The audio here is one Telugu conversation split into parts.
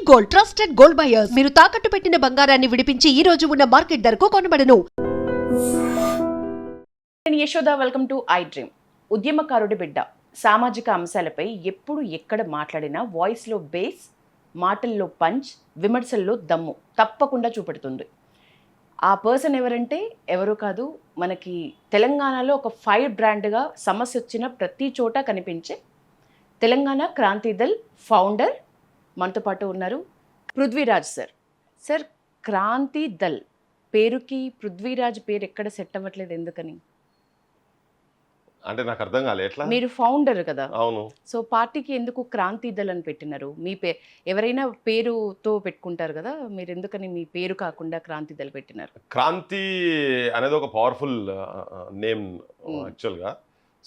గోల్డ్ ట్రస్టెడ్ గోల్డ్ బయర్స్ మీరు తాకట్టు పెట్టిన బంగారాన్ని విడిపించి ఈ రోజు ఉన్న మార్కెట్ ధరకు కొనబడను. Yashoda, welcome to I dream. ఉద్యమకారుడి బిడ్డ సామాజిక అంశాలపై ఎప్పుడు ఎక్కడ మాట్లాడినా వాయిస్లో బేస్, మాటల్లో పంచ్, విమర్శల్లో దమ్ము తప్పకుండా చూపెడుతుంది. ఆ పర్సన్ ఎవరంటే ఎవరో కాదు, మనకి తెలంగాణలో ఒక ఫైర్ బ్రాండ్గా సమస్య వచ్చిన ప్రతి చోట కనిపించే తెలంగాణ క్రాంతి దళ్ ఫౌండర్ మనతో పాటు ఉన్నారు పృథ్వీరాజ్ సార్. సార్, క్రాంతి దళ్ పేరుకి పృథ్వీరాజ్ పేరు ఎక్కడ సెట్ అవ్వట్లేదు, ఎందుకని? అంటే నాకు అర్థం కాలే ఎట్లా. మీరు ఫౌండర్ కదా. అవును. సో పార్టీకి ఎందుకు క్రాంతి దళ్ అని పెట్టినారు? మీ ఎవరైనా పేరుతో పెట్టుకుంటారు కదా, మీరు ఎందుకని మీ పేరు కాకుండా క్రాంతి దళ్ పెట్టినారు? క్రాంతి అనేది ఒక పవర్ఫుల్ నేమ్ యాక్చువల్గా.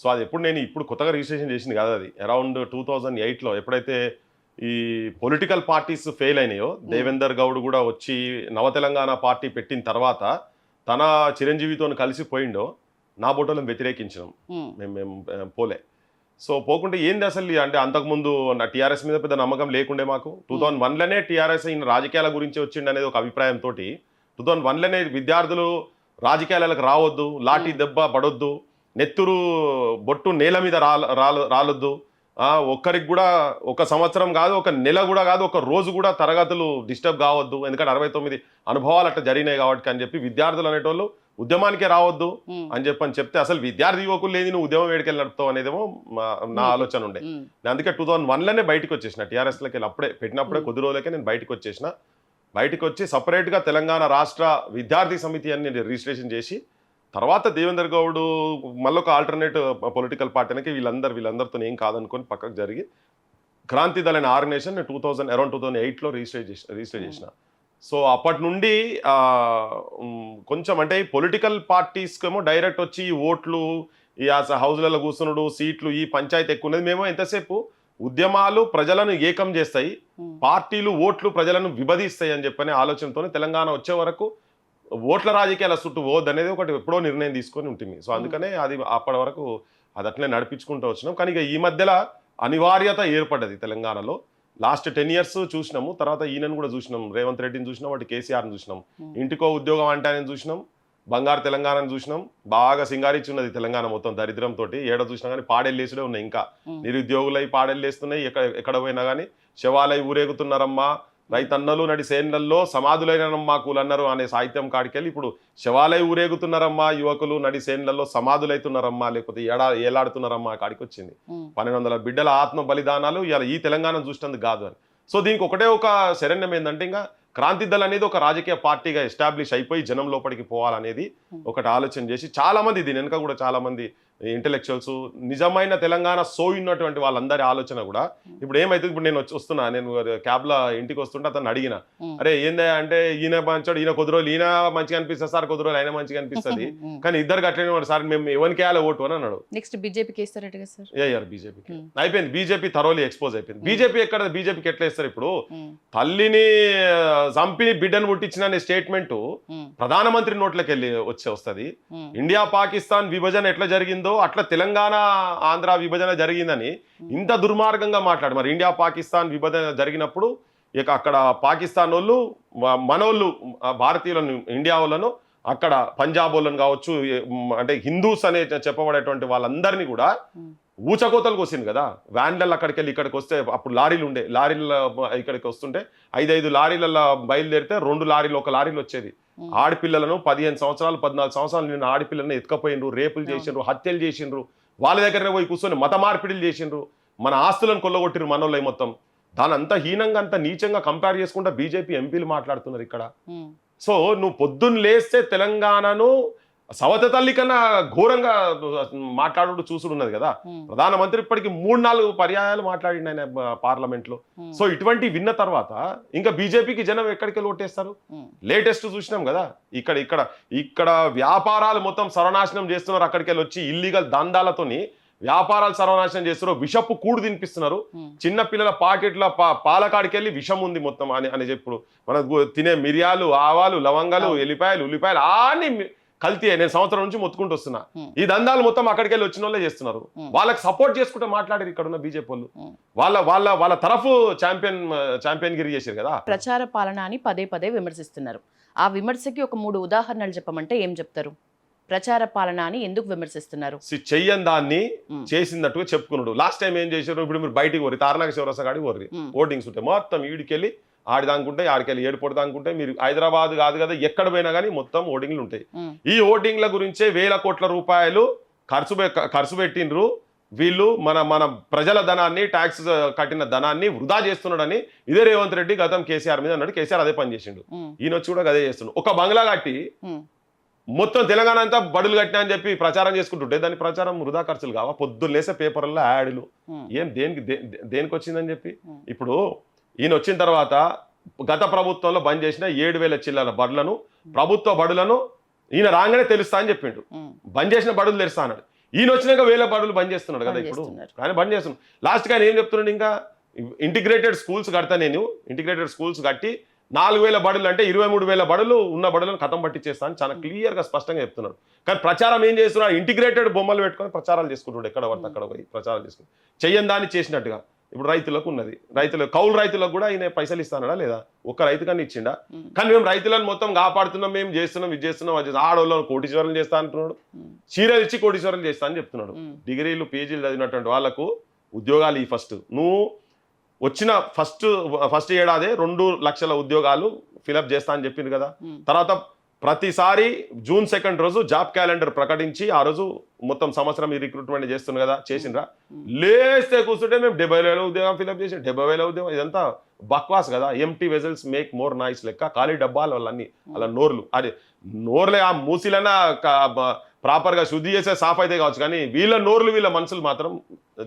సో అది ఇప్పుడు కొత్తగా రిజిస్ట్రేషన్ చేసింది కదా. అది అరౌండ్ 2008లో ఎప్పుడైతే ఈ పొలిటికల్ పార్టీస్ ఫెయిల్ అయినాయో, దేవేందర్ గౌడ్ కూడా వచ్చి నవ తెలంగాణ పార్టీ పెట్టిన తర్వాత తన చిరంజీవితో కలిసిపోయిండో, నా బోటోలను వ్యతిరేకించినాం మేము పోలే. సో పోకుంటే ఏంది అసలు అంటే అంతకుముందు నా టీఆర్ఎస్ మీద పెద్ద నమ్మకం లేకుండే మాకు. 2001లోనే టీఆర్ఎస్ ఈయన రాజకీయాల గురించి వచ్చిండు అనేది ఒక అభిప్రాయంతో 2001లోనే విద్యార్థులు రాజకీయాలకు రావద్దు, లాఠీ దెబ్బ పడొద్దు, నెత్తురు బొట్టు నేల మీద రాలొద్దు, ఒక్కరికి కూడా ఒక సంవత్సరం కాదు, ఒక నెల కూడా కాదు, ఒక రోజు కూడా తరగతులు డిస్టర్బ్ కావద్దు, ఎందుకంటే 69 అనుభవాలు అట్లా జరిగినాయి కాబట్టి అని చెప్పి విద్యార్థులు అనేటోళ్ళు ఉద్యమానికే రావద్దు అని చెప్తే అసలు విద్యార్థి యువకులు లేని నువ్వు ఉద్యమం వేడికెళ్ళి నడుపుతావు అనేదేమో నా ఆలోచన ఉండే. నేను అందుకే 2001లోనే బయటకు వచ్చేసిన, టీఆర్ఎస్లోకి వెళ్ళి అప్పుడే పెట్టినప్పుడే కొద్ది రోజులకే నేను బయటకు వచ్చేసిన. బయటకు వచ్చి సపరేట్గా తెలంగాణ రాష్ట్ర విద్యార్థి సమితి అని రిజిస్ట్రేషన్ చేసి, తర్వాత దేవేందర్ గౌడ్ మళ్ళీ ఒక ఆల్టర్నేట్ పొలిటికల్ పార్టీ అనేది వీళ్ళందరితో ఏం కాదనుకొని పక్కకు జరిగి క్రాంతి దళ్ అనే ఆర్గనైజేషన్ అరౌండ్ 2008లో రిజిస్టర్ చేసిన. సో అప్పటి నుండి కొంచెం అంటే పొలిటికల్ పార్టీస్కేమో డైరెక్ట్ వచ్చి ఓట్లు, ఈ హౌస్లలో కూర్చున్నాడు, సీట్లు, ఈ పంచాయతీ ఎక్కువ ఉన్నది. మేము ఎంతసేపు ఉద్యమాలు ప్రజలను ఏకం చేస్తాయి, పార్టీలు ఓట్లు ప్రజలను విభజిస్తాయి అని చెప్పనే ఆలోచనతోనే తెలంగాణ వచ్చే వరకు ఓట్ల రాజకీయాల చుట్టూ పోవద్దనేది ఒకటి ఎప్పుడో నిర్ణయం తీసుకొని ఉంటుంది. సో అందుకనే అది అప్పటి వరకు అది అట్లనే నడిపించుకుంటూ వచ్చినాం. కానీ ఇక ఈ మధ్యలో అనివార్యత ఏర్పడ్డది తెలంగాణలో. లాస్ట్ 10 years చూసినాము. తర్వాత ఈయనను కూడా చూసినాం, రేవంత్ రెడ్డిని చూసినాం, వాటి కేసీఆర్ని చూసినాం, ఇంటికో ఉద్యోగం అంటే ఆయన చూసినాం, బంగారు తెలంగాణని చూసినాం. బాగా సింగారిచ్చి ఉన్నది తెలంగాణ మొత్తం దరిద్రంతో. ఏడ చూసినా కానీ పాడెళ్ళేసుడే ఉన్నాయి, ఇంకా నిరుద్యోగులై పాడెళ్ళేస్తున్నాయి. ఎక్కడ పోయినా కానీ శవాలై ఊరేగుతున్నారమ్మా, రైతన్నలు నడి సేన్లల్లో సమాధులైనమ్మా కూలన్నారు అనే సాహిత్యం కాడికెళ్ళి ఇప్పుడు శవాలై ఊరేగుతున్నారమ్మా, యువకులు నడి సేన్లలో సమాధులైతున్నారమ్మా, లేకపోతే ఏలాడుతున్నారమ్మా కాడికి వచ్చింది. 1200 బిడ్డల ఆత్మ బలిదానాలు ఇలా ఈ తెలంగాణ చూసినందుకు కాదు అని. సో దీనికి ఒకటే ఒక శరణ్యం ఏంటంటే, ఇంకా క్రాంతి దళ్ అనేది ఒక రాజకీయ పార్టీగా ఎస్టాబ్లిష్ అయిపోయి జనం లోపలికి పోవాలనేది ఒకటి ఆలోచన చేసి చాలామంది, దీని వెనుక కూడా చాలామంది ఇంటెలెక్చువల్స్, నిజమైన తెలంగాణ ఉన్నటువంటి వాళ్ళందరి ఆలోచన కూడా ఇప్పుడు ఏమైతుంది. ఇప్పుడు నేను వస్తున్నా, నేను క్యాబ్లో ఇంటికి వస్తుంటే అతను అడిగిన, అరే ఏందా అంటే ఈయన మంచాడు, ఈయన కొద్ది రోజులు ఈయన మంచిగా అనిపిస్తుంది సార్, కొద్ది రోజులు ఆయన మంచిగా అనిపిస్తుంది, కానీ ఇద్దరు అట్లనే సార్ మేము ఎవరికి వేయాలి ఓటు అని అన్నాడు. నెక్స్ట్ బీజేపీకి వేస్తారట సార్. బీజేపీకి అయిపోయింది, బీజేపీ థరోలీ ఎక్స్పోజ్ అయిపోయింది. బీజేపీ ఎక్కడ, బీజేపీకి ఎట్లా వేస్తారు? ఇప్పుడు తల్లిని చంపి బిడ్డను పుట్టించిన అనే స్టేట్మెంట్ ప్రధానమంత్రి నోట్లోకి వెళ్ళి వస్తుంది. ఇండియా పాకిస్తాన్ విభజన ఎట్లా జరిగిందో అట్లా తెలంగాణ ఆంధ్ర విభజన జరిగిందని ఇంత దుర్మార్గంగా మాట్లాడు. మరి ఇండియా పాకిస్తాన్ విభజన జరిగినప్పుడు ఇక అక్కడ పాకిస్తాన్ వాళ్ళు మనోళ్ళు భారతీయులను, ఇండియా వాళ్ళను, అక్కడ పంజాబ్ వాళ్ళని కావచ్చు, అంటే హిందూస్ అనే చెప్పబడేటువంటి వాళ్ళందరినీ కూడా ఊచకోతలకు వచ్చింది కదా. వ్యాన్లలో అక్కడికి వెళ్ళి ఇక్కడికి వస్తే అప్పుడు లారీలు ఉండే, లారీల ఇక్కడికి వస్తుంటే 5 లారీలలో బయలుదేరితే 2 లారీలు, 1 లారీలు వచ్చేది. ఆడపిల్లలను 15 సంవత్సరాలు 14 సంవత్సరాలు నిన్న ఆడపిల్లలను ఎత్తుకపోయినరు, రేపులు చేసిండ్రు, హత్యలు చేసిండ్రు, వాళ్ళ దగ్గరనే పోయి కూర్చొని మత మార్పిడిలు చేసిండ్రు, మన ఆస్తులను కొల్లగొట్టిరు మనోళ్ళై మొత్తం. దాని అంత హీనంగా అంత నీచంగా కంపేర్ చేసుకుంటా బీజేపీ ఎంపీలు మాట్లాడుతున్నారు ఇక్కడ. సో నువ్వు పొద్దున్న లేస్తే తెలంగాణను సవత తల్లి కన్నా ఘోరంగా మాట్లాడు చూసుడు ఉన్నది కదా. ప్రధానమంత్రి ఇప్పటికి 3-4 పర్యాయాలు మాట్లాడిండు ఆయన పార్లమెంట్లో. సో ఇటువంటి విన్న తర్వాత ఇంకా బీజేపీకి జనం ఎక్కడికి ఓటేస్తారు? లేటెస్ట్ చూసినాం కదా, ఇక్కడ వ్యాపారాలు మొత్తం సర్వనాశనం చేస్తున్నారు. అక్కడికి వెళ్ళి వచ్చి ఇల్లీగల్ దందాలతోని వ్యాపారాలు సర్వనాశనం చేస్తున్నారు, విషపు కూడు తినిపిస్తున్నారు. చిన్న పిల్లల పాకెట్ల పాలకాడికి వెళ్ళి విషం ఉంది మొత్తం అని చెప్పుడు. మనకు తినే మిరియాలు, ఆవాలు, లవంగాలు, ఎల్లిపాయలు, ఉల్లిపాయలు అన్ని కల్తీ నేను సంవత్సరం నుంచి మొత్తుకుంటూ వస్తున్నా. Hmm. ఈ దందాలు మొత్తం అక్కడికి వెళ్ళి వచ్చిన వాళ్ళే చేస్తున్నారు. వాళ్ళకి సపోర్ట్ చేసుకుంటే మాట్లాడారు ఇక్కడ ఉన్న బీజేపీ వాళ్ళు. వాళ్ళ వాళ్ళ వాళ్ళ తరఫు ఛాంపియన్ గిరి చేశారు కదా. ప్రచార పాలన అని పదే పదే విమర్శిస్తున్నారు. ఆ విమర్శకి ఒక 3 ఉదాహరణలు చెప్పమంటే ఏం చెప్తారు? ప్రచార పాలన అని ఎందుకు విమర్శిస్తున్నారు? చెయ్యని దాన్ని చేసినట్టుగా చెప్పుకున్నాడు. లాస్ట్ టైం ఏం చేశారు? ఇప్పుడు మీరు బయటికి పోరి తారనాక శివరస గాడి పోర్రి, ఓటింగ్స్ ఉంటాయి మొత్తం ఈడికెళ్ళి ఆడి దానుకుంటే ఆడికెళ్ళి ఏడుపోటు దానుకుంటే మీరు హైదరాబాద్ కాదు కదా ఎక్కడ పోయినా కానీ మొత్తం ఓటింగ్లు ఉంటాయి. ఈ ఓటింగ్ల గురించే వేల కోట్ల రూపాయలు ఖర్చు పెట్టినరు వీళ్ళు. మన ప్రజల ధనాన్ని ట్యాక్స్ కట్టిన ధనాన్ని వృధా చేస్తున్నాడని ఇదే రేవంత్ రెడ్డి గతం కేసీఆర్ మీద అన్నాడు. కేసీఆర్ అదే పని చేసిండు. ఈయన వచ్చి కూడా అదే చేస్తుండు. ఒక బంగ్లా కట్టి మొత్తం తెలంగాణ అంతా బడులు కట్టినా అని చెప్పి ప్రచారం చేసుకుంటుంటే దాని ప్రచారం వృధా ఖర్చులు కావా? పొద్దున్న లేసే పేపర్లలో యాడ్లు ఏం దేనికి వచ్చిందని చెప్పి. ఇప్పుడు ఈయన వచ్చిన తర్వాత గత ప్రభుత్వంలో బంద్ చేసిన 7,000 చిల్లర బడులను, ప్రభుత్వ బడులను ఈయన రాగానే తెలుస్తా అని చెప్పిండు. బంద్ చేసిన బడులు తెలుస్తా అన్నాడు. ఈయన వచ్చినాక 1000 బడులు బంద్ చేస్తున్నాడు కదా ఇప్పుడు. కానీ బంద్ చేస్తున్నాడు. లాస్ట్గా ఆయన ఏం చెప్తున్నాడు? ఇంకా ఇంటిగ్రేటెడ్ స్కూల్స్ కడతా, నేను ఇంటిగ్రేటెడ్ స్కూల్స్ కట్టి 4,000 బడులు అంటే 23,000 బడులు ఉన్న బడులను కథం పట్టించేస్తా అని చాలా క్లియర్గా స్పష్టంగా చెప్తున్నాడు. కానీ ప్రచారం ఏం చేస్తున్నాడు? ఇంటిగ్రేటెడ్ బొమ్మలు పెట్టుకొని ప్రచారాలు చేసుకుంటుండే, ఎక్కడ పడితే అక్కడ పోయి ప్రచారాలు చేసుకుంటు చెయ్యని దాన్ని చేసినట్టుగా. ఇప్పుడు రైతులకు ఉన్నది, కౌలు రైతులకు కూడా ఈయన పైసలు ఇస్తానడా లేదా? ఒక్క రైతు కానీ ఇచ్చిండా? కానీ మేము రైతులను మొత్తం కాపాడుతున్నాం, మేము చేస్తున్నాం, ఇది చేస్తున్నాం, అది ఆడవాళ్ళను కోటీశ్వరం చేస్తా అంటున్నాడు. చీరలు ఇచ్చి కోటీశ్వరం చేస్తా అని చెప్తున్నాడు. డిగ్రీలు పీజీలు చదివినటువంటి వాళ్ళకు ఉద్యోగాలు ఈ ఫస్ట్ నువ్వు వచ్చిన ఫస్ట్ ఏడాదే 2 లక్షల ఉద్యోగాలు ఫిలప్ చేస్తా అని చెప్పింది కదా. తర్వాత ప్రతిసారి June 2 రోజు జాబ్ క్యాలెండర్ ప్రకటించి ఆ రోజు మొత్తం సంవత్సరం ఈ రిక్రూట్మెంట్ చేస్తుంది కదా. చేసిండ్రా? లేస్తే కూర్చుంటే మేము 70,000 ఉద్యోగం ఫిలప్ చేసి 70,000 ఉద్యోగం. ఇదంతా బక్వాస్ కదా. Empty vessels make more noise లెక్క ఖాళీ డబ్బాలు వాళ్ళన్నీ అలా నోర్లు. అది నోర్లే ఆ మూసిలన్నా ప్రాపర్గా శుద్ధి చేసే సాఫ్ అయితే కావచ్చు, కానీ వీళ్ళ నోర్లు వీళ్ళ మనసులు మాత్రం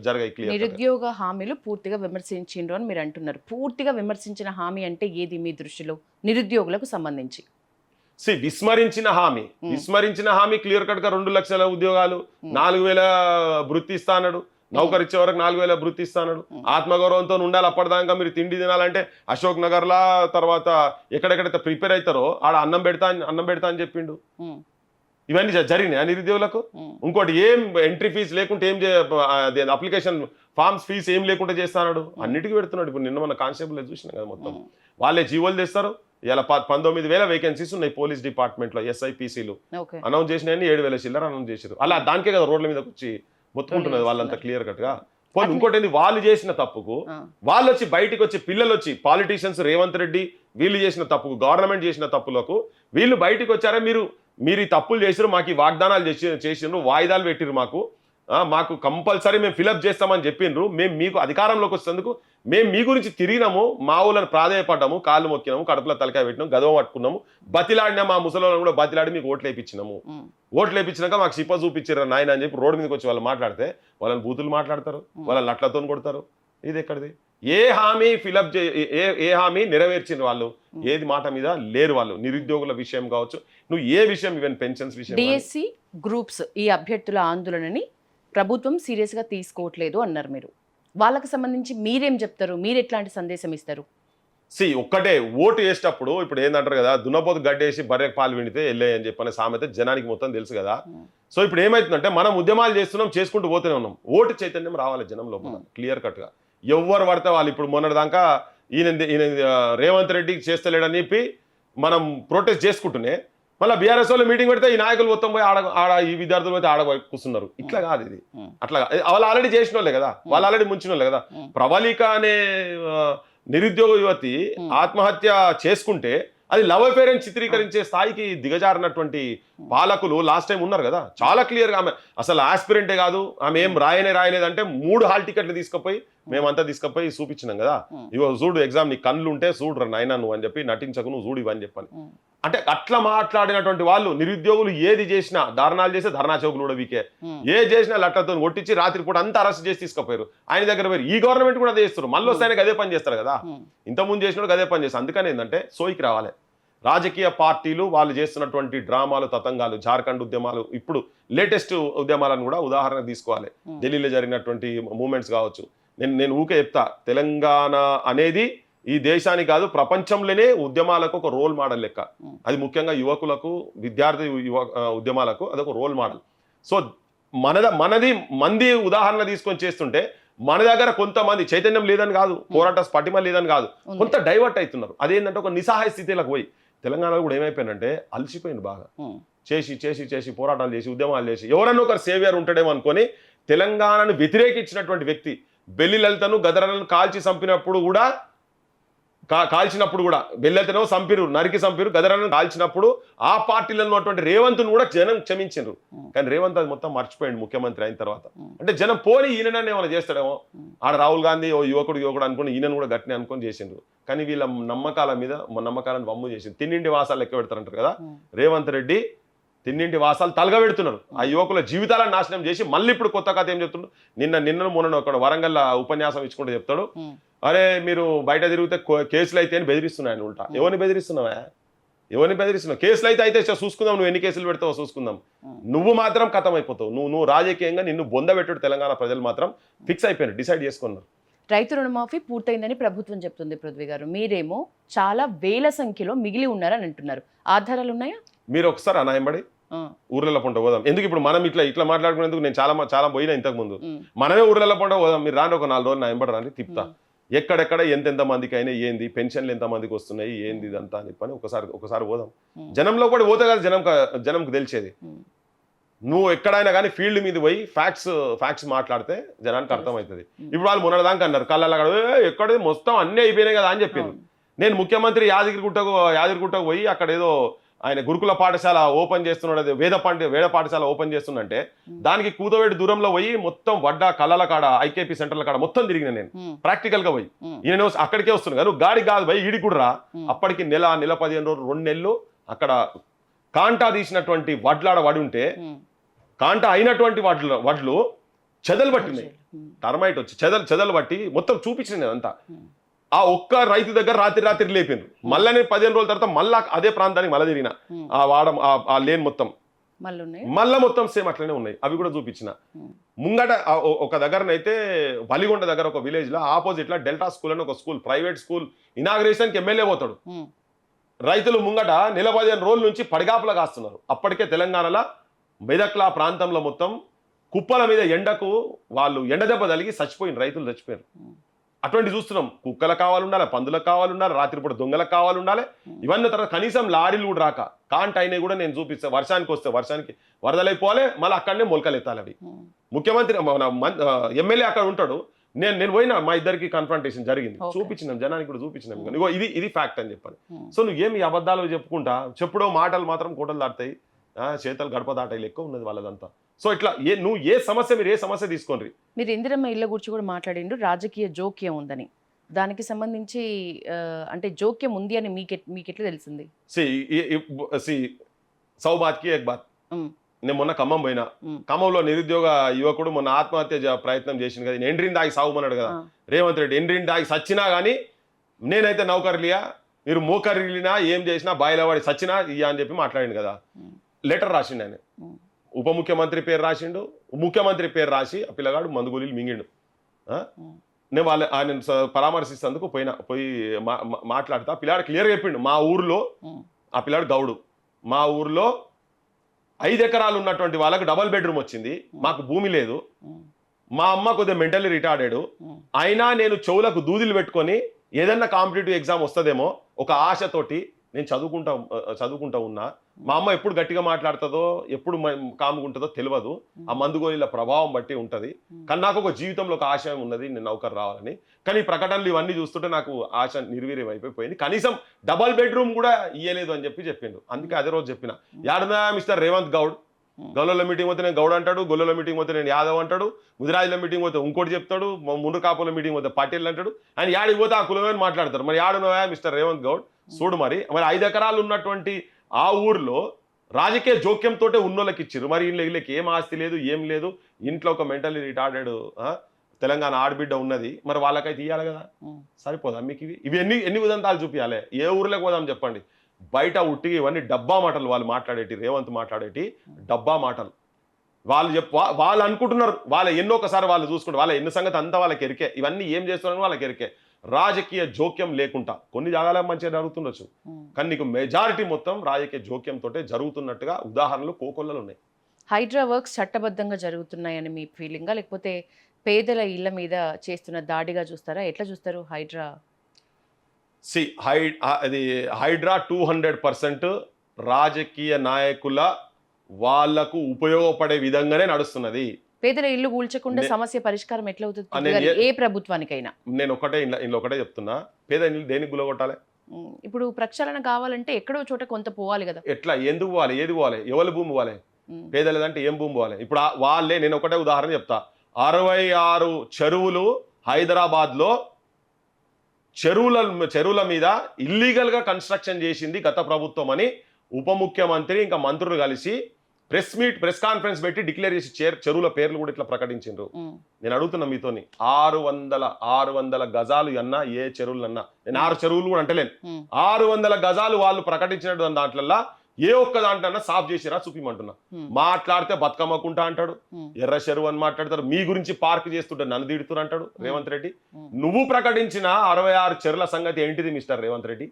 జరగాయి. క్లియర్. నిరుద్యోగ హామీలు పూర్తిగా విమర్శించిండ్రు అని మీరు అంటున్నారు. పూర్తిగా విమర్శించిన హామీ అంటే ఏది మీ దృష్టిలో నిరుద్యోగులకు సంబంధించి? విస్మరించిన హామీ క్లియర్ కట్ గా 2 లక్షల ఉద్యోగాలు, 4,000 వృత్తి ఇస్తాడు. నౌకరిచ్చే వరకు 4,000 వృత్తి ఇస్తాడు. ఆత్మగౌరవంతో ఉండాలి. అప్పటిదాకా మీరు తిండి తినాలంటే అశోక్ నగర్ లా తర్వాత ఎక్కడెక్కడైతే ప్రిపేర్ అవుతారో ఆడ అన్నం పెడతా అని చెప్పిండు. ఇవన్నీ జరిగినాయి నిరుద్యోగులకు. ఇంకోటి ఏం ఎంట్రీ ఫీజు లేకుంటే ఏం అప్లికేషన్ ఫార్మ్స్ ఫీజు ఏం లేకుండా చేస్తాడు. అన్నిటికీ పెడుతున్నాడు. ఇప్పుడు నిన్న మన కానిస్టేబుల్ చూసినాం కదా, మొత్తం వాళ్ళే జీవోలు తెస్తారు. ఇలా 19,000 వేకెన్సీస్ ఉన్నాయి పోలీస్ డిపార్ట్మెంట్ లో. ఎస్ఐపిసిలు అనౌన్స్ చేసినాయని 7,000 చిల్లర అనౌన్స్ చేశారు. అలా దానికే కదా రోడ్ల మీద వచ్చి మొత్తుకుంటున్నది వాళ్ళంతా క్లియర్ కట్ గా. ఇంకోటి ఏంది, వాళ్ళు చేసిన తప్పుకు వాళ్ళు వచ్చి బయటకు వచ్చి పిల్లలు వచ్చి పాలిటీషియన్స్ రేవంత్ రెడ్డి వీళ్ళు చేసిన తప్పుకు, గవర్నమెంట్ చేసిన తప్పులకు వీళ్ళు బయటకు వచ్చారా? మీరు ఈ తప్పులు చేసిరు, మాకు ఈ వాగ్దానాలు చేసినారు, వాయిదాలు పెట్టిరు, మాకు కంపల్సరీ మేము ఫిలప్ చేస్తామని చెప్పిండ్రు. మేము మీకు అధికారంలోకి వచ్చేందుకు మేము మీ గురించి తిరిగినాము, మా ఊళ్ళని ప్రాధాయపడ్డాము, కాళ్ళు మొక్కినాము, కడుపులో తలకాయ పెట్టినాము, గదవ పట్టుకున్నాము, బతిలాడినా మా ముసలిని కూడా బతిలాడి మీకు ఓట్లు వేయించినాము. ఓట్లు వేయించినాక మాకు చిప్ప చూపించారు నాయన అని చెప్పి రోడ్డు మీదకి వచ్చి వాళ్ళు మాట్లాడితే వాళ్ళని బూతులు మాట్లాడతారు, వాళ్ళని నట్లతో కొడతారు. ఇది ఎక్కడిది? ఏ హామీ ఫిలప్ ఏ హామీ నెరవేర్చిన వాళ్ళు? ఏది మాట మీద లేరు వాళ్ళు. నిరుద్యోగుల విషయం కావచ్చు, నువ్వు ఏ విషయం, ఈవెన్ పెన్షన్స్ విషయం. డిఎస్సి గ్రూప్స్ ఈ అభ్యర్థుల ఆందోళనని ప్రభుత్వం సీరియస్ గా తీసుకోవట్లేదు అన్నారు మీరు. వాళ్ళకి సంబంధించి మీరేం చెప్తారు? మీరు ఎట్లాంటి సందేశం ఇస్తారు? ఒక్కటే, ఓటు వేసేటప్పుడు ఇప్పుడు ఏందంటారు కదా, దున్నపోతు గడ్డేసి బర్రెకు పాలు విండితే వెళ్ళే అని చెప్పనే సామెత జనానికి మొత్తం తెలుసు కదా. సో ఇప్పుడు ఏమవుతుందంటే మనం ఉద్యమాలు చేస్తున్నాం, చేసుకుంటూ పోతూనే ఉన్నాం. ఓటు చైతన్యం రావాలి జనం లోపల క్లియర్ కట్ గా. ఎవరు పడితే వాళ్ళు ఇప్పుడు మొన్నటిదాకా ఈయన రేవంత్ రెడ్డి చేస్తలేడని చెప్పి మనం ప్రొటెస్ట్ చేసుకుంటూనే మళ్ళీ బీఆర్ఎస్ వాళ్ళు మీటింగ్ పెడితే ఈ నాయకులు మొత్తం పోయి ఆడ ఈ విద్యార్థులు పోతే ఆడ కూర్చున్నారు. ఇట్లా కాదు ఇది. అట్లా వాళ్ళు ఆల్రెడీ చేసిన వాళ్ళే కదా, వాళ్ళు ఆల్రెడీ ముంచిన వాళ్ళే కదా. ప్రవళిక అనే నిరుద్యోగ యువతి ఆత్మహత్య చేసుకుంటే అది లవ్ అఫేర్ అని చిత్రీకరించే స్థాయికి దిగజారినటువంటి పాలకులు లాస్ట్ టైం ఉన్నారు కదా. చాలా క్లియర్ గా ఆమె అసలు ఆస్పిరెంటే కాదు, ఆమె ఏం రాయలేదంటే 3 హాల్ టికెట్లు తీసుకుపోయి మేమంతా తీసుకుపోయి చూపించినాం కదా. ఇవో చూడు ఎగ్జామ్ నీ కళ్ళు ఉంటే చూడు నాయనా నువ్వు అని చెప్పి, నటించకు నువ్వు చూడు ఇవని చెప్పని. అంటే అట్లా మాట్లాడినటువంటి వాళ్ళు నిరుద్యోగులు ఏది చేసినా, ధర్నాలు చేస్తే ధర్నా చౌకులు కూడా వీకే, ఏ చేసినా లట్టతో కొట్టించి రాత్రిపూట అంతా అరెస్ట్ చేసి తీసుకుపోయారు. ఆయన దగ్గర పోయి ఈ గవర్నమెంట్ కూడా అదే చేస్తారు. మళ్ళీ వస్తాయని అదే పని చేస్తారు కదా, ఇంతకుముందు చేసినప్పుడు అదే పని చేస్తారు. అందుకని ఏంటంటే సోయికి రావాలి. రాజకీయ పార్టీలు వాళ్ళు చేస్తున్నటువంటి డ్రామాలు, తతంగాలు, జార్ఖండ్ ఉద్యమాలు, ఇప్పుడు లేటెస్ట్ ఉద్యమాలను కూడా ఉదాహరణ తీసుకోవాలి. ఢిల్లీలో జరిగినటువంటి మూమెంట్స్ కావచ్చు. నేను ఊకే చెప్తా, తెలంగాణ అనేది ఈ దేశానికి కాదు ప్రపంచంలోనే ఉద్యమాలకు ఒక రోల్ మోడల్ లెక్క. అది ముఖ్యంగా యువకులకు, విద్యార్థి ఉద్యమాలకు అదొక రోల్ మోడల్. సో మంది ఉదాహరణ తీసుకొని చేస్తుంటే మన దగ్గర కొంతమంది చైతన్యం లేదని కాదు, పోరాట పటిమ లేదని కాదు, కొంత డైవర్ట్ అవుతున్నారు. అదేంటంటే ఒక నిస్సహాయ స్థితిలోకి పోయి తెలంగాణలో కూడా ఏమైపోయిందంటే అలసిపోయింది బాగా. చేసి పోరాటాలు చేసి ఉద్యమాలు చేసి ఎవరన్నా ఒకరు సేవియర్ ఉంటాడేమో అనుకొని తెలంగాణను వ్యతిరేకించినటువంటి వ్యక్తి బెల్లి లలితను గదరలను కాల్చినప్పుడు కూడా బెల్లెతనో నరికి సంపిరు గదరలను కాల్చినప్పుడు ఆ పార్టీలలో ఉన్నటువంటి రేవంత్ను కూడా జనం క్షమించారు. కానీ రేవంత్ అది మొత్తం మర్చిపోయింది ముఖ్యమంత్రి అయిన తర్వాత. అంటే జనం పోని ఈయననే ఏమైనా చేస్తాడేమో, ఆడ రాహుల్ గాంధీ ఓ యువకుడు అనుకుని ఈయనను కూడా గట్టిని అనుకొని చేసిండ్రు. కానీ వీళ్ళ నమ్మకాలను వమ్ము చేసింది. తిన్నింటి వాసాలు లెక్క పెడతారంటారు కదా, రేవంత్ రెడ్డి తిన్నింటి వాసాలు తలగబెడుతున్నారు. ఆ యువకుల జీవితాలను నాశనం చేసి మళ్ళీ ఇప్పుడు కొత్త కథ ఏం చెప్తుండ్రు, నిన్న మొన్న ఒక వరంగల్ ఉపన్యాసం ఇచ్చుకుంటూ చెప్తాడు, అరే మీరు బయట తిరిగితే కేసులు అయితే అని బెదిరిస్తున్నాయని. ఉల్టా ఎవరిని బెదిరిస్తున్నావా? కేసులు అయితే చూసుకుందాం, నువ్వు ఎన్ని కేసులు పెడతావో చూసుకుందాం. నువ్వు మాత్రం కథం అయిపోతావు. నువ్వు రాజకీయంగా నిన్ను బొందబెట్టుడు తెలంగాణ ప్రజలు మాత్రం ఫిక్స్ అయిపోయినారు, డిసైడ్ చేసుకున్నారు. రైతు రుణమాఫీ పూర్తయిందని ప్రభుత్వం చెప్తుంది పృథ్వీ గారు, మీరేమో చాలా వేల సంఖ్యలో మిగిలి ఉన్నారని అంటున్నారు. ఆధారాలు ఉన్నాయా? మీరు ఒకసారి అనాయంబడి ఊర్లలో పంట పోదాం. ఎందుకు ఇప్పుడు మనం ఇట్లా మాట్లాడుకునేందుకు నేను చాలా పోయినా ఇంతకు ముందు. మనమే ఊర్లలో పంట పోదాం, మీరు రాండి ఒక 4 రోజులు నాయంబడి రాండి, తిప్తా ఎక్కడెక్కడ ఎంతెంత మందికి అయినా ఏంది, పెన్షన్లు ఎంత మందికి వస్తున్నాయి, ఏంది ఇదంతా అని చెప్పని ఒకసారి పోదాం. జనంలో కూడా పోతే కదా జనంకు తెలిసేది. నువ్వు ఎక్కడైనా కానీ ఫీల్డ్ మీద పోయి ఫ్యాక్ట్స్ మాట్లాడితే జనానికి అర్థమవుతుంది. ఇప్పుడు వాళ్ళు మొన్నదాకా అన్నారు కళ్ళ ఎక్కడ మొత్తం అన్నీ అయిపోయినాయి కదా అని చెప్పింది. నేను ముఖ్యమంత్రి యాదగిరిగుట్టకు పోయి అక్కడ ఏదో ఆయన గురుకుల పాఠశాల ఓపెన్ చేస్తున్నాడు, వేద పాఠశాల ఓపెన్ చేస్తుందంటే దానికి కూతవేడి దూరంలో పోయి మొత్తం వడ్డ కళ్ళల కాడ ఐకేపీ సెంటర్ల కాడ మొత్తం తిరిగిన నేను ప్రాక్టికల్ గా పోయి. ఈయన అక్కడికే వస్తున్నాను, నువ్వు గాడి కాదు పోయి ఈడి కూడా రా. అప్పటికి నెల 15 రోజులు 2 నెలలు అక్కడ కాంటా తీసినటువంటి వడ్లాడ వడి ఉంటే కాంటా అయినటువంటి వడ్లు చెదలు పట్టినాయి, టర్మైట్ వచ్చి చెదలు పట్టి మొత్తం చూపించింది అదంతా. ఆ ఒక్క రైతు దగ్గర రాత్రి లేపిండ్రు. మళ్ళీ నేను 15 రోజుల తర్వాత మళ్ళా అదే ప్రాంతానికి మళ్ళీ తిరిగిన, ఆ లేన్ మొత్తం మళ్ళా మొత్తం సేమ్ అట్లనే ఉన్నాయి. అవి కూడా చూపించిన. ముంగట ఒక దగ్గరనైతే వలిగొండ దగ్గర ఒక విలేజ్ లో ఆపోజిట్ లో డెల్టా స్కూల్ అని ఒక స్కూల్, ప్రైవేట్ స్కూల్ ఇనాగ్రేషన్ కి ఎమ్మెల్యే పోతాడు. రైతులు ముంగట 15 రోజుల నుంచి పడిగాపులా కాస్తున్నారు. అప్పటికే తెలంగాణలో మెదక్లా ప్రాంతంలో మొత్తం కుప్పల మీద ఎండకు వాళ్ళు ఎండ దెబ్బ తగిలి చచ్చిపోయిన రైతులు చచ్చిపోయారు. అటువంటి చూస్తున్నాం. కుక్కలకు కావాలండాలి, పందులకు కావాలండాలి, రాత్రిపూట దొంగలకు కావాలండాలి. ఇవన్నీ తర్వాత కనీసం లారీలు కూడా రాక కాంట అయినా కూడా నేను చూపిస్తాను. వర్షానికి వరదలైపోవాలి, మళ్ళీ అక్కడనే మొలకలు ఎత్తాలి. అవి ముఖ్యమంత్రి ఎమ్మెల్యే అక్కడ ఉంటాడు. నేను పోయినా, మా ఇద్దరికి కన్ఫ్రంటేషన్ జరిగింది, చూపించినాం జనానికి కూడా చూపించినాం. ఇగో ఇది ఫ్యాక్ట్ అని చెప్పాను. సో నువ్వు ఏమి అబద్ధాలు చెప్పుకుంటా చెప్పుడో మాటలు మాత్రం కోటలు దాటుతాయి, చేతలు గడప దాటాయి ఎక్కువ ఉన్నది వాళ్ళదంతా. సో ఇట్లా మీరు ఏ సమస్య తీసుకోండి. మీరు ఇందిరమ్మ ఇళ్ళ గురించి కూడా మాట్లాడిండ్రు, రాజకీయ జోక్యం ఉందని. దానికి సంబంధించి అంటే జోక్యం ఉంది అని మీకు ఎట్లా తెలిసింది? సౌ బాత్ కి ఏక్ బాత్. నేను మొన్న ఖమ్మం పోయినా, ఖమ్మంలో నిరుద్యోగ యువకుడు మొన్న ఆత్మహత్య ప్రయత్నం చేసింది కదా, ఎండ్రిన్ దాగి సాగుమన్నాడు కదా రేవంత్ రెడ్డి. ఎండ్రిన్ దాగి సచ్చినా కానీ నేనైతే నౌకర్లియా, మీరు మోకర్లినా ఏం చేసినా బాయిలవాడి సచ్చినా ఇయ్యా అని చెప్పి మాట్లాడిండు కదా. లెటర్ రాసిండు ఆయన, ఉప ముఖ్యమంత్రి పేరు రాసిండు, ముఖ్యమంత్రి పేరు రాసి ఆ పిల్లగాడు మందు గోళీలు మింగిండు. నేను ఆయన పరామర్శిస్తేందుకు పోయి మాట్లాడితే ఆ పిల్లాడు క్లియర్గా చెప్పిండు, మా ఊర్లో ఆ పిల్లాడు గౌడు, మా ఊర్లో 5 ఎకరాలు ఉన్నటువంటి వాళ్ళకు డబల్ బెడ్రూమ్ వచ్చింది, మాకు భూమి లేదు, మా అమ్మ కొద్దిగా మెంటల్లీ రిటార్డెడ్, అయినా నేను చెవులకు దూదులు పెట్టుకొని ఏదన్నా కాంపిటేటివ్ ఎగ్జామ్ వస్తుందేమో ఒక ఆశతోటి నేను చదువుకుంటా ఉన్నా. మా అమ్మ ఎప్పుడు గట్టిగా మాట్లాడుతుందో ఎప్పుడు కాముకుంటుందో తెలియదు, ఆ మందుగోళీల ప్రభావం బట్టి ఉంటుంది. కానీ నాకు ఒక జీవితంలో ఒక ఆశయం ఉన్నది, నేను నౌకరు రావాలని. కానీ ఈ ప్రకటనలు ఇవన్నీ చూస్తుంటే నాకు ఆశ నిర్వీర్యం అయిపోయింది. కనీసం డబల్ బెడ్రూమ్ కూడా ఇయ్యలేదు అని చెప్పిండు. అందుకే అదే రోజు చెప్పిన, యాడున్నా మిస్టర్ రేవంత్ గౌడ్, గౌలలో మీటింగ్ పోతే నేను గౌడ్ అంటాడు, గొల్లలో మీటింగ్ పోతే నేను యాదవ్ అంటాడు, ముదిరాజుల మీటింగ్ పోతే ఇంకోటి చెప్తాడు, ముందు కాపుల మీటింగ్ పోతే పాటిల్ అంటాడు. ఆయన యాడికి పోతే ఆ కులమని మాట్లాడతారు. మరి యాడున్నావా మిస్టర్ రేవంత్ గౌడ్? చూడు మరి 5 ఎకరాలు ఉన్నటువంటి ఆ ఊర్లో రాజకీయ జోక్యంతో ఉన్నోళ్ళకి ఇచ్చిర్రు. మరి వీళ్ళకి ఏం ఆస్తి లేదు, ఏం లేదు, ఇంట్లో ఒక మెంటల్లీ రిటార్డెడ్ తెలంగాణ ఆడబిడ్డ ఉన్నది, మరి వాళ్ళకైతే ఇవ్వాలి కదా. సరిపోదా మీకు ఇవి ఎన్ని ఉదంతాలు చూపించాలి? ఏ ఊర్లోకి పోదాం చెప్పండి? బయట ఉట్టిగా ఇవన్నీ డబ్బా మాటలు వాళ్ళు మాట్లాడేటి, రేవంత్ మాట్లాడేటి డబ్బా మాటలు. వాళ్ళు అనుకుంటున్నారు, వాళ్ళ ఎన్నోకసారి వాళ్ళు చూసుకుంటారు, వాళ్ళ ఎన్ని సంగతి అంతా వాళ్ళకి ఎరికే, ఇవన్నీ ఏం చేస్తున్నారని వాళ్ళకి ఎరికే. రాజకీయ జోక్యం లేకుండా కొన్ని జాగాల మంచిగా జరుగుతుండొచ్చు, కానీ నీకు మెజారిటీ మొత్తం రాజకీయ జోక్యంతో జరుగుతున్నట్టుగా ఉదాహరణలు కోకొల్లలు ఉన్నాయి. హైడ్రా వర్క్స్ చట్టబద్ధంగా జరుగుతున్నాయని మీ ఫీలింగా, లేకపోతే పేదల ఇళ్ల మీద చేస్తున్న దాడిగా చూస్తారా? ఎట్లా చూస్తారు హైడ్రా? అది హైడ్రా 200% రాజకీయ నాయకుల వాళ్లకు ఉపయోగపడే విధంగానే నడుస్తున్నది. పేదల ఇల్లు కూల్చకుండా సమస్య పరిష్కారం ఎట్లా అవుతుంది ఏ ప్రభుత్వానికైనా? నేను ఇంట్లో ఒకటే చెప్తున్నా, పేద ఇల్లు దేనికి గులగొట్టాలి? ఇప్పుడు ప్రక్షాళన కావాలంటే ఎక్కడో చోట కొంత పోవాలి కదా. ఎట్లా, ఎందుకు పోవాలి, ఏది పోవాలి, ఎవరి భూమి పోవాలి? పేదలేదంటే ఏం భూమి పోవాలి? ఇప్పుడు వాళ్ళే, నేను ఒకటే ఉదాహరణ చెప్తా, 66 చెరువులు హైదరాబాద్లో చెరువుల మీద ఇల్లీగల్గా కన్స్ట్రక్షన్ చేసింది గత ప్రభుత్వం అని ఉప ముఖ్యమంత్రి ఇంకా మంత్రులు కలిసి ప్రెస్ కాన్ఫరెన్స్ పెట్టి డిక్లేర్ చేసి చెరువుల పేర్లు కూడా ఇట్లా ప్రకటించారు. నేను అడుగుతున్నా మీతోని, 600 గజాలు అన్నా ఏ చెరువులు అన్నా, నేను 6 చెరువులు కూడా అంటలేను, 600 గజాలు వాళ్ళు ప్రకటించినట్టు దాంట్లో ఏ ఒక్క దాంట్లో సాఫ్ చేసిరా చూపిమంటున్నా. మాట్లాడితే బతుకమ్మకుంటా అంటాడు, ఎర్ర చెరువు అని మాట్లాడతారు, మీ గురించి పార్క్ చేస్తుంటే నన్ను తిడుతున్నారు అంటాడు రేవంత్ రెడ్డి. నువ్వు ప్రకటించిన 66 చెరువుల సంగతి ఏంటిది మిస్టర్ రేవంత్ రెడ్డి?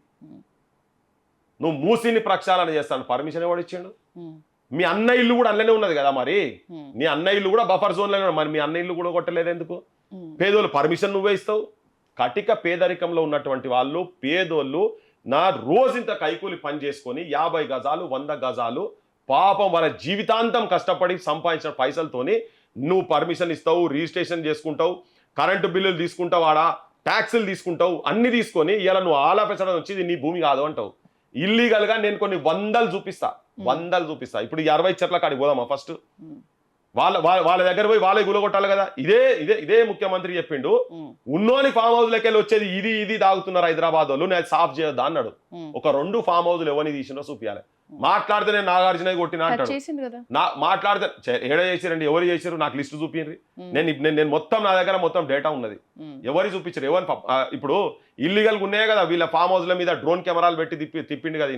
నువ్వు మూసిని ప్రక్షాళన చేస్తాను పర్మిషన్ ఎవడు ఇచ్చాడు? మీ అన్న ఇల్లు కూడా అల్లనే ఉన్నది కదా, మరి నీ అన్న ఇల్లు కూడా బఫర్ జోన్ లోనే, మరి మీ అన్న ఇల్లు కూడా కొట్టలేదు ఎందుకు? పేదోళ్ళు పర్మిషన్ నువ్వే ఇస్తావు. కటిక పేదరికంలో ఉన్నటువంటి వాళ్ళు పేదోళ్ళు నా రోజంత కైకూలి పని చేసుకొని 50 గజాలు 100 గజాలు పాపం వాళ్ళ జీవితాంతం కష్టపడి సంపాదించిన పైసలతోని నువ్వు పర్మిషన్ ఇస్తావు, రిజిస్ట్రేషన్ చేసుకుంటావు, కరెంటు బిల్లులు తీసుకుంటావు, ఆడ ట్యాక్సులు తీసుకుంటావు, అన్ని తీసుకొని ఇలా నువ్వు ఆలాపేసడం వచ్చి నీ భూమి కాదు అంటావు. ఇల్లీగల్గా నేను కొన్ని వందలు చూపిస్తా. ఇప్పుడు 60 చెట్ల కాడికి పోదామా? ఫస్ట్ వాళ్ళ దగ్గర పోయి వాళ్ళే గులగొట్టాలి కదా. ఇదే ముఖ్యమంత్రి చెప్పిండు, ఉన్నోని ఫామ్ హౌస్ లెక్కలు వచ్చేది ఇది తాగుతున్నారు హైదరాబాద్ వాళ్ళు, నేను సాఫ్ చేయొద్దా అన్నాడు. ఒక 2 ఫామ్ హౌస్లు ఎవరిని తీసిండో చూపించాలి. మాట్లాడితే నేను నాగార్జున కొట్టినా అంటాడు. మాట్లాడితే ఏడ చేసిరండి, ఎవరు చేసారు నాకు లిస్టు చూపించండి. నేను మొత్తం నా దగ్గర మొత్తం డేటా ఉన్నది, ఎవరు చూపించారు, ఎవరు. ఇప్పుడు ఇల్లీగల్ ఉన్నాయే కదా వీళ్ళ ఫామ్ హౌస్ల మీద డ్రోన్ కెమెరాలు పెట్టి తిప్పిండు కదా.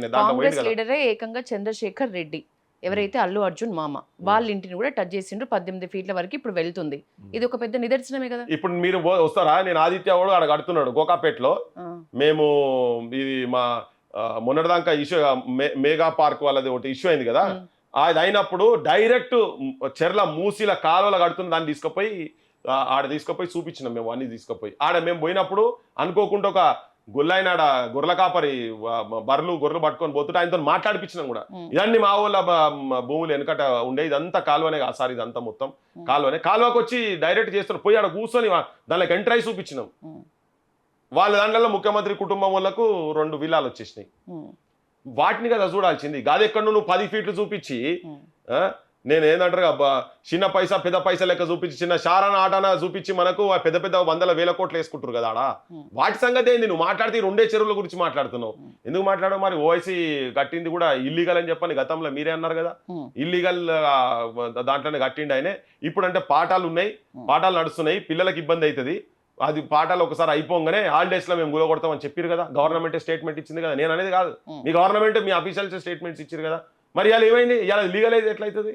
ఏకంగా చంద్రశేఖర్ రెడ్డి ఎవరైతే అల్లు అర్జున్ మామ వాళ్ళ ఇంటిని కూడా టచ్ చేసిండ్రు, 18 ఫీట్ల వరకు ఇప్పుడు వెళ్తుంది. ఇది ఒక పెద్ద నిదర్శనమే కదా. ఇప్పుడు మీరు వస్తారా? నేను ఆదిత్య వాడు ఆడ కడుతున్నాడు గోకాపేటలో. మేము ఇది మా మొన్నటిదాకా ఇష్యూ మేగా పార్క్ వాళ్ళది ఒకటి ఇష్యూ అయింది కదా, అది అయినప్పుడు డైరెక్ట్ చెర్ల మూసిల కాలువల కడుతున్న దాన్ని ఆడ తీసుకుపోయి చూపించినాం మేము. అన్ని తీసుకుపోయి ఆడ మేము పోయినప్పుడు అనుకోకుండా ఒక గొల్లైన గొర్రెల కాపరి గొర్రెలు పట్టుకొని పోతుంటే ఆయనతో మాట్లాడిపించినాం కూడా. ఇవన్నీ మా ఊళ్ళ భూములు వెనకట ఉండే, ఇదంతా కాలువనే కాదు సార్, ఇదంతా మొత్తం కాలువకి వచ్చి డైరెక్ట్ చేస్తున్నాం. పోయి ఆడ కూర్చొని దానికి ఎంట్రై చూపించినాం. వాళ్ళ దాంట్లో ముఖ్యమంత్రి కుటుంబం వాళ్ళకు 2 విల్లాలు వచ్చేసినాయి. వాటిని కదా చూడాల్సింది. గాది ఎక్కడ నువ్వు 10 ఫీట్లు చూపించి నేను ఏంటంటారు చిన్న పైసా పెద్ద పైసా లెక్క చూపించి చిన్న షారాన ఆటాన చూపించి మనకు పెద్ద 100,000 కోట్లు వేసుకుంటారు కదా ఆడ. వాటి సంగతి ఏంది? నువ్వు మాట్లాడితే 2 చెరువుల గురించి మాట్లాడుతున్నావు. ఎందుకు మాట్లాడవు? మరి ఓవైసీ కట్టింది కూడా ఇల్లీగల్ అని చెప్పని గతంలో మీరే అన్నారు కదా, ఇల్లీగల్ దాంట్లోనే కట్టిండి ఆయనే. ఇప్పుడు అంటే పాఠాలు ఉన్నాయి, పాఠాలు నడుస్తున్నాయి, పిల్లలకి ఇబ్బంది అవుతుంది. అది పాఠాలు ఒకసారి అయిపోగానే హాలిడేస్ లో మేము గులగొడతామని చెప్పారు కదా, గవర్నమెంట్ స్టేట్మెంట్ ఇచ్చింది కదా. నేను అనేది కాదు, మీ గవర్నమెంట్ మీ అఫీషియల్స్ స్టేట్మెంట్స్ ఇచ్చారు కదా. మరి ఇవాళ ఏమైంది? ఇవాళ లీగలైజ్ ఎట్లయితుంది?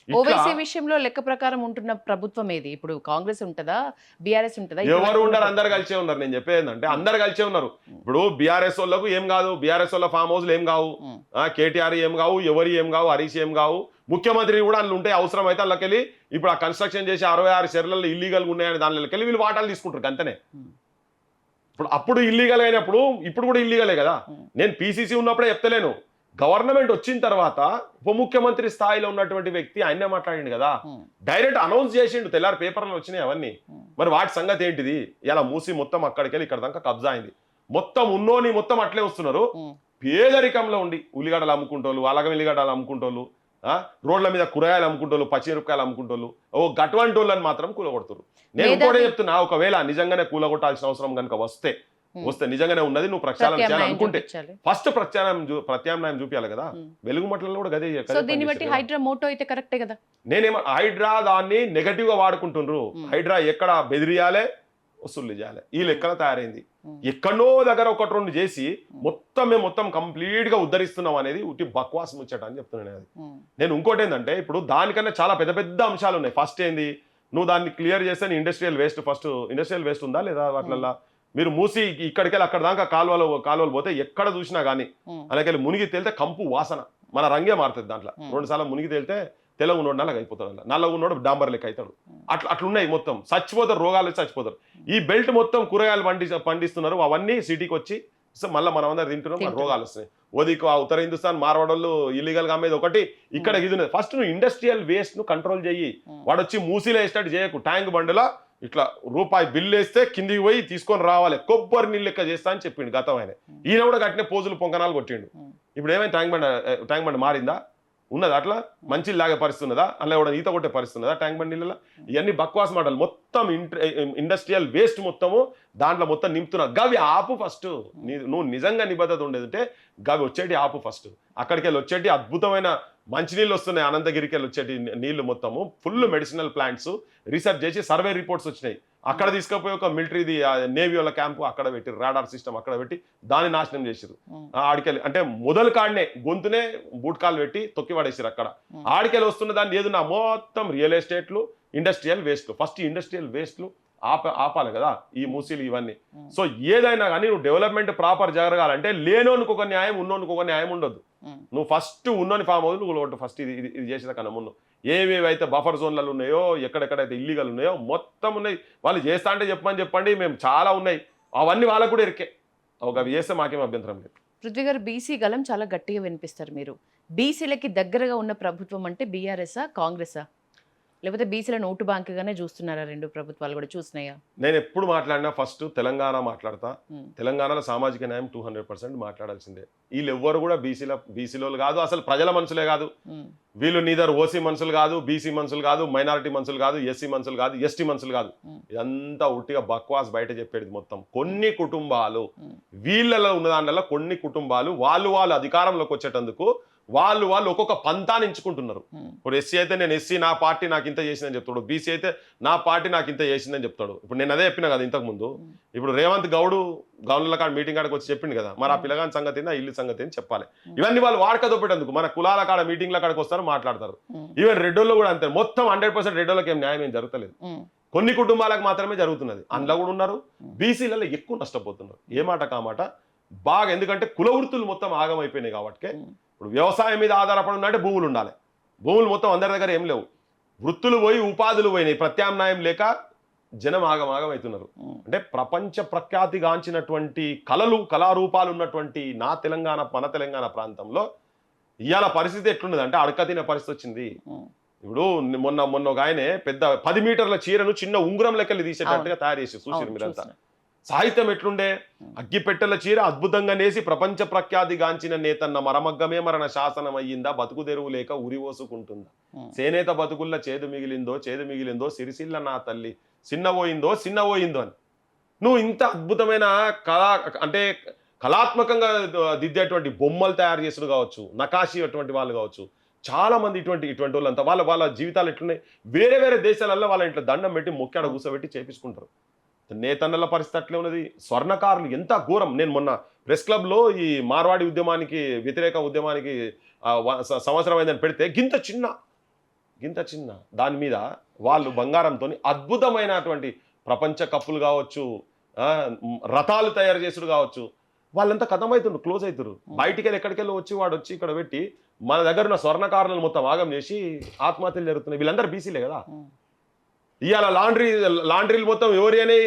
ఓవైసీ విషయంలో లెక్క ప్రకారం ఉంటున్న ప్రభుత్వం ఏది? ఇప్పుడు కాంగ్రెస్ ఉంటుందా, బీఆర్ఎస్ ఉంటుందా? ఎవరు ఉండరు, అందరు కలిసే ఉన్నారు. నేను చెప్పేది ఏంటంటే అందరు కలిసే ఉన్నారు. ఇప్పుడు బీఆర్ఎస్ వాళ్ళకు ఏం కాదు, బీఆర్ఎస్ వాళ్ళ ఫామ్ హౌస్లు ఏం కావు, కేటీఆర్ ఏం కావు, ఎవరి ఏం కావు, హరీష్ ఏం కావు, ముఖ్యమంత్రి కూడా అందులో ఉంటే అవసరం అయితే అందులోకెళ్ళి ఇప్పుడు ఆ కన్స్ట్రక్షన్ చేసి 66 చెర్లలో ఇల్లీగల్గా ఉన్నాయని దానిలోకెళ్ళి వీళ్ళు వాటాలు తీసుకుంటారు అంతనే. ఇప్పుడు అప్పుడు ఇల్లీగల్ అయినప్పుడు ఇప్పుడు కూడా ఇల్లీగలే కదా. నేను పీసీసీ ఉన్నప్పుడే చెప్తలేను, గవర్నమెంట్ వచ్చిన తర్వాత ఉప ముఖ్యమంత్రి స్థాయిలో ఉన్నటువంటి వ్యక్తి ఆయనే మాట్లాడిండు కదా, డైరెక్ట్ అనౌన్స్ చేసిండు, తెల్లారి పేపర్లు వచ్చినాయి అవన్నీ. మరి వాటి సంగతి ఏంటిది? ఇలా మూసి మొత్తం అక్కడికి వెళ్ళి ఇక్కడ దాకా కబ్జా అయింది. మొత్తం ఉన్నోని మొత్తం అట్లే వస్తున్నారు. పేదరికంలో ఉండి ఉల్లిగడ్డలు అమ్ముకుంటోళ్ళు, అలగం ఉల్లిగడ్డలు అమ్ముకుంటోళ్ళు, రోడ్ల మీద కూరగాయలు అమ్ముకుంటోళ్ళు, పచ్చిమిరపకాయలు అమ్ముకుంటోళ్ళు, గటువంటి వాళ్ళని మాత్రం కూలగొడుతురు. నేను ఇంకోటే చెప్తున్నా, ఒకవేళ నిజంగానే కూలగొట్టాల్సిన అవసరం కనుక వస్తే నిజంగానే ఉన్నది, నువ్వు ప్రక్షాళన చేయాలనుకుంటే ఫస్ట్ ప్రత్యామ్నాయం చూపించాలి కదా. వెలుగు మట్లలో కూడా గదే. దీన్ని బట్టి హైడ్రా మోటో అయితే కరెక్టే కదా. నేనేమో హైడ్రా దాన్ని నెగటివ్ గా వాడుకుంటుండ్రు. హైడ్రా ఎక్కడ బెదిరియాలే, వసూలు చేయాలి, ఈ లెక్కన తయారైంది. ఎక్కడో దగ్గర 1-2 చేసి మొత్తం కంప్లీట్ గా ఉద్ధరిస్తున్నాం అనేది ఉట్టి బక్వాస్ ముచ్చట అని చెప్తున్నాను. అది నేను ఇంకోటి ఏంటంటే, ఇప్పుడు దానికన్నా చాలా పెద్ద అంశాలు ఉన్నాయి. ఫస్ట్ ఏంది, నువ్వు దాన్ని క్లియర్ చేస్తే ఇండస్ట్రియల్ వేస్ట్ ఉందా లేదా వాటిల్లో మీరు మూసి ఇక్కడికెళ్ళి అక్కడ దాకా కాలువలు పోతే ఎక్కడ చూసినా కానీ అలాగే మునిగి తేలితే కంపు వాసన మన రంగే మారుతుంది దాంట్లో 2 సార్లు మునిగి తేలితే తెల్లగా ఉన్నోడు నల్లగా అయిపోతాడు, నల్లగా ఉన్నోడు డాంబర్ లెక్క అవుతాడు. అట్లున్నాయి మొత్తం, చచ్చిపోతారు, రోగాలు వచ్చి చచ్చిపోతారు. ఈ బెల్ట్ మొత్తం కూరగాయలు పండిస్తున్నారు, అవన్నీ సిటీకి వచ్చి మళ్ళీ మనం అందరు తింటున్నాం, మన రోగాలు వస్తున్నాయి. ఓదికు ఉత్తర హిందుస్థాన్ మార్వాడోళ్ళు ఇల్లీగల్ గా అమ్మేది ఒకటి, ఇక్కడ ఇది ఉన్నది. ఫస్ట్ నువ్వు ఇండస్ట్రియల్ వేస్ట్ ను కంట్రోల్ చెయ్యి. వాడు వచ్చి మూసీలో వేసేటట్టు చేయకు. ట్యాంక్ బండిలో ఇట్లా రూపాయి బిల్లు వేస్తే కిందికి పోయి తీసుకొని రావాలి, కొబ్బరి నీళ్ళు లెక్క చేస్తా అని చెప్పిండు గతం ఆయన. ఈయన కూడా కట్టిన పోజులు పొంకనాలు కొట్టిండు. ఇప్పుడు ఏమైనా ట్యాంక్ బండి మారిందా? ఉన్నది అట్లా మంచి లాగే పరిస్థితి ఉన్నదా? అలా కూడా ఈత కొట్టే పరిస్థితి ఉన్నదా ట్యాంక్ బండి నీళ్ళలో? ఇవన్నీ బక్వాస్ మాటలు. మొత్తం ఇండస్ట్రియల్ వేస్ట్ మొత్తము దాంట్లో మొత్తం నింపుతున్నారు. గవి ఆపు ఫస్ట్. నువ్వు నిజంగా నిబద్ధత ఉండేదంటే గవి వచ్చేటి ఆపు ఫస్ట్. అక్కడికి వెళ్ళి వచ్చేటి అద్భుతమైన మంచినీళ్ళు వస్తున్నాయి. అనంతగిరికి వెళ్ళి వచ్చేటి నీళ్లు మొత్తము ఫుల్ మెడిసినల్ ప్లాంట్స్ రీసెర్చ్ చేసి సర్వే రిపోర్ట్స్ వచ్చినాయి. అక్కడ తీసుకుపోయి ఒక మిలిటరీది నేవీ వాళ్ళ క్యాంపు అక్కడ పెట్టి, రాడార్ సిస్టమ్ అక్కడ పెట్టి దాన్ని నాశనం చేసారు. ఆడికెళ్ళి అంటే మొదలు కాడనే గొంతునే బూట్కాలు పెట్టి తొక్కి పడేసారు. అక్కడ ఆడికెళ్ళి వస్తున్న దాన్ని ఏదన్నా మొత్తం రియల్ ఎస్టేట్లు, ఇండస్ట్రియల్ వేస్ట్లు. ఫస్ట్ ఇండస్ట్రియల్ వేస్ట్లు ఆపాలి కదా ఈ మూసీలు ఇవన్నీ. సో ఏదైనా కానీ నువ్వు డెవలప్మెంట్ ప్రాపర్ జరగాలంటే లేనోనికి ఒక న్యాయం, ఉన్నోనికి ఒక న్యాయం ఉండొద్దు. నువ్వు ఫస్ట్ ఉన్నోని ఫామ్ హౌస్ నువ్వు ఫస్ట్ ఇది చేసేదా కన్నా ముందు ఏవేవైతే బఫర్ జోన్లలో ఉన్నాయో, ఎక్కడెక్కడైతే ఇల్లీగల్ ఉన్నాయో మొత్తం ఉన్నాయి. వాళ్ళు చేస్తా అంటే చెప్పండి, మేము చాలా ఉన్నాయి, అవన్నీ వాళ్ళకు కూడా ఇరికే. అవి చేస్తే మాకేం అభ్యంతరం లేదు. పృథ్వీ గారు, బీసీ గలం చాలా గట్టిగా వినిపిస్తారు మీరు. బీసీలకి దగ్గరగా ఉన్న ప్రభుత్వం అంటే బీఆర్ఎస్ఆ, కాంగ్రెసా, లేకపోతే బీసీల నోటు బ్యాంకుగానే చూస్తున్నారా? రెండు ప్రభుత్వాలు కూడా చూసినాయా? నేను ఎప్పుడు మాట్లాడినా ఫస్ట్ తెలంగాణ మాట్లాడతా. తెలంగాణలో సామాజిక న్యాయం 200% మాట్లాడాల్సిందే. వీళ్ళు ఎవ్వరు కూడా బీసీలో కాదు, అసలు ప్రజల మనుషులే కాదు. వీళ్ళు నీదర్ ఓసీ మనుషులు కాదు, బీసీ మనుషులు కాదు, మైనారిటీ మనుషులు కాదు, ఎస్సీ మనుషులు కాదు, ఎస్టీ మనుషులు కాదు. ఇదంతా ఉట్టిగా బక్వాస్ బయట చెప్పేది మొత్తం. కొన్ని కుటుంబాలు, వీళ్ళలో ఉన్న దానిలో కొన్ని కుటుంబాలు వాళ్ళు అధికారంలోకి వచ్చేటందుకు వాళ్ళు ఒక్కొక్క పంతాన్ని ఎంచుకుంటున్నారు. ఇప్పుడు ఎస్సీ అయితే నేను ఎస్సీ నా పార్టీ నాకు ఇంత చేసిందని చెప్తాడు, బీసీ అయితే నా పార్టీ నాకు ఇంత చేసిందని చెప్తాడు. ఇప్పుడు నేను అదే చెప్పినా కదా ఇంతకు ముందు. ఇప్పుడు రేవంత్ గౌడ్ గవర్నర్ల కాడ మీటింగ్ కాడికి వచ్చి చెప్పింది కదా, మరి ఆ పిల్లగాని సంగతి ఏంది, ఆ ఇల్లు సంగతి అని చెప్పాలి. ఇవన్నీ వాళ్ళు వాడకదో పెట్టేందుకు మన కులాల కాడ మీటింగ్ల కాడికి వస్తారు, మాట్లాడతారు. ఈవెన్ రెడ్డోళ్ళు కూడా అంతే. మొత్తం 100% రెడ్డోళ్ళకి ఏం న్యాయం ఏం జరుగుతలేదు, కొన్ని కుటుంబాలకు మాత్రమే జరుగుతున్నది. అందులో కూడా ఉన్నారు. బీసీలలో ఎక్కువ నష్టపోతున్నారు. ఏ మాట కామాట బాగా. ఎందుకంటే కుల వృత్తులు మొత్తం ఆగమైపోయినాయి కాబట్టి. ఇప్పుడు వ్యవసాయం మీద ఆధారపడి ఉన్నట్టే భూములు ఉండాలి. భూములు మొత్తం అందరి దగ్గర ఏం లేవు. వృత్తులు పోయి ఉపాధులు పోయినాయి. ప్రత్యామ్నాయం లేక జనం ఆగమవుతున్నారు. అంటే ప్రపంచ ప్రఖ్యాతిగాంచినటువంటి కళారూపాలు ఉన్నటువంటి మన తెలంగాణ ప్రాంతంలో ఇవాళ పరిస్థితి ఎట్లున్నది అంటే అడక తినే పరిస్థితి వచ్చింది. ఇప్పుడు మొన్న ఒక ఆయనే పెద్ద 10 మీటర్ల చీరను చిన్న ఉంగురం లెక్కలు తీసేటట్టుగా తయారు చేసి చూసారు మీరంతా. సాహిత్యం ఎట్లుండే, అగ్గిపెట్టెల చీర అద్భుతంగా నేసి ప్రపంచ ప్రఖ్యాతిగాంచిన నేతన్న మరమగ్గమే మరణ శాసనం అయ్యిందా, బతుకు తెరువు లేక ఉరివోసుకుంటుందా, చేనేత బతుకుల్ల చేదు మిగిలిందో సిరిసిల్ల నా తల్లి చిన్నపోయిందో అని. నువ్వు ఇంత అద్భుతమైన కళాత్మకంగా దిద్దేటువంటి బొమ్మలు తయారు చేసుడు కావచ్చు, నకాశీ అటువంటి వాళ్ళు కావచ్చు, చాలా మంది ఇటువంటి వాళ్ళంతా వాళ్ళ జీవితాలు ఎట్లున్నాయి. వేరే దేశాలలో వాళ్ళ ఇంట్లో దండం పెట్టి మొక్కాడ కూర్చోబెట్టి చేపించుకుంటారు. నేతన్నల పరిస్థితి అట్లే ఉన్నది. స్వర్ణకారులు ఎంత ఘోరం. నేను మొన్న ప్రెస్ క్లబ్లో ఈ మార్వాడి ఉద్యమానికి వ్యతిరేక ఉద్యమానికి సంవత్సరం అయిందని పెడితే గింత చిన్న దాని మీద వాళ్ళు బంగారంతో అద్భుతమైనటువంటి ప్రపంచ కప్పులు కావచ్చు, రథాలు తయారు చేసుడు కావచ్చు, వాళ్ళంతా కథమవుతుండ్రు, క్లోజ్ అవుతారు. బయటికి వెళ్ళి ఎక్కడికెళ్ళి వాడు వచ్చి ఇక్కడ పెట్టి మన దగ్గర ఉన్న స్వర్ణకారులను మొత్తం ఆగం చేసి ఆత్మహత్యలు జరుగుతున్నాయి. వీళ్ళందరూ బీసీలే కదా. ఇవాళ లాండ్రీలు మొత్తం ఎవరి అని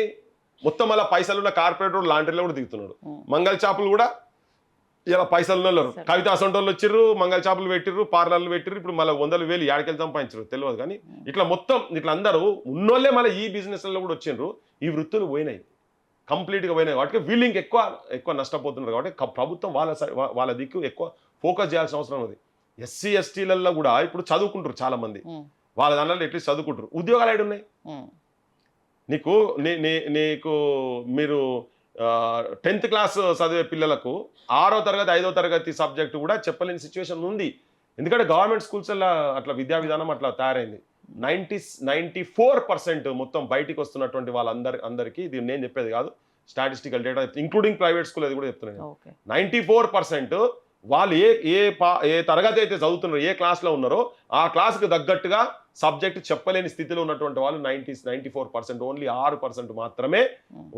మొత్తం అలా పైసలున్న కార్పొరేటర్ లాండ్రీలో కూడా దిగుతున్నాడు. మంగళ షాపులు కూడా ఇలా పైసలు ఉన్నారు. కవితా సొంటోళ్ళు వచ్చిర్రు, మంగళ షాపులు పెట్టిర్రు, పార్లర్లు పెట్టిర్రు. ఇప్పుడు మళ్ళీ 100,000 ఏడకెళ్ళి సంపాదించారు తెలియదు. కానీ ఇట్లా మొత్తం ఇట్లా అందరూ ఉన్నోళ్ళే మళ్ళీ ఈ బిజినెస్లలో కూడా వచ్చిండ్రు. ఈ వృత్తులు పోయినాయి, కంప్లీట్గా పోయినాయి. కాబట్టి వీళ్ళు ఎక్కువ నష్టపోతున్నారు. కాబట్టి ప్రభుత్వం వాళ్ళ దిక్కు ఎక్కువ ఫోకస్ చేయాల్సిన అవసరం ఉంది. ఎస్సీ ఎస్టీలలో కూడా ఇప్పుడు చదువుకుంటారు చాలా మంది. వాళ్ళ దాంట్లో ఎట్లీస్ట్ చదువుకుంటారు. ఉద్యోగాలు ఏడు ఉన్నాయి నీకు మీరు 10th క్లాస్ చదివే పిల్లలకు 6వ తరగతి 5వ తరగతి సబ్జెక్టు కూడా చెప్పలేని సిచ్యువేషన్ ఉంది. ఎందుకంటే గవర్నమెంట్ స్కూల్స్లో అట్లా విద్యా విధానం అట్లా తయారైంది. 94% మొత్తం బయటికి వస్తున్నటువంటి వాళ్ళందరికీ, ఇది నేను చెప్పేది కాదు, statistical data including private school, అది కూడా చెప్తున్నాను. 94% వాళ్ళు ఏ తరగతి అయితే చదువుతున్నారో, ఏ క్లాస్లో ఉన్నారో ఆ క్లాస్కి తగ్గట్టుగా సబ్జెక్ట్ చెప్పలేని స్థితిలో ఉన్నటువంటి వాళ్ళు 94%, ఓన్లీ 6% మాత్రమే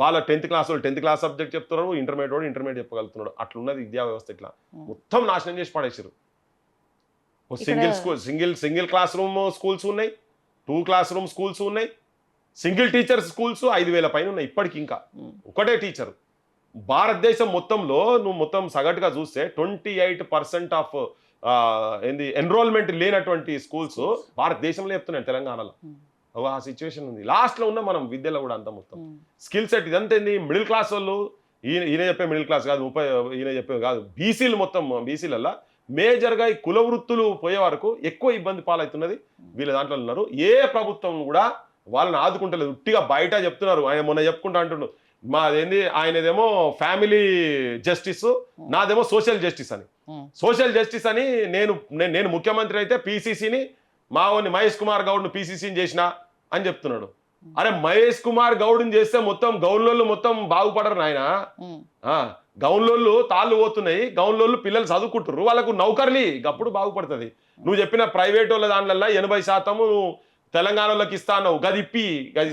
వాళ్ళ 10th క్లాస్ వాళ్ళు 10th క్లాస్ సబ్జెక్ట్ చెప్తున్నారు, ఇంటర్మీడియట్ చెప్పగలుగుతున్నాడు. అట్లున్నది విద్యా వ్యవస్థ. ఇట్లా మొత్తం నాశనం చేసి పడేసారు. సింగిల్ క్లాస్ రూమ్ స్కూల్స్ ఉన్నాయి, 2 క్లాస్ రూమ్ స్కూల్స్ ఉన్నాయి, సింగిల్ టీచర్ స్కూల్స్ 5,000 పైన ఉన్నాయి ఇప్పటికి. ఇంకా ఒకటే టీచరు. భారతదేశం మొత్తంలో నువ్వు మొత్తం సగటుగా చూస్తే 28% ఆఫ్ ఎన్రోల్మెంట్ లేనటువంటి స్కూల్స్ భారతదేశంలో చెప్తున్నాయి, తెలంగాణలో. ఆ సిచ్యువేషన్ ఉంది. లాస్ట్లో ఉన్న మనం విద్యలో కూడా అంతా మొత్తం స్కిల్ సెట్ ఇదంతా ఏంది, మిడిల్ క్లాస్ వాళ్ళు, ఈయన చెప్పే మిడిల్ క్లాస్ కాదు, ఈయన చెప్పే కాదు, బీసీలు మొత్తం బీసీలల్లా మేజర్గా ఈ కుల వృత్తులు పోయే వరకు ఎక్కువ ఇబ్బంది పాలవుతున్నది వీళ్ళ దాంట్లో ఉన్నారు. ఏ ప్రభుత్వం కూడా వాళ్ళని ఆదుకుంటలేదు, ఉట్టిగా బయట చెప్తున్నారు. ఆయన మొన్న చెప్పుకుంటా అంటుండు, మాదేంది ఆయనదేమో ఫ్యామిలీ జస్టిస్, నాదేమో సోషల్ జస్టిస్ అని. సోషల్ జస్టిస్ అని నేను ముఖ్యమంత్రి అయితే పీసీసీని మావోని మహేష్ కుమార్ గౌడ్ను పీసీసీని చేసిన అని చెప్తున్నాడు. అరే మహేష్ కుమార్ గౌడ్ని చేస్తే మొత్తం గౌన్లోళ్ళు మొత్తం బాగుపడరు నాయన. గౌన్లోళ్ళు తాళ్ళు పోతున్నాయి, గౌన్లోళ్ళు పిల్లలు చదువుకుంటారు, వాళ్ళకు నౌకర్లీ అప్పుడు బాగుపడుతుంది. నువ్వు చెప్పిన ప్రైవేట్ వాళ్ళ దాంట్లో 80% నువ్వు తెలంగాణలోకి ఇస్తా అన్నావు. గది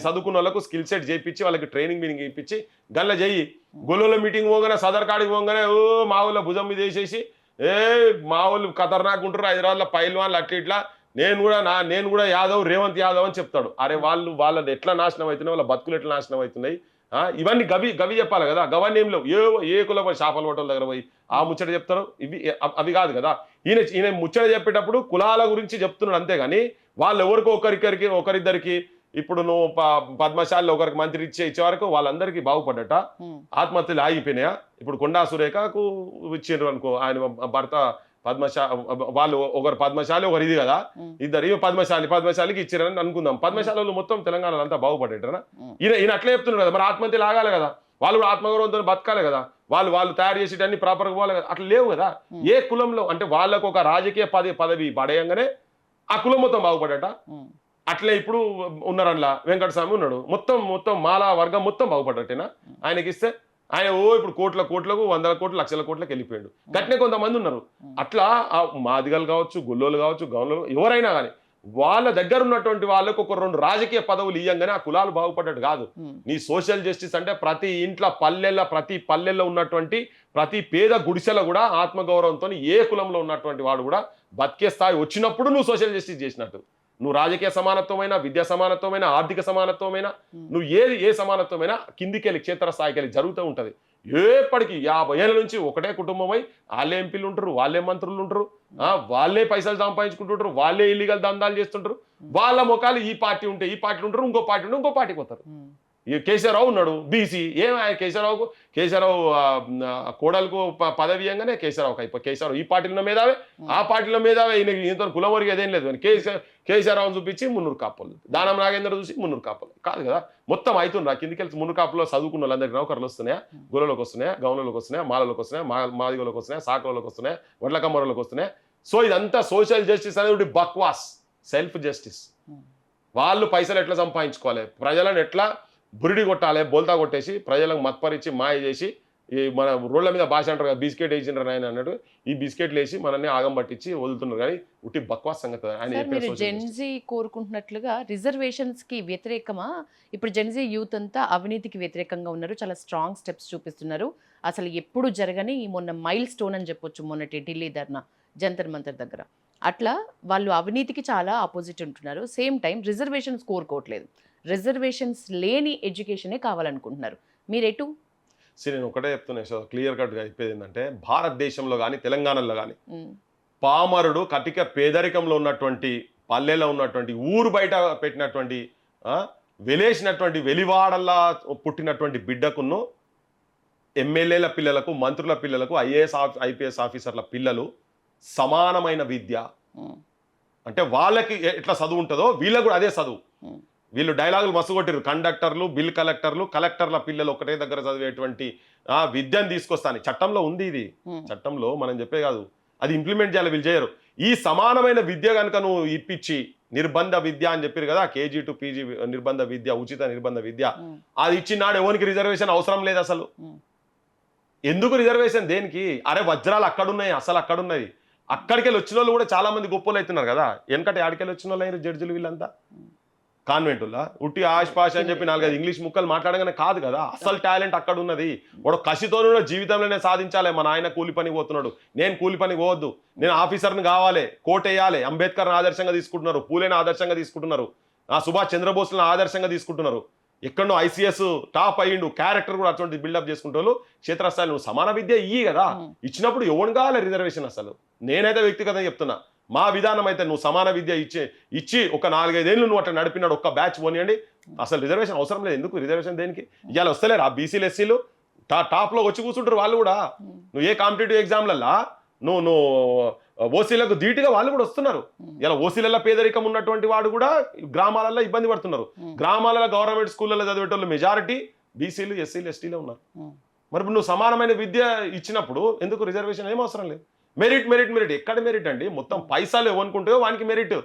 చదువుకున్న వాళ్ళకు స్కిల్ సెట్ చేయించి వాళ్ళకి ట్రైనింగ్ మీనింగ్ ఇప్పించి గల్ల చెయ్యి. గొల్లలో మీటింగ్ పోగానే సదర్ కాడికి పోగానే మా ఊళ్ళో భుజం మీద వేసేసి మా వాళ్ళు ఖతర్నాక్ ఉంటారు హైదరాబాద్లో పైల్వాన్లు అట్లా ఇట్లా, నేను కూడా యాదవ్, రేవంత్ యాదవ్ అని చెప్తాడు. అరే వాళ్ళది ఎట్లా నాశనం అవుతున్నాయి, వాళ్ళ బతుకులు ఎట్లా నాశనం అవుతున్నాయి, ఇవన్నీ గవి చెప్పాలి కదా. గవన్నీ ఏం లేవు. ఏ కుల పోయి చేపల హోటల్ దగ్గర పోయి ఆ ముచ్చట చెప్తారు, అవి కాదు కదా. ఈయన ముచ్చట చెప్పేటప్పుడు కులాల గురించి చెప్తున్నాడు అంతేగాని వాళ్ళు ఎవరికో ఒకరిద్దరికి ఇప్పుడు నువ్వు పద్మశాలిలో ఒకరికి మంత్రి ఇచ్చే వరకు వాళ్ళందరికీ బాగుపడ్డట. ఆత్మహత్యలు ఆగిపోయినాయా? ఇప్పుడు కొండా సురేఖకు ఇచ్చిండ్రు అనుకో, ఆయన భర్త వాళ్ళు ఒకరు పద్మశాలి ఒకరు ఇది కదా, ఇద్దరు పద్మశాలికి ఇచ్చారని అనుకుందాం. పద్మశాలలో మొత్తం తెలంగాణలో అంతా బాగుపడేటరా? ఈయన అట్లా చెప్తున్నాడు కదా. మరి ఆత్మహత్యలు ఆగాలి కదా, వాళ్ళు కూడా ఆత్మగౌరవంతో బతకాలి కదా, వాళ్ళు తయారు చేసేటన్ని ప్రాపర్గా పోవాలి కదా. అట్లా లేవు కదా. ఏ కులంలో అంటే వాళ్ళకు ఒక రాజకీయ పదవి పడేయంగానే ఆ కులం మొత్తం బాగుపడట. అట్లే ఇప్పుడు ఉన్నారన్లా వెంకటస్వామి ఉన్నాడు, మొత్తం మాలా వర్గం మొత్తం బాగుపడ్డట్టేనా ఆయనకి ఇస్తే? ఆయన ఇప్పుడు కోట్లకు 100 కోట్లు లక్షల కోట్లకు వెళ్ళిపోయాడు. గట్నే కొంతమంది ఉన్నారు అట్లా, మాదిగలు కావచ్చు, గొల్లోలు కావచ్చు, గౌన్లు ఎవరైనా కానీ వాళ్ళ దగ్గర ఉన్నటువంటి వాళ్ళకు ఒక 2 రాజకీయ పదవులు ఇయ్యంగానే ఆ కులాలు బాగుపడ్డట్టు కాదు. నీ సోషల్ జస్టిస్ అంటే ప్రతి ఇంట్లో ప్రతి పల్లెల్లో ఉన్నటువంటి ప్రతి పేద గుడిసెల కూడా ఆత్మగౌరవంతో ఏ కులంలో ఉన్నటువంటి వాడు కూడా బతికే స్థాయి వచ్చినప్పుడు నువ్వు సోషల్ జస్టిస్ చేసినట్టు. నువ్వు రాజకీయ సమానత్వమైన, విద్యా సమానత్వమైన, ఆర్థిక సమానత్వమైన, నువ్వు ఏ సమానత్వమైన కిందికెళ్ళి క్షేత్ర స్థాయికి జరుగుతూ ఉంటుంది. ఎప్పటికీ 50 ఏళ్ళ నుంచి ఒకటే కుటుంబమై వాళ్ళే ఎంపీలు ఉంటారు, వాళ్ళే మంత్రులు ఉంటారు, వాళ్ళే పైసలు సంపాదించుకుంటుంటారు, వాళ్ళే ఇల్లీగల్ దందాలు చేస్తుంటారు. వాళ్ళ ముఖాలు ఈ పార్టీ ఉంటే ఈ పార్టీలు ఉంటారు, ఇంకో పార్టీ ఉంటే ఇంకో పార్టీకి పోతారు. కేసీఆర్రావు ఉన్నాడు బీసీ, కేసీఆర్రావు కోడలకు పదవి ఇవ్వగానే కేసీఆర్రావు ఈ పార్టీలో మేధావే, ఆ పార్టీలో మేధావే, ఈయనతో కులం వరకు ఏదేం లేదు. కేసీఆర్రావును చూపించి 300 కాపులు, దానం నాగేంద్ర చూసి 300 కాపులు కాదు కదా, మొత్తం అవుతుండ్రా కిందికి వెళ్ళి 300 కాపుల్లో చదువుకున్న వాళ్ళందరికీ నౌకర్లు వస్తున్నాయా, గొల్లలోకి వస్తున్నాయా, గౌన్లలోకి వస్తున్నాయా, మాలలోకి వస్తున్నాయా, మాదిగోళ్ళకి వస్తున్నాయా, సాకలోకి వస్తున్నాయా, వడ్లకమ్మరలోకి వస్తున్నాయా. సో ఇదంతా సోషల్ జస్టిస్ అనేది బక్వాస్, సెల్ఫ్ జస్టిస్. వాళ్ళు పైసలు ఎట్లా సంపాదించుకోవాలి, ప్రజలను ఎట్లా బురిడి కొట్టాలి, బోల్తా కొట్టేసి ప్రజలకు మత్పరిచి మాయ చేసి మన రోడ్ల మీద భాష అంటారు కదా, బిస్కెట్ వేసిండ్రు ఆయన అన్నట్టు ఈ బిస్కెట్లు వేసి మనల్ని ఆగం పట్టించి వదులుతున్నారు. కానీ ఉట్టి బక్వాస్ సంగతి. ఆయన జెన్జీ కోరుకుంటున్నట్లుగా రిజర్వేషన్స్ కి వ్యతిరేకమా? ఇప్పుడు జెన్జీ యూత్ అంతా అవినీతికి వ్యతిరేకంగా ఉన్నారు, చాలా స్ట్రాంగ్ స్టెప్స్ చూపిస్తున్నారు. అసలు ఎప్పుడు జరగని మొన్న మైల్ స్టోన్ అని చెప్పొచ్చు, మొన్నటి ఢిల్లీ ధర్నా జంతర్ మంతర్ దగ్గర. అట్లా వాళ్ళు అవినీతికి చాలా ఆపోజిట్ ఉంటున్నారు. సేమ్ టైం రిజర్వేషన్స్ కోరుకోవట్లేదు, రిజర్వేషన్స్ లేని ఎడ్యుకేషనే కావాలనుకుంటున్నారు. మీరెటు? నేను ఒకటే చెప్తున్నా, క్లియర్ కట్గా చెప్పేది ఏంటంటే, భారతదేశంలో కానీ తెలంగాణలో కానీ పామరుడు కటిక పేదరికంలో ఉన్నటువంటి పల్లెలో ఉన్నటువంటి ఊరు బయట పెట్టినటువంటి వెలేసినటువంటి వెలివాడల్లా పుట్టినటువంటి బిడ్డకును ఎమ్మెల్యేల పిల్లలకు, మంత్రుల పిల్లలకు, ఐపీఎస్ ఆఫీసర్ల పిల్లలు సమానమైన విద్య. అంటే వాళ్ళకి ఎట్లా చదువు ఉంటుందో వీళ్ళకు కూడా అదే చదువు. వీళ్ళు డైలాగులు మస్తు కొట్టారు, కండక్టర్లు, బిల్ కలెక్టర్ల పిల్లలు ఒకటే దగ్గర చదివేటువంటి విద్యను తీసుకొస్తాను. చట్టంలో ఉంది, ఇది చట్టంలో మనం చెప్పే కాదు, అది ఇంప్లిమెంట్ చేయాలి, వీళ్ళు చేయరు. ఈ సమానమైన విద్య కనుక నువ్వు ఇప్పించి నిర్బంధ విద్య అని చెప్పారు కదా, KG to PG నిర్బంధ విద్య, ఉచిత నిర్బంధ విద్య, అది ఇచ్చినాడు ఎవరికి రిజర్వేషన్ అవసరం లేదు. అసలు ఎందుకు రిజర్వేషన్ దేనికి? అరే వజ్రాలు అక్కడున్నాయి, అసలు అక్కడున్నది. అక్కడికి వెళ్ళి వచ్చిన వాళ్ళు కూడా చాలా మంది గొప్పలు అవుతున్నారు కదా. ఎందుకంటే ఆడికెళ్ళి వచ్చిన వాళ్ళు అయిన జడ్జిలు వీళ్ళంతా కాన్వెంటుల్లా ఉట్టి ఆష్ పాష్ అని చెప్పి 4-5 ఇంగ్లీష్ ముక్కలు మాట్లాడగానే కాదు కదా. అసలు టాలెంట్ అక్కడ ఉన్నది. వాడు కసితో జీవితంలోనే సాధించాలి. మా నాయన కూలి పనికి పోతున్నాడు, నేను కూలి పనికి పోవద్దు, నేను ఆఫీసర్ని కావాలి, కోట్ వేయాలి. అంబేద్కర్ని ఆదర్శంగా తీసుకుంటున్నారు, పూలేని ఆదర్శంగా తీసుకుంటున్నారు, సుభాష్ చంద్రబోస్ని ఆదర్శంగా తీసుకుంటున్నారు. ఎక్కడో ఐసీఎస్ టాప్ అయ్యిండు, క్యారెక్టర్ కూడా అటువంటి బిల్డప్ చేసుకుంటారు. క్షేత్రస్థాయి నువ్వు సమాన విద్య ఇయ్యి కదా, ఇచ్చినప్పుడు ఎవరు కావాలి రిజర్వేషన్? అసలు నేనైతే వ్యక్తిగతంగా చెప్తున్నా, మా విధానం అయితే నువ్వు సమాన విద్య ఇచ్చి ఒక 4-5 ఏళ్ళు నువ్వు అట్లా నడిపినాడు, ఒక్క బ్యాచ్ పోనీయండి. అసలు రిజర్వేషన్ అవసరం లేదు. ఎందుకు రిజర్వేషన్ దేనికి? ఇవాళ వస్తలేరు ఆ బీసీలు ఎస్సీలు టాప్లో వచ్చి కూర్చుంటారు వాళ్ళు కూడా. నువ్వు ఏ కాంపిటేటివ్ ఎగ్జామ్లల్లా నువ్వు ఓసీలకు ధీటుగా వాళ్ళు కూడా వస్తున్నారు. ఇలా ఓసీలలో పేదరికం ఉన్నటువంటి వాడు కూడా గ్రామాలలో ఇబ్బంది పడుతున్నారు. గ్రామాలలో గవర్నమెంట్ స్కూళ్ళలో చదివేటోళ్ళు మెజారిటీ బీసీలు ఎస్సీలు ఎస్టీలే ఉన్నారు. మరి నువ్వు సమానమైన విద్య ఇచ్చినప్పుడు ఎందుకు రిజర్వేషన్? ఏం అవసరం లేదు. మెరిట్ మెరిట్ మెరిట్ ఎక్కడ మెరిట్ అండి? మొత్తం పైసలు ఏమనుకుంటాయో వానికి మెరిట్.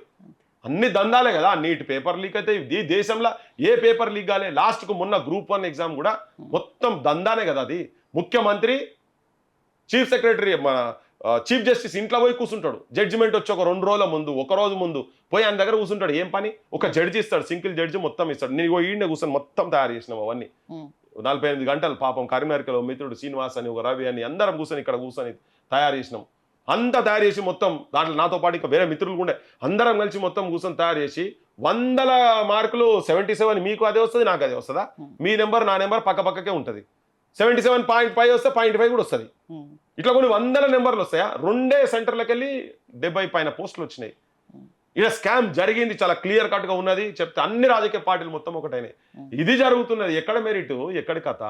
అన్ని దందాలే కదా. నీట్ పేపర్ లీక్ అయితే ఈ దేశంలో ఏ పేపర్ లీక్ కాలే. లాస్ట్కు మొన్న గ్రూప్ 1 ఎగ్జామ్ కూడా మొత్తం దందానే కదా. అది ముఖ్యమంత్రి చీఫ్ సెక్రటరీ మన చీఫ్ జస్టిస్ ఇంట్లో పోయి కూర్చుంటాడు. జడ్జిమెంట్ వచ్చి ఒక 2 రోజుల ముందు, ఒక రోజు ముందు పోయి ఆయన దగ్గర కూర్చుంటాడు. ఏం పని? ఒక జడ్జి ఇస్తాడు, సింగిల్ జడ్జి మొత్తం ఇస్తాడు. నేను ఈయన కూర్చొని మొత్తం తయారు చేసినాం అవన్నీ 48 గంటలు. పాపం కరీంనగర్లో మిత్రుడు శ్రీనివాస్ అని, ఒక రవి అని అందరం కూర్చొని ఇక్కడ కూర్చొని తయారు చేసినాం. అంతా తయారు చేసి మొత్తం దాంట్లో నాతో పాటు ఇంకా వేరే మిత్రులు కూడా అందరం కలిసి మొత్తం కూర్చొని తయారు చేసి 100 మార్కులు 77 మీకు అదే వస్తుంది, నాకు అదే వస్తుందా? మీ నెంబర్ నా నెంబర్ పక్క పక్కకే ఉంటుంది. 77.5 వస్తే 0.5 కూడా వస్తుంది. ఇట్లా కొన్ని 100 నెంబర్లు వస్తాయా? 2 సెంటర్లకు వెళ్ళి 70 పైన పోస్టులు వచ్చినాయి. ఇక్కడ స్కామ్ జరిగింది, చాలా క్లియర్ కట్ గా ఉన్నది. చెప్తే అన్ని రాజకీయ పార్టీలు మొత్తం ఒకటైనాయి. ఇది జరుగుతున్నది. ఎక్కడ మెరిట్, ఎక్కడి కథ?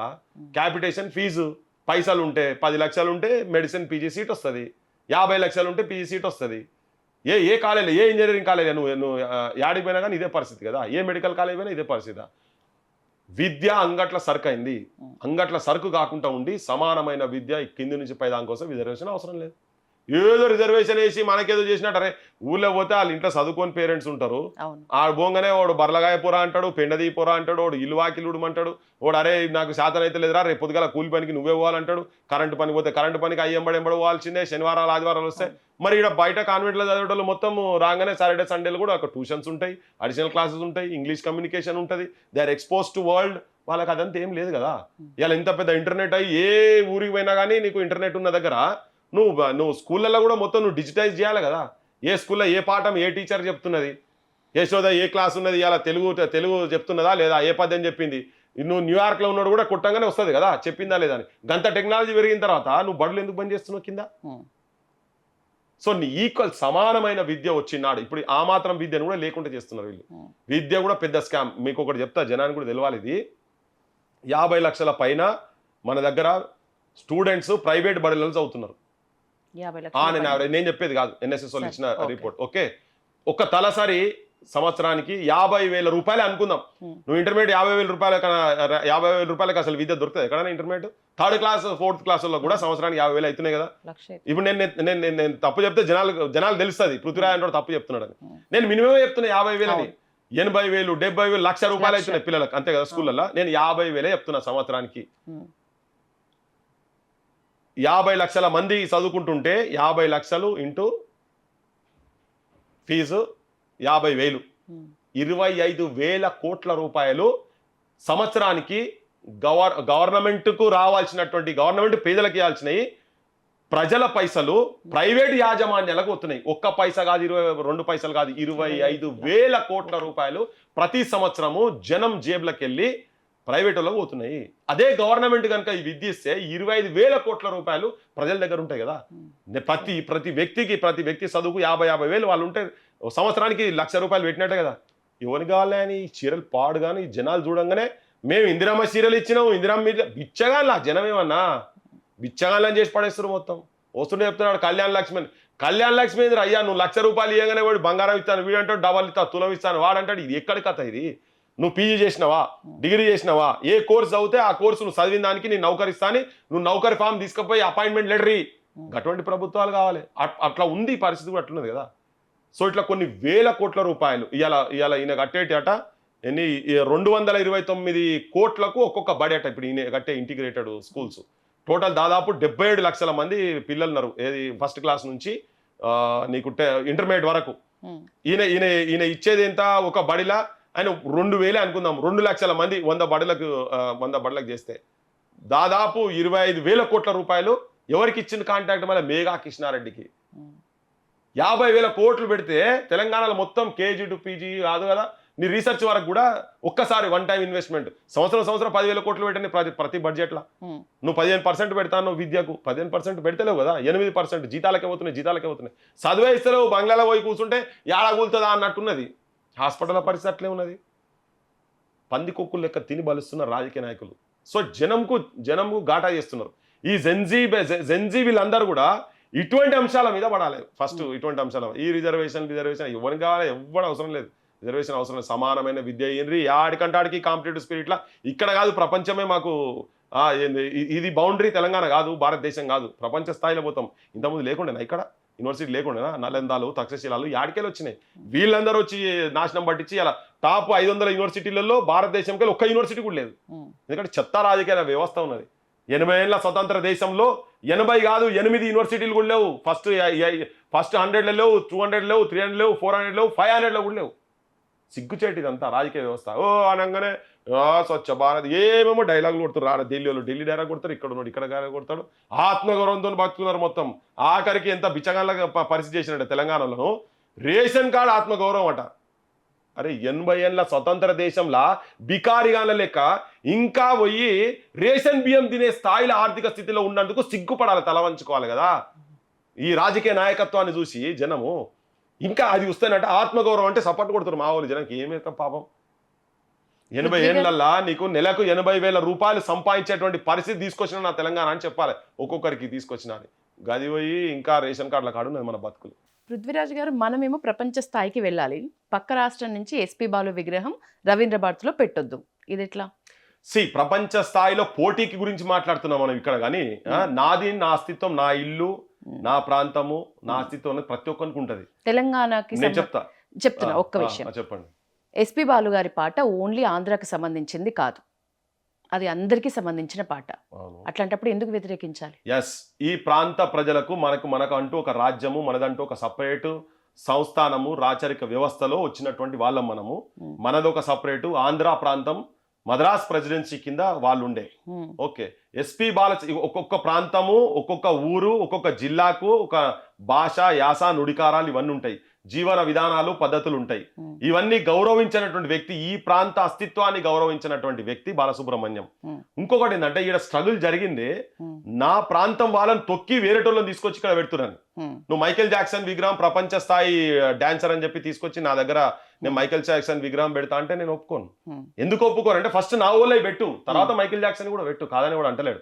క్యాపిటేషన్ ఫీజు పైసలు ఉంటే 10 లక్షలు ఉంటే మెడిసిన్ పీజీ సీట్ వస్తుంది, 50 లక్షలు ఉంటే పీజీ సీట్ వస్తుంది. ఏ కాలేజ్, ఏ ఇంజనీరింగ్ కాలేజ్ నువ్వు యాడికి పోయినా కానీ ఇదే పరిస్థితి కదా. ఏ మెడికల్ కాలేజ్ పోయినా ఇదే పరిస్థితి. విద్య అంగట్ల సరుకు అయింది. అంగట్ల సరుకు కాకుండా ఉండి సమానమైన విద్య కింది నుంచి పై దాని కోసం రిజర్వేషన్ అవసరం లేదు. ఏదో రిజర్వేషన్ వేసి మనకేదో చేసినట్టు. అరే ఊళ్ళో పోతే వాళ్ళ ఇంట్లో చదువుకొని పేరెంట్స్ ఉంటారు. ఆ బోంగనే వాడు బర్లగాయ పోరా అంటాడు, పెండదీ పోరా అంటాడు, వాడు ఇల్లు వాకిలుడు అంటాడు, వాడు అరే నాకు శాతం అయితే లేదురా రేపు పొద్దుగాల కూలి పనికి నువ్వే పోవాలంటాడు. కరెంటు పని పోతే కరెంటు పనికి ఎంబడి పోవాల్సిందే. శనివారాలు ఆదివారాలు వస్తాయి. మరి ఇక్కడ బయట కాన్వెంట్లో చదివేటోళ్ళు మొత్తం రాగానే సాటర్డే సండేలు కూడా అక్కడ ట్యూషన్స్ ఉంటాయి, అడిషనల్ క్లాసెస్ ఉంటాయి, ఇంగ్లీష్ కమ్యూనికేషన్ ఉంటుంది. They are expose to world. వాళ్ళకి అదంతా ఏం లేదు కదా. ఇలా ఇంత పెద్ద ఇంటర్నెట్ అయ్యి ఏ ఊరికి పోయినా కానీ నీకు ఇంటర్నెట్ ఉన్న దగ్గర నువ్వు స్కూళ్ళల్లో కూడా మొత్తం నువ్వు డిజిటైజ్ చేయాలి కదా. ఏ స్కూల్లో ఏ పాఠం ఏ టీచర్ చెప్తున్నది, యశోద ఏ క్లాస్ ఉన్నది, ఇలా తెలుగు చెప్తున్నదా లేదా, ఏ పద్యం చెప్పింది. నువ్వు న్యూయార్క్లో ఉన్నాడు కూడా కొట్టంగానే వస్తుంది కదా చెప్పిందా లేదా అని. గంత టెక్నాలజీ పెరిగిన తర్వాత నువ్వు బడులు ఎందుకు బంద్ చేస్తున్నావు కింద? సో నీ ఈక్వల్ సమానమైన విద్య వచ్చినాడు. ఇప్పుడు ఆ మాత్రం విద్యను కూడా లేకుండా చేస్తున్నారు వీళ్ళు. విద్య కూడా పెద్ద స్కామ్. మీకు ఒకటి చెప్తా, జనానికి కూడా తెలవాలి. ఇది 50 లక్షల పైన మన దగ్గర స్టూడెంట్స్ ప్రైవేట్ బడులలో చదువుతున్నారు. నేను చెప్పేది కాదు, ఎన్ఎస్ఎస్ వాళ్ళు ఇచ్చిన రిపోర్ట్. ఓకే, ఒక తలసరి సంవత్సరానికి 50,000 రూపాయలు అనుకుందాం. నువ్వు ఇంటర్మీడియట్ 50,000 రూపాయలకు అసలు విద్య దొరుకుతుంది ఎక్కడైనా? ఇంటర్మీడియట్ 3rd క్లాస్ 4th క్లాసుల్లో కూడా సంవత్సరానికి 50,000 అవుతున్నాయి కదా. ఇప్పుడు నేను తప్పు చెప్తే జనాలు తెలుస్తుంది పృథ్వీరాజ్ అంటే తప్పు చెప్తున్నాడు అని. నేను మినిమం చెప్తున్నా 50,000 అని. 80,000, 70,000, 1,00,000 రూపాయలు అవుతున్నాయి పిల్లలకు, అంతే కదా స్కూళ్ళల్లో. నేను 50,000 చెప్తున్నా సంవత్సరానికి. 50 లక్షల మంది చదువుకుంటుంటే 50 లక్షలు ఇంటూ ఫీజు 50,000, 25,000 కోట్ల రూపాయలు సంవత్సరానికి గవర్నమెంట్కు రావాల్సినటువంటి, గవర్నమెంట్ పేదలకు ఇవ్వాల్సినవి ప్రజల పైసలు ప్రైవేట్ యాజమాన్యాలకు వస్తున్నాయి. 1 పైసా కాదు, 2 పైసలు కాదు, 25,000 కోట్ల రూపాయలు ప్రతి సంవత్సరము జనం జేబులకు వెళ్ళి ప్రైవేట్ వాళ్ళకు పోతున్నాయి. అదే గవర్నమెంట్ కనుక ఈ విద్య ఇస్తే 25,000 కోట్ల రూపాయలు ప్రజల దగ్గర ఉంటాయి కదా. ప్రతి వ్యక్తి చదువుకు 50,000 వాళ్ళు ఉంటే సంవత్సరానికి 1,00,000 రూపాయలు పెట్టినట్టే కదా. ఎవరికి కావాలి అని చీరలు పాడు కానీ జనాలు చూడంగానే మేము ఇందిరమ్మ చీరలు ఇచ్చినాము, ఇందిరమ్మ మీద బిచ్చగాళ్ళ జనం ఏమన్నా బిచ్చగాళ్ళని చేసి పడేస్తారు మొత్తం. వస్తుంటే చెప్తున్నాడు కళ్యాణ లక్ష్మి అయ్యా నువ్వు 1,00,000 రూపాయలు ఇవ్వగానే వాడు బంగారం ఇస్తాను, వీడంటాడు డబల్ ఇస్తా, తులం ఇస్తాను, వాడంటాడు. ఇది ఎక్కడి కథ ఇది? నువ్వు పీజీ చేసినావా, డిగ్రీ చేసినావా, ఏ కోర్సు చదివితే ఆ కోర్సు నువ్వు చదివిన దానికి నేను నౌకరిస్తాను, నువ్వు నౌకరి ఫామ్ తీసుకుపోయి అపాయింట్మెంట్ లెటర్ అటువంటి ప్రభుత్వాలు కావాలి. అట్లా ఉంది పరిస్థితి కూడా అట్లున్నది కదా. సో ఇట్లా కొన్ని 1,000 కోట్ల రూపాయలు ఇవాళ ఈయన కట్టేటి అట ఎన్ని 229 కోట్లకు ఒక్కొక్క బడి అట. ఇప్పుడు ఈయన కట్టే ఇంటిగ్రేటెడ్ స్కూల్స్ టోటల్ దాదాపు 77 లక్షల మంది పిల్లలు ఉన్నారు ఏది ఫస్ట్ క్లాస్ నుంచి నీకు ఇంటర్మీడియట్ వరకు. ఈయన ఇచ్చేది ఎంత ఒక బడిలా ఆయన 2,000 అనుకుందాం, 2 లక్షల మంది 100 బడులకు చేస్తే దాదాపు 25,000 కోట్ల రూపాయలు ఎవరికి ఇచ్చిన కాంట్రాక్ట్ మళ్ళీ మేఘా కృష్ణారెడ్డికి. 50,000 కోట్లు పెడితే తెలంగాణలో మొత్తం కేజీ టు పీజీ కాదు కదా, నీ రీసెర్చ్ వరకు కూడా ఒక్కసారి వన్ టైం ఇన్వెస్ట్మెంట్ సంవత్సరం 10,000 కోట్లు పెట్టని ప్రతి బడ్జెట్లో. నువ్వు 15% పెడతాను విద్యకు, 15% పెడతలేవు కదా, 8% జీతాలకే అవుతున్నాయి. చదివే ఇస్తలేవు, బంగ్లాలో పోయి కూర్చుంటే ఏడా కూలుతుందా అన్నట్టున్నది. హాస్పిటల్ పరిస్థితి అట్లే ఉన్నది. పందికొక్కులు లెక్క తిని బలుస్తున్నారు రాజకీయ నాయకులు. సో జనంకు ఘాటా చేస్తున్నారు. ఈ జెన్జీ వీళ్ళందరూ కూడా ఇటువంటి అంశాల మీద పడాలి ఫస్ట్. ఇటువంటి అంశాల ఈ రిజర్వేషన్ ఎవరికి కావాలి, ఎవరు అవసరం లేదు, రిజర్వేషన్ అవసరం లేదు. సమానమైన విద్య ఏంటి ఆడికంటాడికి కాంపిటేటివ్ స్పిరిట్లా ఇక్కడ కాదు ప్రపంచమే మాకు ఇది బౌండరీ తెలంగాణ కాదు, భారతదేశం కాదు, ప్రపంచ స్థాయిలో పోతాం. ఇంతకుముందు లేకుండేనా ఇక్కడ యూనివర్సిటీ లేకుండేనా, నలందాలు తక్షశిలాలు యాడికెళ్ళి వచ్చినాయి. వీళ్ళందరూ వచ్చి నాశనం పట్టించి అలా టాప్ 500 యూనివర్సిటీలలో భారతదేశంకి ఒక్క యూనివర్సిటీ కూడా లేదు. ఎందుకంటే చెత్త రాజకీయ వ్యవస్థ ఉన్నది. 80 ఏళ్ళ స్వతంత్ర దేశంలో 80 కాదు 8 యూనివర్సిటీలు కూడా లేవు. ఫస్ట్ 100 లేవు, 200 లేవు, 300 లేవు, 400 లేవు, 500 కూడా లేవు. సిగ్గుచేటిదంతా రాజకీయ వ్యవస్థ. అనగానే స్వచ్ఛ భారత్ ఏమేమో డైలాగులు కొడుతారు. ఢిల్లీ డైలాగ్ కొడతారు, ఇక్కడ కొడతాడు. ఆత్మగౌరవంతో బతుకుతున్నారు మొత్తం. ఆఖరికి ఎంత బిచ్చగాళ్ళ పరిస్థితి చేసినట్టు తెలంగాణలో రేషన్ కార్డు ఆత్మగౌరవం అట. అరే 80 ఏళ్ళ స్వతంత్ర దేశంలో బికారిగాల లెక్క ఇంకా పోయి రేషన్ బియ్యం తినే స్థాయిలో ఆర్థిక స్థితిలో ఉన్నందుకు సిగ్గుపడాలి, తల వంచుకోవాలి కదా. ఈ రాజకీయ నాయకత్వాన్ని చూసి జనము ఇంకా అది వస్తేనంటే ఆత్మగౌరవం అంటే సపోర్ట్ కొడుతున్నారు మా వాళ్ళు. జనానికి ఏమైతే పాపం 80 ఏళ్ళల్లా నీకు నెలకు 80,000 రూపాయలు సంపాదించేటువంటి పరిస్థితి తీసుకొచ్చిన నా తెలంగాణ అని చెప్పాలి. ఒక్కొక్కరికి తీసుకొచ్చిన గది పోయి ఇంకా రేషన్ కార్డుల కాడు మన బతుకులు. పృథ్వీరాజ్ గారు, మనమేమో ప్రపంచ స్థాయికి వెళ్ళాలి, పక్క రాష్ట్రం నుంచి ఎస్పీ బాలు విగ్రహం రవీంద్ర భారతిలో పెట్టొద్దు, ఇది ఎట్లా? ప్రపంచ స్థాయిలో పోటీకి గురించి మాట్లాడుతున్నాం మనం ఇక్కడ. కానీ నాది, నా అస్తిత్వం, నా ఇల్లు, నా ప్రాంతము, నా అస్తిత్వం అనేది ప్రతి ఒక్కరికి ఉంటది. తెలంగాణకి చెప్తున్నా ఒక్క విషయం చెప్పండి. ఎస్పీ బాలు గారి పాట ఓన్లీ ఆంధ్రాకి సంబంధించింది కాదు, అది అందరికీ సంబంధించిన పాట. అట్లాంటప్పుడు ఎందుకు వ్యతిరేకించాలి? ఈ ప్రాంత ప్రజలకు మనకు అంటూ ఒక రాజ్యము, మనదంటూ ఒక సపరేటు సంస్థానము, రాచరిక వ్యవస్థలో వచ్చినటువంటి వాళ్ళం మనము. మనది ఒక సపరేటు ఆంధ్ర ప్రాంతం, మద్రాస్ ప్రెసిడెన్సీ కింద వాళ్ళు ఉండే. ఓకే, ఎస్పీ ఒక్కొక్క ప్రాంతము, ఒక్కొక్క ఊరు, ఒక్కొక్క జిల్లాకు ఒక భాష, యాస, నుడికారాలు ఇవన్నీ ఉంటాయి. జీవన విధానాలు, పద్ధతులు ఉంటాయి. ఇవన్నీ గౌరవించినటువంటి వ్యక్తి, ఈ ప్రాంత అస్తిత్వాన్ని గౌరవించినటువంటి వ్యక్తి బాలసుబ్రహ్మణ్యం. ఇంకొకటి ఏంటంటే ఇక్కడ స్ట్రగుల్ జరిగింది, నా ప్రాంతం వాళ్ళని తొక్కి వేరేటోళ్ళని తీసుకొచ్చి ఇక్కడ పెడుతున్నాను. నువ్వు మైకేల్ జాక్సన్ విగ్రహం ప్రపంచ స్థాయి డాన్సర్ అని చెప్పి తీసుకొచ్చి నా దగ్గర నేను మైకేల్ జాక్సన్ విగ్రహం పెడతా అంటే నేను ఒప్పుకోను. ఎందుకు ఒప్పుకోను అంటే ఫస్ట్ నా ఊళ్ళో పెట్టు, తర్వాత మైకేల్ జాక్సన్ కూడా పెట్టు, కాదని కూడా అంటలేడు.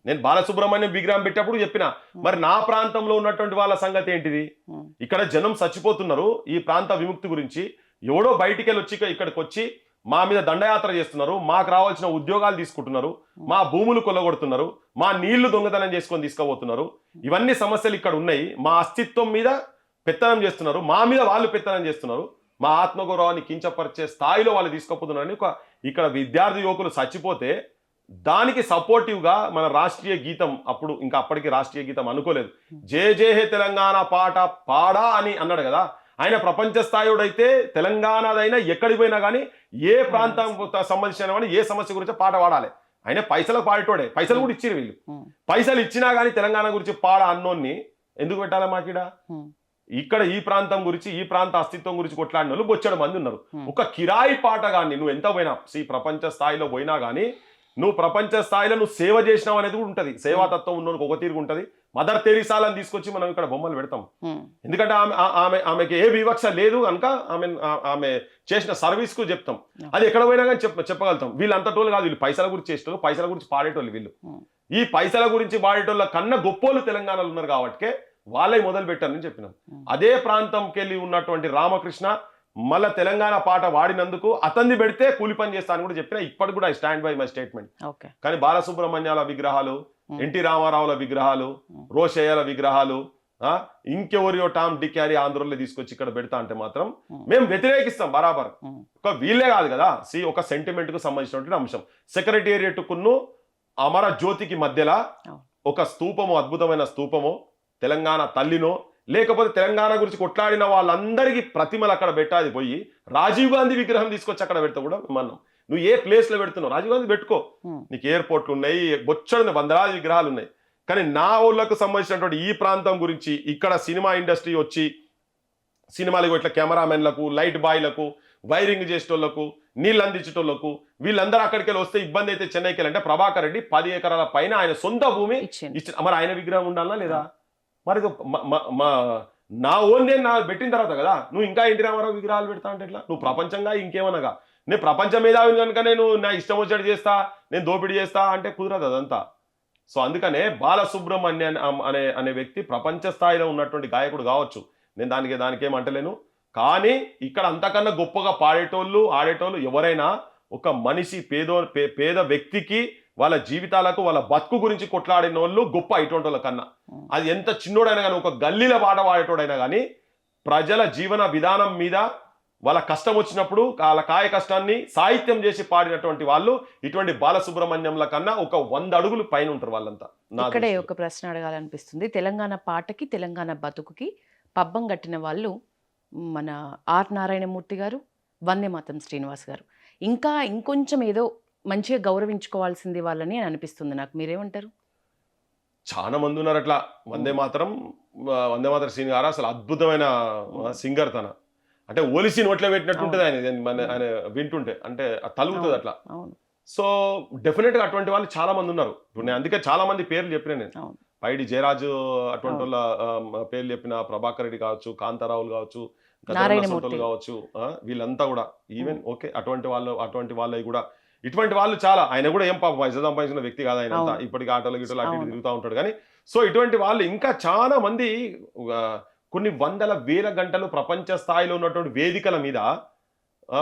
నేను బాలసుబ్రహ్మణ్యం విగ్రహం పెట్టేప్పుడు చెప్పిన, మరి నా ప్రాంతంలో ఉన్నటువంటి వాళ్ళ సంగతి ఏంటిది? ఇక్కడ జనం చచ్చిపోతున్నారు. ఈ ప్రాంత విముక్తి గురించి ఎవడో బయటికి వెళ్ళి వచ్చి ఇక్కడికి వచ్చి మా మీద దండయాత్ర చేస్తున్నారు, మాకు రావాల్సిన ఉద్యోగాలు తీసుకుంటున్నారు, మా భూములు కొల్లగొడుతున్నారు, మా నీళ్లు దొంగతనం చేసుకొని తీసుకుపోతున్నారు. ఇవన్నీ సమస్యలు ఇక్కడ ఉన్నాయి. మా అస్తిత్వం మీద పెత్తనం చేస్తున్నారు, మా మీద వాళ్ళు పెత్తనం చేస్తున్నారు, మా ఆత్మగౌరవాన్ని కించపరిచే స్థాయిలో వాళ్ళు తీసుకుపోతున్నారని ఇక్కడ విద్యార్థి యువకులు చచ్చిపోతే దానికి సపోర్టివ్గా మన రాష్ట్రీయ గీతం, అప్పటికి రాష్ట్రీయ గీతం అనుకోలేదు, జయ జయ హే తెలంగాణ పాట పాడా అని అన్నాడు కదా. ఆయన ప్రపంచ స్థాయిడైతే తెలంగాణదైనా ఎక్కడికి పోయినా కానీ ఏ ప్రాంతం సంబంధించిన కానీ ఏ సమస్య గురించి పాట పాడాలి. ఆయన పైసలకు పాడేటోడే, పైసలు కూడా ఇచ్చిరు వీళ్ళు. పైసలు ఇచ్చినా కానీ తెలంగాణ గురించి పాడ అన్నోన్ని ఎందుకు పెట్టాలి మాకిడ? ఇక్కడ ఈ ప్రాంతం గురించి, ఈ ప్రాంత అస్తిత్వం గురించి కొట్లాడిన వాళ్ళు బొచ్చడు మంది ఉన్నారు. ఒక కిరాయి పాట కానీ నువ్వు ఎంత పోయినా, ప్రపంచ స్థాయిలో పోయినా కానీ నువ్వు ప్రపంచ స్థాయిలో నువ్వు సేవ చేసినావు అనేది కూడా ఉంటుంది. సేవాతత్వం ఉన్నోనికి ఒక తీరుగా ఉంటుంది. మదర్ తెరీసాలని తీసుకొచ్చి మనం ఇక్కడ బొమ్మలు పెడతాం. ఎందుకంటే ఆమెకి ఏ వివక్ష లేదు కనుక ఆమె చేసిన సర్వీస్ కు చెప్తాం. అది ఎక్కడ పోయినా కానీ చెప్పగలుగుతాం. వీళ్ళంతటోళ్ళు కాదు, వీళ్ళు పైసల గురించి చేసేటోళ్ళు, పైసల గురించి పాడేటోళ్ళు వీళ్ళు. ఈ పైసల గురించి పాడేటోళ్ళ కన్నా గొప్పోళ్ళు తెలంగాణలో ఉన్నారు కాబట్టి వాళ్ళే మొదలు పెట్టారని చెప్పినాం. అదే ప్రాంతంకి వెళ్ళి ఉన్నటువంటి రామకృష్ణ మళ్ళా తెలంగాణ పాట వాడినందుకు అతన్ని పెడితే కూలి పని చేస్తాను కూడా చెప్పిన. ఇప్పటికి కూడా I stand by my statement. కానీ బాలసుబ్రహ్మణ్యాల విగ్రహాలు, ఎన్టీ రామారావుల విగ్రహాలు, రోషయ్యల విగ్రహాలు, ఇంకెవరియో టామ్ డిక్యారీ ఆంధ్రలో తీసుకొచ్చి ఇక్కడ పెడతా అంటే మాత్రం మేము వ్యతిరేకిస్తాం బరాబర్. వీళ్ళే కాదు కదా, ఒక సెంటిమెంట్ కు సంబంధించినటువంటి అంశం. సెక్రటేరియట్ కున్ను అమర జ్యోతికి మధ్యలో అవును. ఒక స్తూపము, అద్భుతమైన స్తూపము, తెలంగాణ తల్లినో లేకపోతే తెలంగాణ గురించి కొట్లాడిన వాళ్ళందరికీ ప్రతిమలు అక్కడ పెట్టాది పోయి రాజీవ్ గాంధీ విగ్రహం తీసుకొచ్చి అక్కడ పెడతా కూడా మనం నువ్వు ఏ ప్లేస్ లో పెడుతున్నావు రాజీవ్ గాంధీ పెట్టుకో, నీకు ఎయిర్పోర్ట్లు ఉన్నాయి, బొచ్చడిన వందలాది విగ్రహాలు ఉన్నాయి. కానీ నా ఊళ్ళకు సంబంధించినటువంటి ఈ ప్రాంతం గురించి ఇక్కడ సినిమా ఇండస్ట్రీ వచ్చి సినిమాలకు ఇట్లా కెమెరామెన్లకు, లైట్ బాయ్లకు, వైరింగ్ చేసేటోళ్లకు, నీళ్ళు అందించేటోళ్లకు వీళ్ళందరూ అక్కడికి వెళ్ళి వస్తే ఇబ్బంది అయితే చెన్నైకి వెళ్ళంటే ప్రభాకర్ రెడ్డి 10 ఎకరాల పైన ఆయన సొంత భూమి ఇచ్చి మరి ఆయన విగ్రహం ఉండాలనా లేదా? మరి నా ఓన్ నేను పెట్టిన తర్వాత కదా నువ్వు ఇంకా ఎన్టీ రామారావు విగ్రహాలు పెడతా అంటే ఎట్లా? నువ్వు ప్రపంచంగా ఇంకేమనగా నేను ప్రపంచం మీద కనుక నేను నా ఇష్టం వచ్చేది చేస్తా, నేను దోపిడీ చేస్తా అంటే కుదరదు అదంతా. సో అందుకనే బాలసుబ్రహ్మణ్యన్ అనే వ్యక్తి ప్రపంచ స్థాయిలో ఉన్నటువంటి గాయకుడు కావచ్చు, నేను దానికేం అంటలేను. కానీ ఇక్కడ అంతకన్నా గొప్పగా పాడేటోళ్ళు ఆడేటోళ్ళు ఎవరైనా ఒక మనిషి పేద వ్యక్తికి వాళ్ళ జీవితాలకు వాళ్ళ బతుకు గురించి కొట్లాడిన వాళ్ళు గొప్ప ఇటువంటి వాళ్ళ కన్నా. అది ఎంత చిన్నోడైనా కానీ ఒక గల్లీల పాట పాడేటోడైనా కానీ ప్రజల జీవన విధానం మీద వాళ్ళ కష్టం వచ్చినప్పుడు వాళ్ళ కాయ కష్టాన్ని సాహిత్యం చేసి పాడినటువంటి వాళ్ళు ఇటువంటి బాలసుబ్రహ్మణ్యంల కన్నా ఒక 100 అడుగులు పైన ఉంటారు వాళ్ళంతా. ఇక్కడే ఒక ప్రశ్న అడగాలనిపిస్తుంది. తెలంగాణ పాటకి తెలంగాణ బతుకుకి పబ్బం కట్టిన వాళ్ళు మన ఆర్ నారాయణమూర్తి గారు, వందేమాతం శ్రీనివాస్ గారు. ఇంకా ఇంకొంచెం ఏదో మంచిగా గౌరవించుకోవాల్సింది వాళ్ళని అని అనిపిస్తుంది నాకు. మీరేమంటారు? చాలా మంది ఉన్నారు అట్లా. వందేమాతరం శ్రీని గారు అసలు అద్భుతమైన సింగర్ తన, అంటే ఓలిసి నోట్లో పెట్టినట్టుంటది ఆయన వింటుంటే, అంటే తలుగుతుంది అట్లా. సో డెఫినెట్ గా అటువంటి వాళ్ళు చాలా మంది ఉన్నారు. ఇప్పుడు నేను అందుకే చాలా మంది పేర్లు చెప్పిన, నేను పైడి జయరాజు అటువంటి వాళ్ళ పేర్లు చెప్పిన, ప్రభాకర్ రెడ్డి కావచ్చు, కాంతారావులు కావచ్చు, కావచ్చు, వీళ్ళంతా కూడా ఈవెన్ ఓకే అటువంటి వాళ్ళవి కూడా ఇటువంటి వాళ్ళు చాలా. ఆయన కూడా ఏం పాప పైసా సంపాదించిన వ్యక్తి కాదు ఆయన, ఇప్పటికీ ఆటోలు గిటోలు అటు ఇటు తిరుగుతూ ఉంటాడు. కానీ సో ఇటువంటి వాళ్ళు ఇంకా చాలా మంది కొన్ని వందల వేల గంటలు ప్రపంచ స్థాయిలో ఉన్నటువంటి వేదికల మీద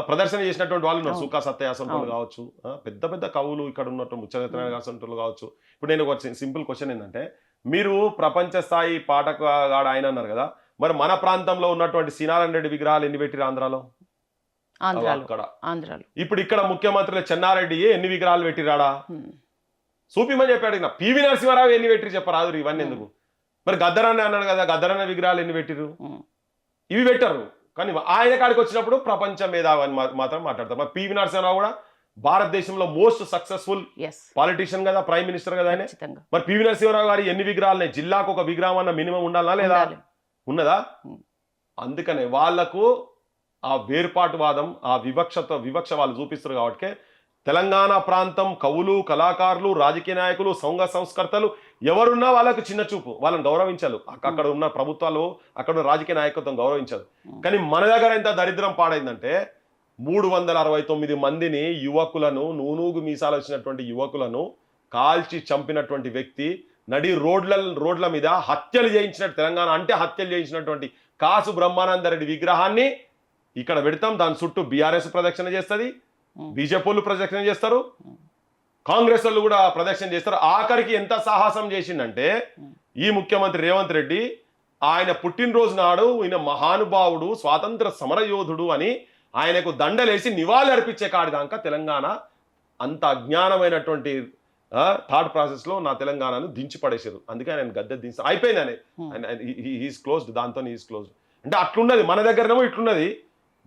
ప్రదర్శన చేసినటువంటి వాళ్ళు ఉన్నారు. సుఖా సత్యాసంటోళ్ళు కావచ్చు, పెద్ద పెద్ద కవులు ఇక్కడ ఉన్నట్టు ముచ్చరత్నాలు కావచ్చు. ఇప్పుడు నేను ఒక సింపుల్ క్వశ్చన్ ఏంటంటే, మీరు ప్రపంచ స్థాయి పాటగాడు ఆయన అన్నారు కదా, మరి మన ప్రాంతంలో ఉన్నటువంటి శ్రీనారాయణ రెడ్డి విగ్రహాలు ఎన్ని పెట్టిరు ఆంధ్రాలో? ఇప్పుడు ఇక్కడ ముఖ్యమంత్రులు చెన్నారెడ్డి ఎన్ని విగ్రహాలు పెట్టిరాడా? చూపిమని చెప్పాడు. పివి నరసింహారావు ఎన్ని పెట్టిరు చెప్పరాదు ఇవన్నీ ఎందుకు? మరి గద్దరన్న అన్నాడు కదా, గద్దరన్న విగ్రహాలు ఎన్ని పెట్టిరు? ఇవి పెట్టరు. కానీ ఆయన కాడికి వచ్చినప్పుడు ప్రపంచ మేధావి అని మాత్రం మాట్లాడతారు. మరి పివి నరసింహారావు కూడా భారతదేశంలో మోస్ట్ సక్సెస్ఫుల్ పాలిటీషియన్ కదా, ప్రైమ్ మినిస్టర్ కదా ఆయన. మరి పివి నరసింహారావు గారి ఎన్ని విగ్రహాలు? జిల్లాకు ఒక విగ్రహం అన్న మినిమం ఉండాలా లేదా? ఉన్నదా? అందుకనే వాళ్లకు ఆ వేర్పాటువాదం, ఆ వివక్ష వాళ్ళు చూపిస్తారు. కాబట్టి తెలంగాణ ప్రాంతం కవులు, కళాకారులు, రాజకీయ నాయకులు, సంఘ సంస్కర్తలు ఎవరున్నా వాళ్ళకు చిన్న చూపు, వాళ్ళని గౌరవించాలి. అక్కడ ఉన్న ప్రభుత్వాలు, అక్కడ ఉన్న రాజకీయ నాయకత్వం గౌరవించాలి. కానీ మన దగ్గర ఎంత దరిద్రం పాడైందంటే 369 మందిని యువకులను, నూనూగు మీసాలు వచ్చినటువంటి యువకులను కాల్చి చంపినటువంటి వ్యక్తి, నడి రోడ్ల మీద హత్యలు చేయించినట్టు, తెలంగాణ అంటే హత్యలు చేయించినటువంటి కాసు బ్రహ్మానందరెడ్డి విగ్రహాన్ని ఇక్కడ పెడతాం. దాని చుట్టూ బీఆర్ఎస్ ప్రదక్షిణ చేస్తుంది, బీజేపీ వాళ్ళు ప్రదక్షిణ చేస్తారు, కాంగ్రెస్ వాళ్ళు కూడా ప్రదక్షిణ చేస్తారు. ఆఖరికి ఎంత సాహసం చేసిందంటే ఈ ముఖ్యమంత్రి రేవంత్ రెడ్డి ఆయన పుట్టినరోజు నాడు ఈయన మహానుభావుడు, స్వాతంత్ర సమరయోధుడు అని ఆయనకు దండలేసి నివాళి అర్పించే కాడిదాకా తెలంగాణ అంత అజ్ఞానమైనటువంటి థాట్ ప్రాసెస్ లో నా తెలంగాణను దించి పడేసారు. అందుకే ఆయన గద్దె దించి అయిపోయింది. ఆయన హీస్ క్లోజ్డ్, దాంతో హీస్ క్లోజ్డ్. అంటే అట్లున్నది, మన దగ్గరనేమో ఇట్లున్నది.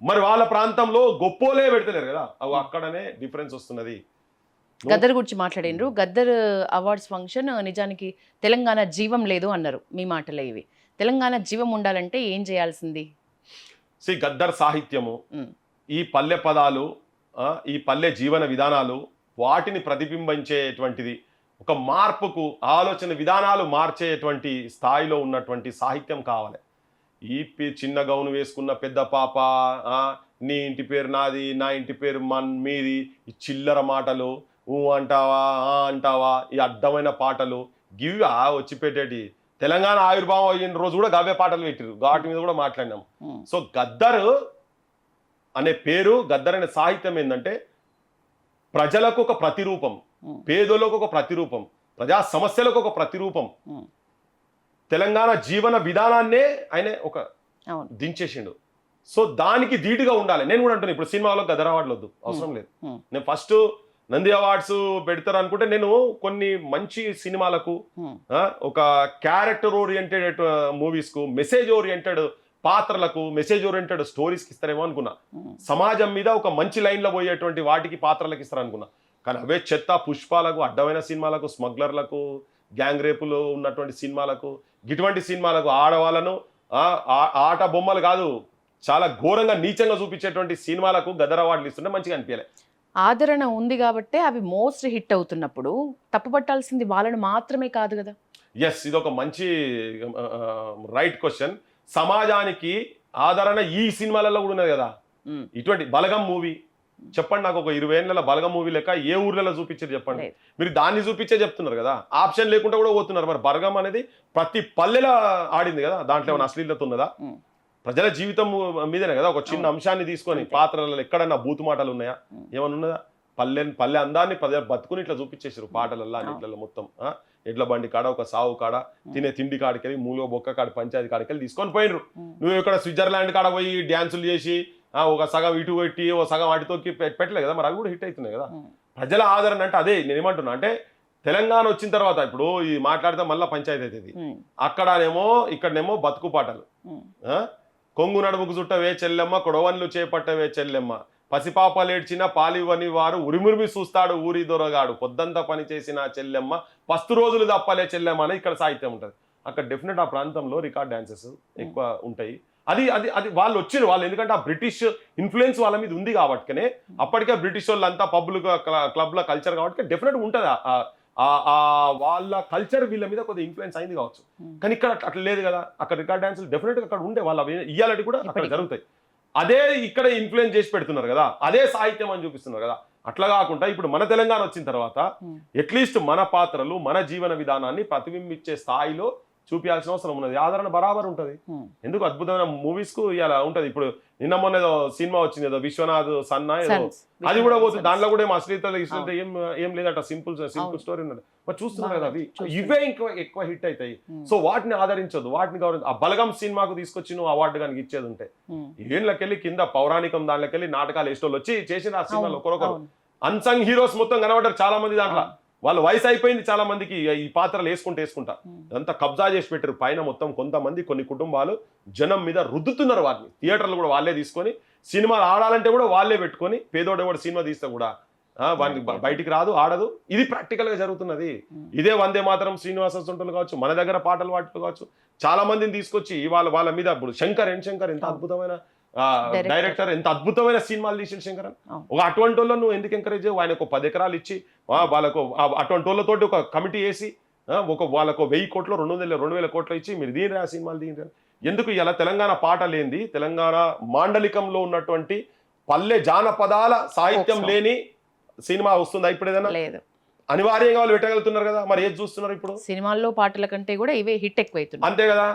మరి వాళ్ళ ప్రాంతంలో గొప్పోలే పెడతలేరు కదా, అవి అక్కడనే డిఫరెన్స్ వస్తున్నది. గద్దర్ గురించి మాట్లాడినరు. గద్దర్ అవార్డ్స్ ఫంక్షన్ నిజానికి తెలంగాణ జీవం లేదు అన్నారు. మీ మాటలే ఇవి. తెలంగాణ జీవం ఉండాలంటే ఏం చేయాల్సింది? గద్దర్ సాహిత్యము, ఈ పల్లె పదాలు, ఈ పల్లె జీవన విధానాలు, వాటిని ప్రతిబింబించేటువంటిది, ఒక మార్పుకు ఆలోచన విధానాలు మార్చేటువంటి స్థాయిలో ఉన్నటువంటి సాహిత్యం కావాలి. ఈ చిన్న గౌను వేసుకున్న పెద్ద పాప, నీ ఇంటి పేరు నాది, నా ఇంటి పేరు మీది, ఈ చిల్లర మాటలు, అంటావా అంటావా, ఈ అడ్డమైన పాటలు, గివి వచ్చి పెట్టేటి. తెలంగాణ ఆవిర్భావం అయిన రోజు కూడా గవ్వే పాటలు పెట్టిరు, వాటి మీద కూడా మాట్లాడినాం. సో గద్దర్ అనే పేరు, గద్దర్ అనే సాహిత్యం ఏంటంటే ప్రజలకు ఒక ప్రతిరూపం, పేదలకు ఒక ప్రతిరూపం, ప్రజా సమస్యలకు ఒక ప్రతిరూపం. తెలంగాణ జీవన విధానాన్నే ఆయన ఒక దించేసిండు. సో దానికి ధీటుగా ఉండాలి. నేను కూడా అంటున్నాను, ఇప్పుడు సినిమాలో గద్దర్ అవార్డులు వద్దు, అవసరం లేదు. నేను ఫస్ట్ నంది అవార్డ్స్ పెడతారు అనుకుంటే నేను కొన్ని మంచి సినిమాలకు ఒక క్యారెక్టర్ ఓరియంటెడ్ మూవీస్ కు మెసేజ్ ఓరియంటెడ్ పాత్రలకు మెసేజ్ ఓరియంటెడ్ స్టోరీస్కి ఇస్తారేమో అనుకున్నా. సమాజం మీద ఒక మంచి లైన్లో పోయేటువంటి వాటికి పాత్రలకు ఇస్తారు అనుకున్నా. కానీ అవే చెత్త పుష్పాలకు, అడ్డమైన సినిమాలకు, స్మగ్లర్లకు, గ్యాంగ్ రేపులు ఉన్నటువంటి సినిమాలకు, ఇటువంటి సినిమాలకు ఆడవాళ్ళను ఆట బొమ్మలు కాదు చాలా ఘోరంగా నీచంగా చూపించేటువంటి సినిమాలకు గదర్ అవార్డులు ఇస్తుంటే మంచిగా అనిపించలే. ఆదరణ ఉంది కాబట్టే అవి మోస్ట్ హిట్ అవుతున్నప్పుడు తప్పు పట్టాల్సింది వాళ్ళని మాత్రమే కాదు కదా. ఎస్, ఇది ఒక మంచి రైట్ క్వశ్చన్. సమాజానికి ఆదరణ ఈ సినిమాలలో కూడా ఉన్నది కదా. ఇటువంటి బలగం మూవీ చెప్పండి నాకు, ఒక 20 ఏళ్ళ బలగం మూవీ లెక్క ఏ ఊర్లలో చూపించారు చెప్పండి. మీరు దాన్ని చూపించే చెప్తున్నారు కదా, ఆప్షన్ లేకుండా కూడా పోతున్నారు. మరి బలగం అనేది ప్రతి పల్లెలో ఆడింది కదా, దాంట్లో ఏమైనా అశ్లీలత ఉన్నదా? ప్రజల జీవితం మీదనే కదా ఒక చిన్న అంశాన్ని తీసుకొని పాత్రలలో ఎక్కడన్నా బూతు మాటలు ఉన్నాయా, ఏమన్నా ఉన్నదా? పల్లె అందాన్ని ప్రజలు బతుకుని ఇట్లా చూపించేసారు పాటలల్లో అన్నిట్లలో మొత్తం. ఎడ్ల బండి కాడ, ఒక సావు కాడ, తినే తిండి కాడికెళ్ళి, మూలో బొక్క కాడ, పంచాయతీ కాడికెళ్ళి తీసుకొని పోయినరు. నువ్వు ఇక్కడ స్విట్జర్లాండ్ కాడ పోయి డ్యాన్సులు చేసి ఒక సగం ఇటు పెట్టి ఒక సగం అటు తొక్కి పెట్టలే కదా, మరి అవి కూడా హిట్ అవుతున్నాయి కదా. ప్రజల ఆదరణ అంటే అదే నేను ఏమంటున్నా అంటే, తెలంగాణ వచ్చిన తర్వాత ఇప్పుడు ఈ మాట్లాడితే మళ్ళీ పంచాయతీ అవుతుంది. ఇక్కడనేమో బతుకు పాటలు, కొంగు నడుముకు చుట్టవే చెల్లెమ్మ, కొడవన్లు చేపట్టవే చెల్లెమ్మ, పసిపాపలేడ్చిన పాలివని వారు ఉరిమురిమి చూస్తాడు ఊరి దొరగాడు, పొద్దంతా పని చేసిన చెల్లెమ్మ, పస్తు రోజులు తప్పలే చెల్లెమ్మ అని ఇక్కడ సాహిత్యం ఉంటుంది. అక్కడ డెఫినెట్ ఆ ప్రాంతంలో రికార్డ్ డాన్సెస్ ఎక్కువ ఉంటాయి. అది అది అది వాళ్ళు వాళ్ళు ఎందుకంటే ఆ బ్రిటిష్ ఇన్ఫ్లుయెన్స్ వాళ్ళ మీద ఉంది కాబట్టినే, అప్పటికే బ్రిటిష్ వాళ్ళు అంతా పబ్లు క్లబ్ల కల్చర్ కాబట్టి డెఫినెట్ ఉంటుంది. వాళ్ళ కల్చర్ వీళ్ళ మీద కొద్దిగా ఇన్ఫ్లుయెన్స్ అయింది కావచ్చు. కానీ ఇక్కడ అట్లా లేదు కదా. అక్కడ రికార్డ్ డాన్సులు డెఫినెట్ అక్కడ ఉండే వాళ్ళ ఇయ్యాలటి కూడా అక్కడ జరుగుతాయి. అదే ఇక్కడ ఇన్ఫ్లుయెన్స్ చేసి పెడుతున్నారు కదా, అదే సాహిత్యం అని చూపిస్తున్నారు కదా. అట్లా కాకుండా ఇప్పుడు మన తెలంగాణ వచ్చిన తర్వాత అట్లీస్ట్ మన పాత్రలు, మన జీవన విధానాన్ని ప్రతిబింబించే స్థాయిలో చూపించాల్సిన అవసరం ఉన్నది. ఆదరణ బరాబర్ ఉంటుంది. ఎందుకు అద్భుతమైన మూవీస్ కు ఇలా ఉంటది. ఇప్పుడు నిన్న మొన్న ఏదో సినిమా వచ్చింది, ఏదో విశ్వనాథ్ సన్నా ఏదో, అది కూడా పోతుంది. దాంట్లో కూడా ఏం అశ్లీలత ఏం లేదట, సింపుల్ స్టోరీ ఉన్నది. మరి చూస్తున్నారు కదా, అవి ఇవే ఎక్కువ హిట్ అవుతాయి. సో వాటిని ఆదరించదు, వాటిని గౌరవ. ఆ బలగం సినిమాకు తీసుకొచ్చి నువ్వు అవార్డు కనుక ఇచ్చేది ఉంటే, ఏళ్ళకెళ్ళి కింద పౌరాణికం దాంట్లోకెళ్ళి నాటకాలు వేసేటోళ్ళు వచ్చి చేసిన ఆ సినిమాలో ఒకరొకరు అన్సంగ్ హీరోస్ మొత్తం కనబడ్డారు చాలా మంది. దాంట్లో వాళ్ళ వయసు అయిపోయింది చాలా మందికి, ఈ పాత్రలు వేసుకుంటా అంతా కబ్జా చేసి పెట్టారు పైన మొత్తం. కొంతమంది కొన్ని కుటుంబాలు జనం మీద రుద్దుతున్నారు వాటిని. థియేటర్లు కూడా వాళ్ళే తీసుకొని, సినిమాలు ఆడాలంటే కూడా వాళ్ళే పెట్టుకొని, పేదోడేవాడు సినిమా తీస్తే కూడా వాడిని బయటికి రాదు, ఆడదు. ఇది ప్రాక్టికల్ గా జరుగుతున్నది. ఇదే వందే మాత్రం శ్రీనివాస సొంటలు కావచ్చు, మన దగ్గర పాటలు పాటలు కావచ్చు, చాలా మందిని తీసుకొచ్చి వాళ్ళ మీద ఇప్పుడు శంకర్ ఎంత అద్భుతమైన డైరెక్టర్, ఎంత అద్భుతమైన సినిమాలు తీసిన శంకరన్. ఒక అటువంటి వాళ్ళను నువ్వు ఎందుకు ఎంకరేజ్ చేయవు? ఆయన ఒక 10 ఎకరాలు ఇచ్చి వాళ్ళకు అటువంటి వాళ్ళతోటి ఒక కమిటీ వేసి వాళ్ళకు 1000 కోట్లు 2,000 కోట్లు ఇచ్చి మీరు దీని సినిమాలు దీని ఎందుకు? ఇలా తెలంగాణ పాట లేనిది, తెలంగాణ మాండలికంలో ఉన్నటువంటి పల్లె జానపదాల సాహిత్యం లేని సినిమా వస్తుందా ఇప్పుడు? ఏదైనా లేదు, అనివార్యంగా వాళ్ళు పెట్టగలుగుతున్నారు కదా. మరి ఏది చూస్తున్నారు ఇప్పుడు? సినిమాల్లో పాటల కంటే కూడా ఇవే హిట్ ఎక్కువ అవుతుంది అంతే కదా.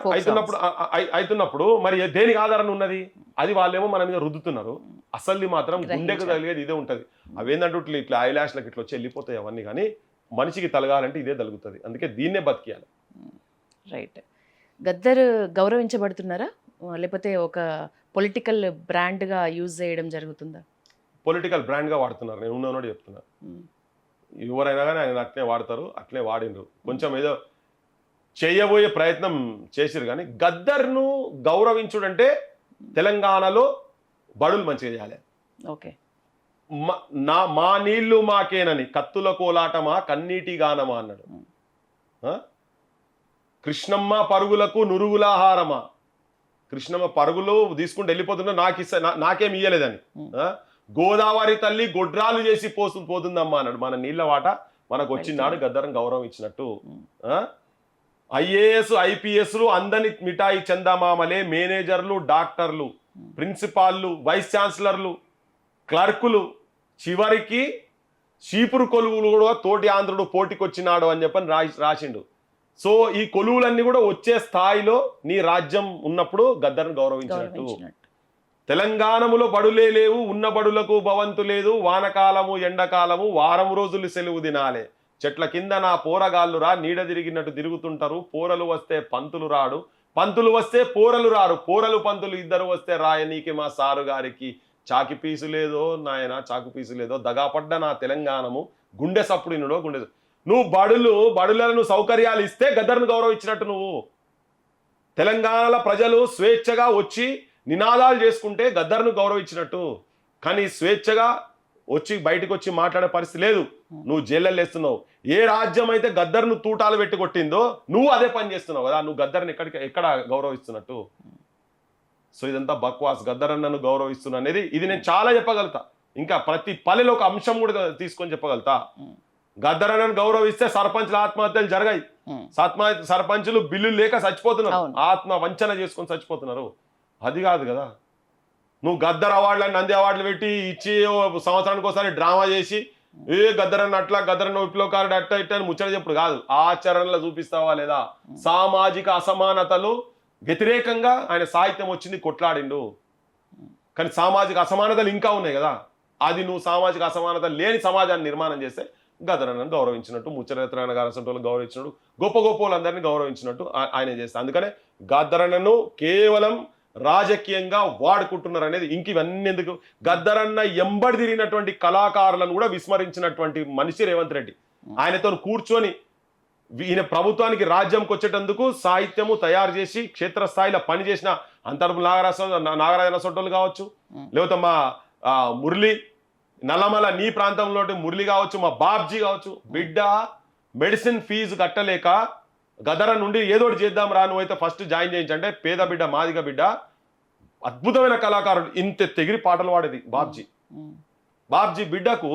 అవుతున్నప్పుడు మరి దేనికి ఆధారణ ఉన్నది? అది వాళ్ళేమో మన మీద రుద్దుతున్నారు. అసలు మాత్రం గుండెకు తగిలేది ఇదే ఉంటది. అవేంటంటే ఇట్లా ఐలాష్లకి ఇట్లా వచ్చి వెళ్ళిపోతాయి అవన్నీ. కానీ మనిషికి తలగాలంటే ఇదే తలుగుతుంది. అందుకే దీన్నే బతికియాలి. రైట్. గద్దర్ గౌరవించబడుతున్నారా, లేకపోతే ఒక పొలిటికల్ బ్రాండ్ గా యూజ్ చేయడం జరుగుతుందా? పొలిటికల్ బ్రాండ్ గా వాడుతున్నారు. నేను ఉన్నోడు చెప్తున్నా, ఎవరైనా కానీ ఆయన అట్లే వాడతారు, అట్లే వాడినరు. కొంచెం ఏదో చేయబోయే ప్రయత్నం చేసిరు. కానీ గద్దర్ను గౌరవించుడంటే తెలంగాణలో బడులు మంచిగా చేయాలి. ఓకే, మా నీళ్లు మాకేనని కత్తుల కోలాటమా కన్నీటి గానమా అన్నాడు. కృష్ణమ్మ పరుగులకు నురుగులాహారమా, కృష్ణమ్మ పరుగులు తీసుకుంటూ వెళ్ళిపోతున్నా నాకేం ఇయ్యలేదని. గోదావరి తల్లి గొడ్రాలు చేసి పోతుందమ్మా అన్నాడు. మన నీళ్ల వాట మనకు వచ్చినాడు, గద్దరం గౌరవం ఇచ్చినట్టు. ఐఏఎస్ ఐపీఎస్లు అందని మిఠాయి చందమామలే, మేనేజర్లు డాక్టర్లు ప్రిన్సిపాల్లు వైస్ ఛాన్సలర్లు క్లర్కులు, చివరికి చీపురు కొలువులు కూడా తోటి ఆంధ్రుడు పోటీకొచ్చినాడు అని చెప్పని రాసిండు. సో ఈ కొలువులన్నీ కూడా వచ్చే స్థాయిలో నీ రాజ్యం ఉన్నప్పుడు గద్దర్ను గౌరవించినట్టు. తెలంగాణములో బడులే లేవు, ఉన్న బడులకు భవంతు లేదు, వానకాలము ఎండకాలము వారం రోజులు సెలవు దినాలే, చెట్ల కింద నా పోరగాళ్ళురా నీడ తిరిగినట్టు తిరుగుతుంటారు, పోరలు వస్తే పంతులు రాడు, పంతులు వస్తే పోరలు రారు, పోరలు పంతులు ఇద్దరు వస్తే రాయ నీకి మా సారు గారికి చాకి పీసు లేదో నాయన చాకు పీసు లేదో దగాపడ్డ నా తెలంగాణము గుండె సప్పుడినుడో గుండె నువ్వు బడులలో నువ్వు సౌకర్యాలు ఇస్తే గద్దర్ను గౌరవించినట్టు నువ్వు తెలంగాణలో ప్రజలు స్వేచ్ఛగా వచ్చి నినాదాలు చేసుకుంటే గద్దర్ను గౌరవించినట్టు. కానీ స్వేచ్ఛగా వచ్చి బయటకు వచ్చి మాట్లాడే పరిస్థితి లేదు. నువ్వు జైల్లో వేస్తున్నావు. ఏ రాజ్యం అయితే గద్దర్ను తూటాలు పెట్టి కొట్టిందో నువ్వు అదే పని చేస్తున్నావు కదా. నువ్వు గద్దర్ని ఎక్కడ గౌరవిస్తున్నట్టు. సో ఇదంతా బక్వాస్. గద్దరన్నను గౌరవిస్తున్నా అనేది ఇది నేను చాలా చెప్పగలుగుతా. ఇంకా ప్రతి పల్లెలో ఒక అంశం కూడా తీసుకొని చెప్పగలుగుతా. గద్దరన్నను గౌరవిస్తే సర్పంచ్ల ఆత్మహత్యలు జరిగాయి. సర్పంచులు బిల్లులు లేక చచ్చిపోతున్నారు, ఆత్మ వంచన చేసుకొని చచ్చిపోతున్నారు. అది కాదు కదా. నువ్వు గద్దర్ అవార్డులని నంది అవార్డులు పెట్టి ఇచ్చి సంవత్సరానికి ఒకసారి డ్రామా చేసి గద్దరన్న అట్లా గద్దరన్న విప్లవకారుడు అట్లా ఇట్లా అని ముచ్చట చెప్పుడు కాదు, ఆచరణలో చూపిస్తావా లేదా. సామాజిక అసమానతలు వ్యతిరేకంగా ఆయన సాహిత్యం వచ్చింది, కొట్లాడిండు. కానీ సామాజిక అసమానతలు ఇంకా ఉన్నాయి కదా. అది నువ్వు సామాజిక అసమానత లేని సమాజాన్ని నిర్మాణం చేస్తే గద్దరన్నను గౌరవించినట్టు, ముచ్చరత్నారాయణ గారు అసంటోళ్ళని గౌరవించినట్టు, గొప్ప వాళ్ళందరినీ గౌరవించినట్టు ఆయన చేస్తారు. అందుకనే గద్దరన్నను కేవలం రాజకీయంగా వాడుకుంటున్నారు అనేది. ఇంక ఇవన్నీ ఎందుకు. గద్దరన్న ఎంబడి తిరిగినటువంటి కళాకారులను కూడా విస్మరించినటువంటి మనిషి రేవంత్ రెడ్డి. ఆయనతో కూర్చొని ఈయన ప్రభుత్వానికి రాజ్యంకి వచ్చేటందుకు సాహిత్యము తయారు చేసి క్షేత్రస్థాయిలో పనిచేసిన అంతర్పు నాగరాజన సొంటోళ్ళు కావచ్చు, లేకపోతే మా మురళి నల్లమల నీ ప్రాంతంలో మురళి కావచ్చు, మా బాబ్జీ కావచ్చు. బిడ్డ మెడిసిన్ ఫీజు కట్టలేక గదర నుండి ఏదోటి చేద్దాం రా, నువ్వైతే ఫస్ట్ జాయిన్ చేయించంటే పేద బిడ్డ మాదిగ బిడ్డ అద్భుతమైన కళాకారుడు ఇంత తెగిరి పాటలు పాడేది బాబ్జీ బిడ్డకు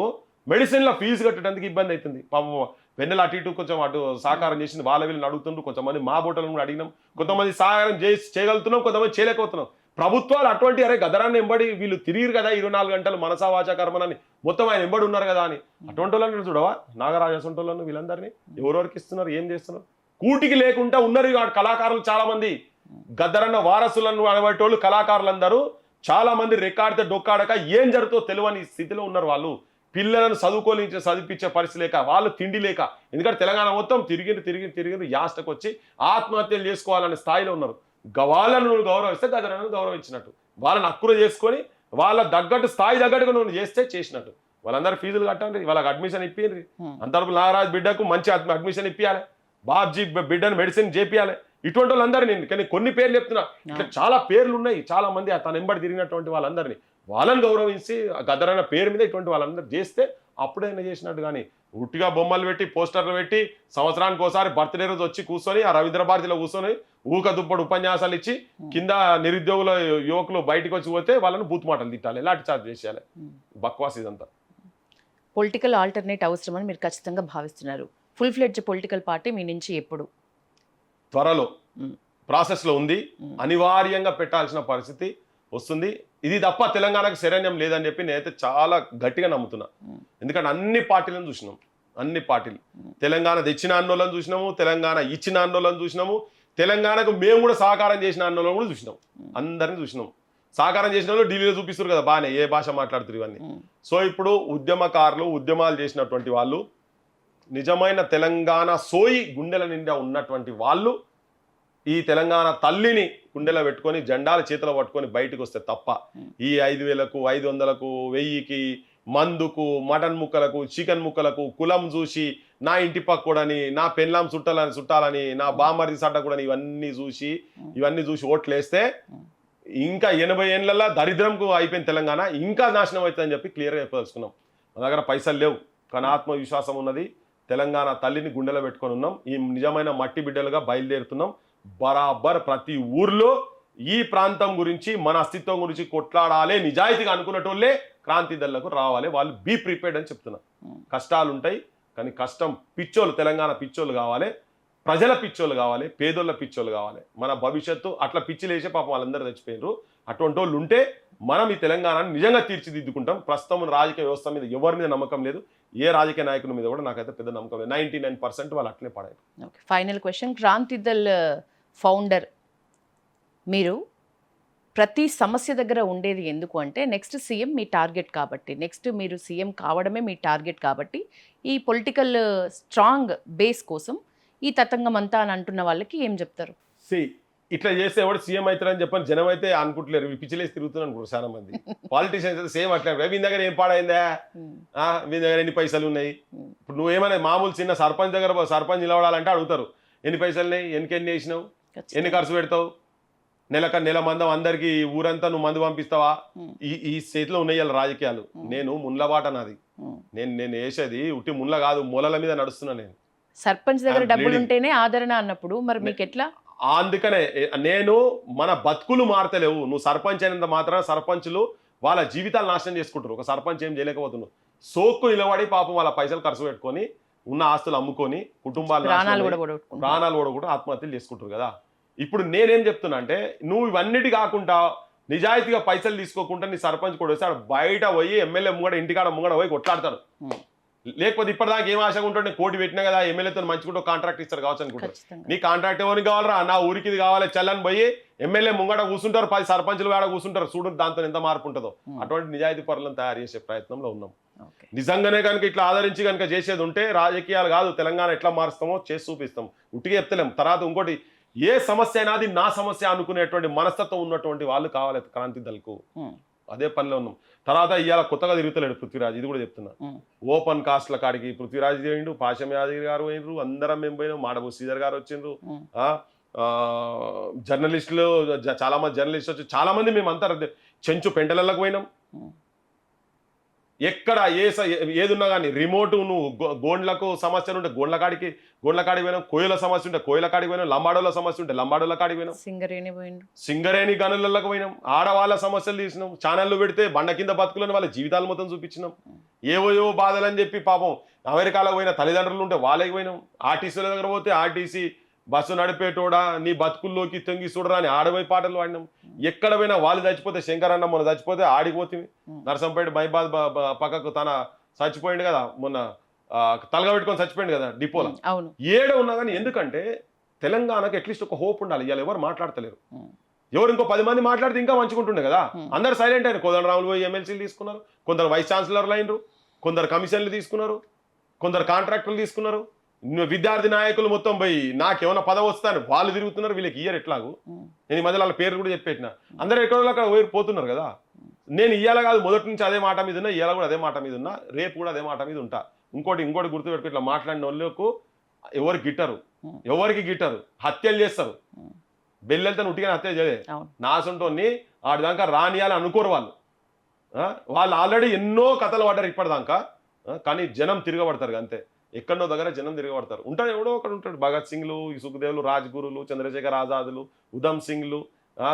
మెడిసిన్లో ఫీజు కట్టడానికి ఇబ్బంది అవుతుంది. పాపం వెన్నెల అటు ఇటు కొంచెం అటు సహకారం చేసింది. వాళ్ళ వీళ్ళని అడుగుతుండ్రు. కొంతమంది మా బోటలను కూడా అడిగినాం. కొంతమంది సహకారం చేయగలుగుతున్నాం, కొంతమంది చేయలేకపోతున్నాం. ప్రభుత్వాలు అటువంటి అరే గదరాన్ని ఎంబడి వీళ్ళు తిరిగిరు కదా 24 గంటలు మనసా వాచా కర్మనని మొత్తం ఆయన ఎంబడి ఉన్నారు కదా అని. అటువంటి వాళ్ళని చూడవా నాగరాజ అసంటోళ్ళను వీళ్ళందరినీ ఎవరెవరికి ఇస్తున్నారు, ఏం చేస్తున్నారు. కూటికి లేకుండా ఉన్నారు కళాకారులు చాలా మంది. గద్దరన్న వారసులను అనేటోళ్ళు కళాకారులందరూ చాలా మంది రికార్డుతో డొక్కాడక ఏం జరుగుతో తెలియని స్థితిలో ఉన్నారు. వాళ్ళు పిల్లలను చదివించే పరిస్థితి లేక, వాళ్ళు తిండి లేక. ఎందుకంటే తెలంగాణ మొత్తం తిరిగి యాస్టకు వచ్చి ఆత్మహత్యలు చేసుకోవాలనే స్థాయిలో ఉన్నారు. వాళ్ళను నువ్వు గౌరవిస్తే గద్దరన్నను గౌరవించినట్టు, వాళ్ళని హక్కులు చేసుకొని వాళ్ళ తగ్గట్టు స్థాయి తగ్గట్టుగా నువ్వు చేస్తే చేసినట్టు. వాళ్ళందరూ ఫీజులు కట్టండి, వాళ్ళకి అడ్మిషన్ ఇప్పింది. అంతవరకు నాగరాజు బిడ్డకు మంచి అడ్మిషన్ ఇప్పించాలి, బాబ్జీ బిడ్డను మెడిసిన్ చేపియాలి. ఇటువంటి వాళ్ళందరినీ కానీ కొన్ని పేర్లు చెప్తున్నా, ఇట్లా చాలా పేర్లు ఉన్నాయి. చాలా మంది తన వెంబడి తిరిగినటువంటి వాళ్ళందరినీ వాళ్ళని గౌరవించి గద్దరన్న పేరు మీద ఇటువంటి వాళ్ళందరూ చేస్తే అప్పుడైనా చేసినట్టు. కానీ ఉట్టిగా బొమ్మలు పెట్టి పోస్టర్లు పెట్టి సంవత్సరానికి ఒకసారి బర్త్డే రోజు వచ్చి కూర్చొని ఆ రవీంద్ర భారతిలో కూర్చొని ఊక దుప్పటి ఉపన్యాసాలు ఇచ్చి కింద నిరుద్యోగుల యువకులు బయటకు వచ్చి పోతే వాళ్ళని బూత్ మాటలు తిట్టాలి, ఎలాంటి చార్జ్ చేసేయాలి. బక్వాస్ ఇదంతా. పొలిటికల్ ఆల్టర్నేట్ అవసరమని మీరు ఖచ్చితంగా భావిస్తున్నారు. ఫుల్ ఫ్లెడ్జ్ పొలిటికల్ పార్టీ మీ నుంచి ఎప్పుడు? త్వరలో ప్రాసెస్లో ఉంది. అనివార్యంగా పెట్టాల్సిన పరిస్థితి వస్తుంది. ఇది తప్ప తెలంగాణకు శరణ్యం లేదని చెప్పి నేనైతే చాలా గట్టిగా నమ్ముతున్నా. ఎందుకంటే అన్ని పార్టీలను చూసినాం, అన్ని పార్టీలు. తెలంగాణ తెచ్చిన ఆందోళన చూసినాము, తెలంగాణ ఇచ్చిన ఆందోళన చూసినాము, తెలంగాణకు మేము కూడా సహకారం చేసిన ఆందోళన కూడా చూసినాం. అందరినీ చూసినాం. సహకారం చేసిన వాళ్ళు ఢిల్లీలో చూపిస్తారు కదా బాగానే ఏ భాష మాట్లాడుతారు ఇవన్నీ. సో ఇప్పుడు ఉద్యమకారులు, ఉద్యమాలు చేసినటువంటి వాళ్ళు, నిజమైన తెలంగాణ సోయి గుండెల నిండా ఉన్నటువంటి వాళ్ళు ఈ తెలంగాణ తల్లిని గుండెలో పెట్టుకొని జెండాల చేతిలో పట్టుకొని బయటకు వస్తే తప్ప ఈ 5,000కు 500కు 1000కి మందుకు మటన్ ముక్కలకు చికెన్ ముక్కలకు కులం చూసి నా ఇంటి పక్కడని నా పెళ్ళాం చుట్టాలని నా బామర్ది సట్టకూడని ఇవన్నీ చూసి ఓట్లేస్తే ఇంకా 80 ఏళ్ళ దరిద్రంకు అయిపోయిన తెలంగాణ ఇంకా నాశనం అవుతుందని చెప్పి క్లియర్గా చెప్పదలుచుకున్నాం. మన దగ్గర పైసలు లేవు కానీ ఆత్మవిశ్వాసం ఉన్నది. తెలంగాణ తల్లిని గుండెలో పెట్టుకొని ఉన్నాం. ఈ నిజమైన మట్టి బిడ్డలుగా బయలుదేరుతున్నాం. బరాబర్ ప్రతి ఊర్లో ఈ ప్రాంతం గురించి, మన అస్తిత్వం గురించి కొట్లాడాలి నిజాయితీగా అనుకున్నటోళ్ళే క్రాంతి దళకు రావాలి. వాళ్ళు బీ ప్రిపేర్డ్ అని చెప్తున్నా. కష్టాలు ఉంటాయి కానీ కష్టం పిచ్చోళ్ళు, తెలంగాణ పిచ్చోళ్ళు కావాలి, ప్రజల పిచ్చోళ్ళు కావాలి, పేదోళ్ళ పిచ్చోళ్ళు కావాలి. మన భవిష్యత్తు అట్లా పిచ్చిలేసే పాపం వాళ్ళందరూ చచ్చిపోయారు. అటువంటి వాళ్ళు ఉంటే మనం ఈ తెలంగాణను నిజంగా తీర్చిదిద్దుకుంటాం. ప్రస్తుతం రాజకీయ వ్యవస్థ మీద ఎవరి మీద నమ్మకం లేదు, ఏ రాజకీయ నాయకుల మీద కూడా నాకైతే పెద్ద నమ్మకం లేదు. 99% వాళ్ళు అట్లనే పడారు. Okay, final question. Kranti Dal founder మీరు ప్రతి సమస్య దగ్గర ఉండేది ఎందుకు అంటే నెక్స్ట్ సీఎం మీ టార్గెట్ కాబట్టి, నెక్స్ట్ మీరు సీఎం కావడమే మీ టార్గెట్ కాబట్టి ఈ పొలిటికల్ స్ట్రాంగ్ బేస్ కోసం ఈ తతంగం అంతా అని అంటున్న వాళ్ళకి ఏం చెప్తారు? ఇట్లా చేస్తే ఎవడు సీఎం అవుతారని చెప్పని జనం అయితే అనుకుంటలేరు, పిచ్చిలేసి తిరుగుతున్నారు అనుకుంటారు చాలా మంది. పాలిటీషియన్స్ అయితే సేమ్ అట్లా, మీ దగ్గర ఏం పాడైందా, మీ దగ్గర ఎన్ని పైసలు ఉన్నాయి. ఇప్పుడు నువ్వేమైనా మామూలు చిన్న సర్పంచ్ దగ్గర సర్పంచ్ నిలబడాలంటే అడుగుతారు, ఎన్ని పైసలు ఉన్నాయి, ఎన్ని వేసినావు, ఎన్ని ఖర్చు పెడతావు, నెల మందం అందరికి ఊరంతా నువ్వు మందు పంపిస్తావా. ఈ చేతిలో ఉన్నాయి వాళ్ళ రాజకీయాలు. నేను మున్లబాట నాది, నేను వేసేది ఉట్టి మున్ల కాదు, మూలల మీద నడుస్తున్నా. నేను సర్పంచ్ దగ్గర డబ్బులు ఉంటేనే ఆదరణ అన్నప్పుడు మరి మీకు ఎట్లా? అందుకనే నేను మన బతుకులు మారతలేవు. నువ్వు సర్పంచ్ అయినంత మాత్రం సర్పంచులు వాళ్ళ జీవితాలు నాశనం చేసుకుంటారు. ఒక సర్పంచ్ ఏం చేయలేకపోతున్నావు, సోక్కు నిలబడి పాపం వాళ్ళ పైసలు ఖర్చు పెట్టుకొని ఉన్న ఆస్తులు అమ్ముకొని కుటుంబాలు ప్రాణాలు కూడా ఆత్మహత్యలు చేసుకుంటారు కదా. ఇప్పుడు నేనేం చెప్తున్నా అంటే, నువ్వు ఇవన్నిటి కాకుండా నిజాయితీగా పైసలు తీసుకోకుండా నీ సర్పంచ్ కూడా వస్తే బయట పోయి ఎమ్మెల్యే ముంగడ ఇంటికాడ ముంగడ పోయి కొట్లాడతాడు. లేకపోతే ఇప్పటిదాకా ఏం ఆశగా ఉంటాడు, నేను కోటి పెట్టినా కదా ఎమ్మెల్యేతో మంచిగా కాంట్రాక్ట్ ఇస్తారు కావచ్చు అనుకుంటారు. నీ కాంట్రాక్ట్ ఎవరికి కావాలరా, నా ఊరికి ఇది కావాలి చల్లని పోయి ఎమ్మెల్యే ముంగడ కూర్చుంటారు, 10 సర్పంచులు వేడ కూర్చుంటారు. చూడు దాంతో ఎంత మార్పు ఉంటుందో. అటువంటి నిజాయితీ పరులను తయారు చేసే ప్రయత్నంలో ఉన్నాం. నిజంగానే కనుక ఇట్లా ఆదరించి కనుక చేసేది ఉంటే రాజకీయాలు కాదు, తెలంగాణ ఎట్లా మారుస్తామో చేసి చూపిస్తాం. ఉట్టిగా చెప్తలేం. తర్వాత ఇంకోటి, ఏ సమస్య అయినా అది నా సమస్య అనుకునేటువంటి మనస్తత్వం ఉన్నటువంటి వాళ్ళు కావాలి క్రాంతి దళకు. అదే పనిలో ఉన్నాం. తర్వాత ఇవాళ కొత్తగా తిరుగుతలేడు పృథ్వీరాజ్, ఇది కూడా చెప్తున్నా. ఓపెన్ కాస్ట్ల కాడికి పృథ్వీరాజ్ పోయిండు, పాశం యాదగిరి గారు పోయినరు, అందరం మేము పోయినాం, మాడబు శ్రీధర్ గారు వచ్చిండ్రు, జర్నలిస్టులు చాలా మంది జర్నలిస్టులు వచ్చి చాలా మంది మేమంతా చెంచు పెంటలకు పోయినాం. ఎక్కడ ఏదున్నా కానీ రిమోట్ నువ్వు గోండ్లకు సమస్యలు ఉంటే గోండ్ల కాడికి పోయినాం, కోయిల సమస్య ఉంటే కోయిల కాడికి పోయినాం, లంబాడోల సమస్య ఉంటే లంబాడోల కాడికి పోయినాం, సింగరేణి గనులకు పోయినాం, ఆడవాళ్ళ సమస్యలు తీసినాం, ఛానళ్ళు పెడితే బండ కింద బతుకులని వాళ్ళ జీవితాలు మొత్తం చూపించినాం. ఏవో బాధలని చెప్పి పాపం అమెరికాలో పోయిన తల్లిదండ్రులు ఉంటే వాళ్ళకి పోయినాం. ఆర్టీసీల దగ్గర పోతే ఆర్టీసీ బస్సు నడిపేటోడా నీ బతుకుల్లోకి తొంగి చూడరా అని ఆడపోయి పాటలు పాడినాం. ఎక్కడ పోయినా వాళ్ళు చచ్చిపోతే, శంకరన్న మొన్న చచ్చిపోతే ఆడిపోతుంది, నరసంపేట మైబాద్ పక్కకు తన చచ్చిపోయింది కదా, మొన్న తలగా పెట్టుకొని చచ్చిపోయింది కదా డిపోలో. ఏడ ఉన్నా కానీ ఎందుకంటే తెలంగాణకు అట్లీస్ట్ ఒక హోప్ ఉండాలి. ఇవాళ ఎవరు మాట్లాడతలేరు. ఎవరు ఇంకో 10 మంది మాట్లాడితే ఇంకా మంచుకుంటుండే కదా. అందరు సైలెంట్ అయినారు. కోదండరాములు పోయి ఎమ్మెల్సీలు తీసుకున్నారు, కొందరు వైస్ ఛాన్సలర్లు అయినరు, కొందరు కమిషన్లు తీసుకున్నారు, కొందరు కాంట్రాక్టులు తీసుకున్నారు. విద్యార్థి నాయకులు మొత్తం పోయి నాకేమైనా పదవి వస్తాను వాళ్ళు తిరుగుతున్నారు. వీళ్ళకి ఇయర్ ఎట్లాగూ నేను ఈ మధ్యలో వాళ్ళ పేర్లు కూడా చెప్పేసిన. అందరూ ఎక్కడో అక్కడ పోతున్నారు కదా. నేను ఇయ్యాల కాదు, మొదటి నుంచి అదే మాట మీద ఉన్నా, ఇయ్యాల కూడా అదే మాట మీద ఉన్నా, రేపు కూడా అదే మాట మీద ఉంటా. ఇంకోటి గుర్తుపెట్టుకో, ఇట్లా మాట్లాడిన వాళ్ళకు ఎవరికి గిట్టరు, హత్యలు చేస్తారు. బెల్లెలతో ఉట్టిగా హత్య చేయలే, నాసంటోని ఆడి దాకా రానియాలి అనుకోరు వాళ్ళు. ఆల్రెడీ ఎన్నో కథలు పడ్డారు ఇప్పటిదాకా. కానీ జనం తిరగబడతారు అంతే. ఎక్కడో దగ్గర జనం తిరగబడతారు. ఉంటాడు ఎవడో ఒకడు ఉంటాడు. భగత్ సింగ్లు, సుఖదేవులు, రాజ్గురులు, చంద్రశేఖర్ ఆజాదులు, ఉధమ్ సింగ్లు,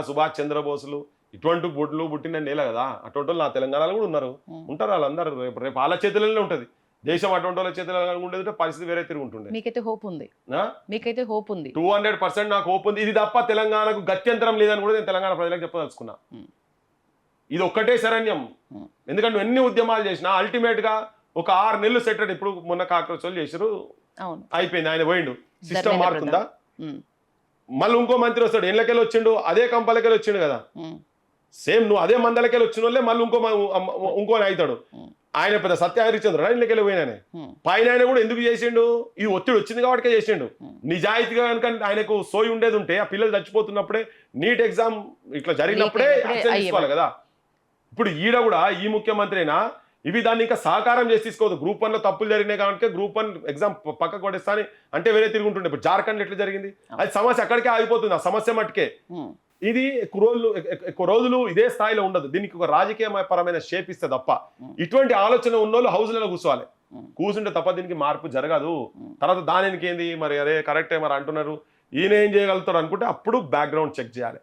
సుభాష్ చంద్రబోసులు, ఇటువంటి బొడ్లు పుట్టిన నేల కదా. అటువంటి వాళ్ళు నా తెలంగాణలో కూడా ఉంటారు. వాళ్ళందరూ రేపు వాళ్ళ చేతులనే ఉంటుంది దేశం. అటువంటి వాళ్ళ చేతుల్లో ఉండేది పరిస్థితి వేరే తిరుగుంటుండే. మీకైతే హోప్ ఉంది, మీకైతే హోప్ ఉంది, 200% నాకు హోప్ ఉంది. ఇది తప్ప తెలంగాణకు గత్యంతరం లేదని కూడా నేను తెలంగాణ ప్రజలకు చెప్పదలుచుకున్నా. ఇది ఒక్కటే శరణ్యం. ఎందుకంటే నువ్వు ఎన్ని ఉద్యమాలు చేసినా అల్టిమేట్ గా ఒక 6 నెలలు సెట్. ఇప్పుడు మొన్న కాకరోచోళ్ళు చేసారు, అయిపోయింది, ఆయన పోయిండు, సిస్టమ్ మారుతుందా? మళ్ళీ ఇంకో మంత్రి వస్తాడు, ఎళ్ళకెళ్ళి వచ్చిండు, అదే కంపలకెళ్ళి వచ్చిండు కదా. సేమ్ నువ్వు అదే మందలకెళ్ళి వచ్చిన వాళ్ళే మళ్ళీ ఇంకో అవుతాడు. ఆయన పెద్ద సత్యహరిచంద్రుడు ఇళ్ళకెళ్ళి పోయినానే. పైన ఆయన కూడా ఎందుకు చేసిండు? ఈ ఒత్తిడి వచ్చింది కాబట్టి చేసిండు. నిజాయితీగా కనుక ఆయనకు సోయి ఉండేది ఉంటే, ఆ పిల్లలు చచ్చిపోతున్నప్పుడే, నీట్ ఎగ్జామ్ ఇట్లా జరిగినప్పుడే యాక్షన్ తీసుకోవాలి కదా. ఇప్పుడు ఈడ కూడా ఈ ముఖ్యమంత్రి అయినా ఇవి దాన్ని ఇంకా సహకారం చేసి తీసుకోవద్దు. గ్రూప్ 1లో తప్పులు జరిగినాయి కాబట్టి గ్రూప్ 1 ఎగ్జామ్ పక్కకు కొట్టేస్తాని అంటే వేరే తిరుగుంటుండే. ఇప్పుడు జార్ఖండ్ ఎట్లా జరిగింది, అది సమస్య అక్కడికే ఆగిపోతుంది, ఆ సమస్య మట్టుకే. ఇది ఎక్కువ రోజులు ఇదే స్థాయిలో ఉండదు. దీనికి ఒక రాజకీయ పరమైన షేప్ ఇస్తే తప్ప, ఇటువంటి ఆలోచన ఉన్నోళ్ళు హౌస్లలో కూర్చోవాలి. కూర్చుంటే తప్ప దీనికి మార్పు జరగదు. తర్వాత దానికి ఏంది మరి, అరే కరెక్టే మరి అంటున్నారు, ఈయన ఏం చేయగలుగుతారు అనుకుంటే అప్పుడు బ్యాక్గ్రౌండ్ చెక్ చేయాలి.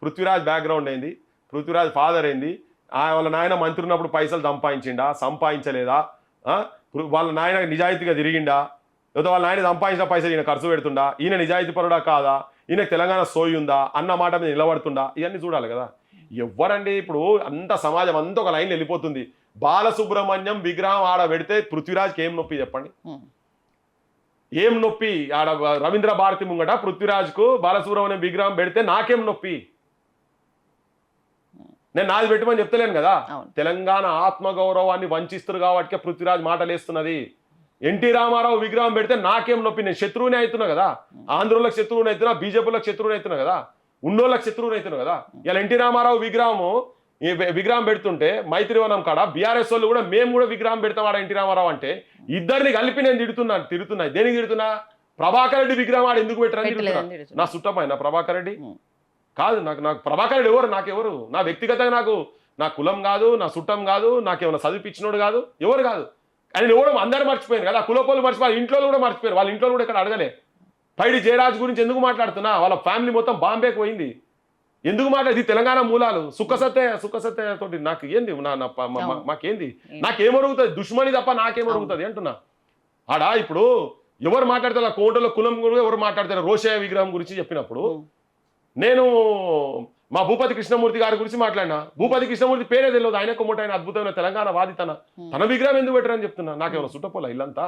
పృథ్వీరాజ్ బ్యాక్గ్రౌండ్ ఏంది, పృథ్వీరాజ్ ఫాదర్ ఏంది, వాళ్ళ నాయన మంత్రి ఉన్నప్పుడు పైసలు సంపాదించలేదా, వాళ్ళ నాయన నిజాయితీగా తిరిగిండా, లేదా వాళ్ళ నాయన సంపాదించిన పైసలు ఈయన ఖర్చు పెడుతుండా, ఈయన నిజాయితీ పరుడా కాదా, ఈయనకు తెలంగాణ సోయి ఉందా అన్న మాట మీద నిలబడుతుండా, ఇవన్నీ చూడాలి కదా. ఎవరండి ఇప్పుడు అంత సమాజం అంతా ఒక లైన్ వెళ్ళిపోతుంది. బాలసుబ్రహ్మణ్యం విగ్రహం ఆడ పెడితే పృథ్వీరాజ్కి ఏం నొప్పి చెప్పండి? ఏం నొప్పి? ఆడ రవీంద్ర భారతి ముంగట పృథ్వీరాజ్కు బాలసుబ్రహ్మణ్యం విగ్రహం పెడితే నాకేం నొప్పి? నేను నాది పెట్టమని చెప్తలేను కదా. తెలంగాణ ఆత్మగౌరవాన్ని వంచిస్తారు కాబట్టి పృథ్వీరాజ్ మాటలేస్తున్నది. ఎన్టీ రామారావు విగ్రహం పెడితే నాకేం నొప్పి? నేను శత్రువునే అవుతున్నా కదా, ఆంధ్రులకు శత్రువుని అవుతున్నా, బీజేపీలకు శత్రువుని అవుతున్నా కదా. ఉన్నోళ్ళకి శత్రువులు అవుతున్నావు కదా. ఇలా ఎన్టీ రామారావు విగ్రహం పెడుతుంటే మైత్రివనం కాడ బీఆర్ఎస్ వాళ్ళు కూడా మేము కూడా విగ్రహం పెడతాం ఆడ ఎన్టీ రామారావు అంటే ఇద్దరిని కలిపి నేను తిడుతున్నా. దేనికి తిడుతున్నా? ప్రభాకర్ రెడ్డి విగ్రహం ఆడ ఎందుకు పెట్టరని తిడుతున్నా. నా సుట్టమైన ప్రభాకర్ రెడ్డి కాదు, నాకు ప్రభాకర్ రెడ్డి నాకెవరు? నా వ్యక్తిగతంగా నా కులం కాదు, నా సుట్టం కాదు, నాకేమైనా చదివిపించినోడు కాదు, ఎవరు కాదు. ఆయన ఎవరు అందరూ మర్చిపోయారు కదా, కులపోలు మర్చిపోయారు, ఇంట్లో కూడా మర్చిపోయారు. వాళ్ళ ఇంట్లో కూడా ఇక్కడ అడగలే. పైడి జయరాజ్ గురించి ఎందుకు మాట్లాడుతున్నా? వాళ్ళ ఫ్యామిలీ మొత్తం బాంబేకి పోయింది. ఎందుకు మాట్లాడి తెలంగాణ మూలాలు సుఖసత్య తోటి నాకు ఏంది? మాకేంది? నాకేమరుగుతుంది? దుష్మని తప్ప నాకేమరుగుతుంది అంటున్నా. ఆడ ఇప్పుడు ఎవరు మాట్లాడతారు? కోటలో కులం కూడా ఎవరు మాట్లాడతారు? రోషయ్య విగ్రహం గురించి చెప్పినప్పుడు నేను మా భూపతి కృష్ణమూర్తి గారి గురించి మాట్లాడినా. భూపతి కృష్ణమూర్తి పేరే తెలియదు. ఆయన కొమ్మటైన అద్భుతమైన తెలంగాణ వాది తన విగ్రహం ఎందుకు పెట్టరని చెప్తున్నా. నాకేమైనా సుట్టపోలా ఇల్లంతా?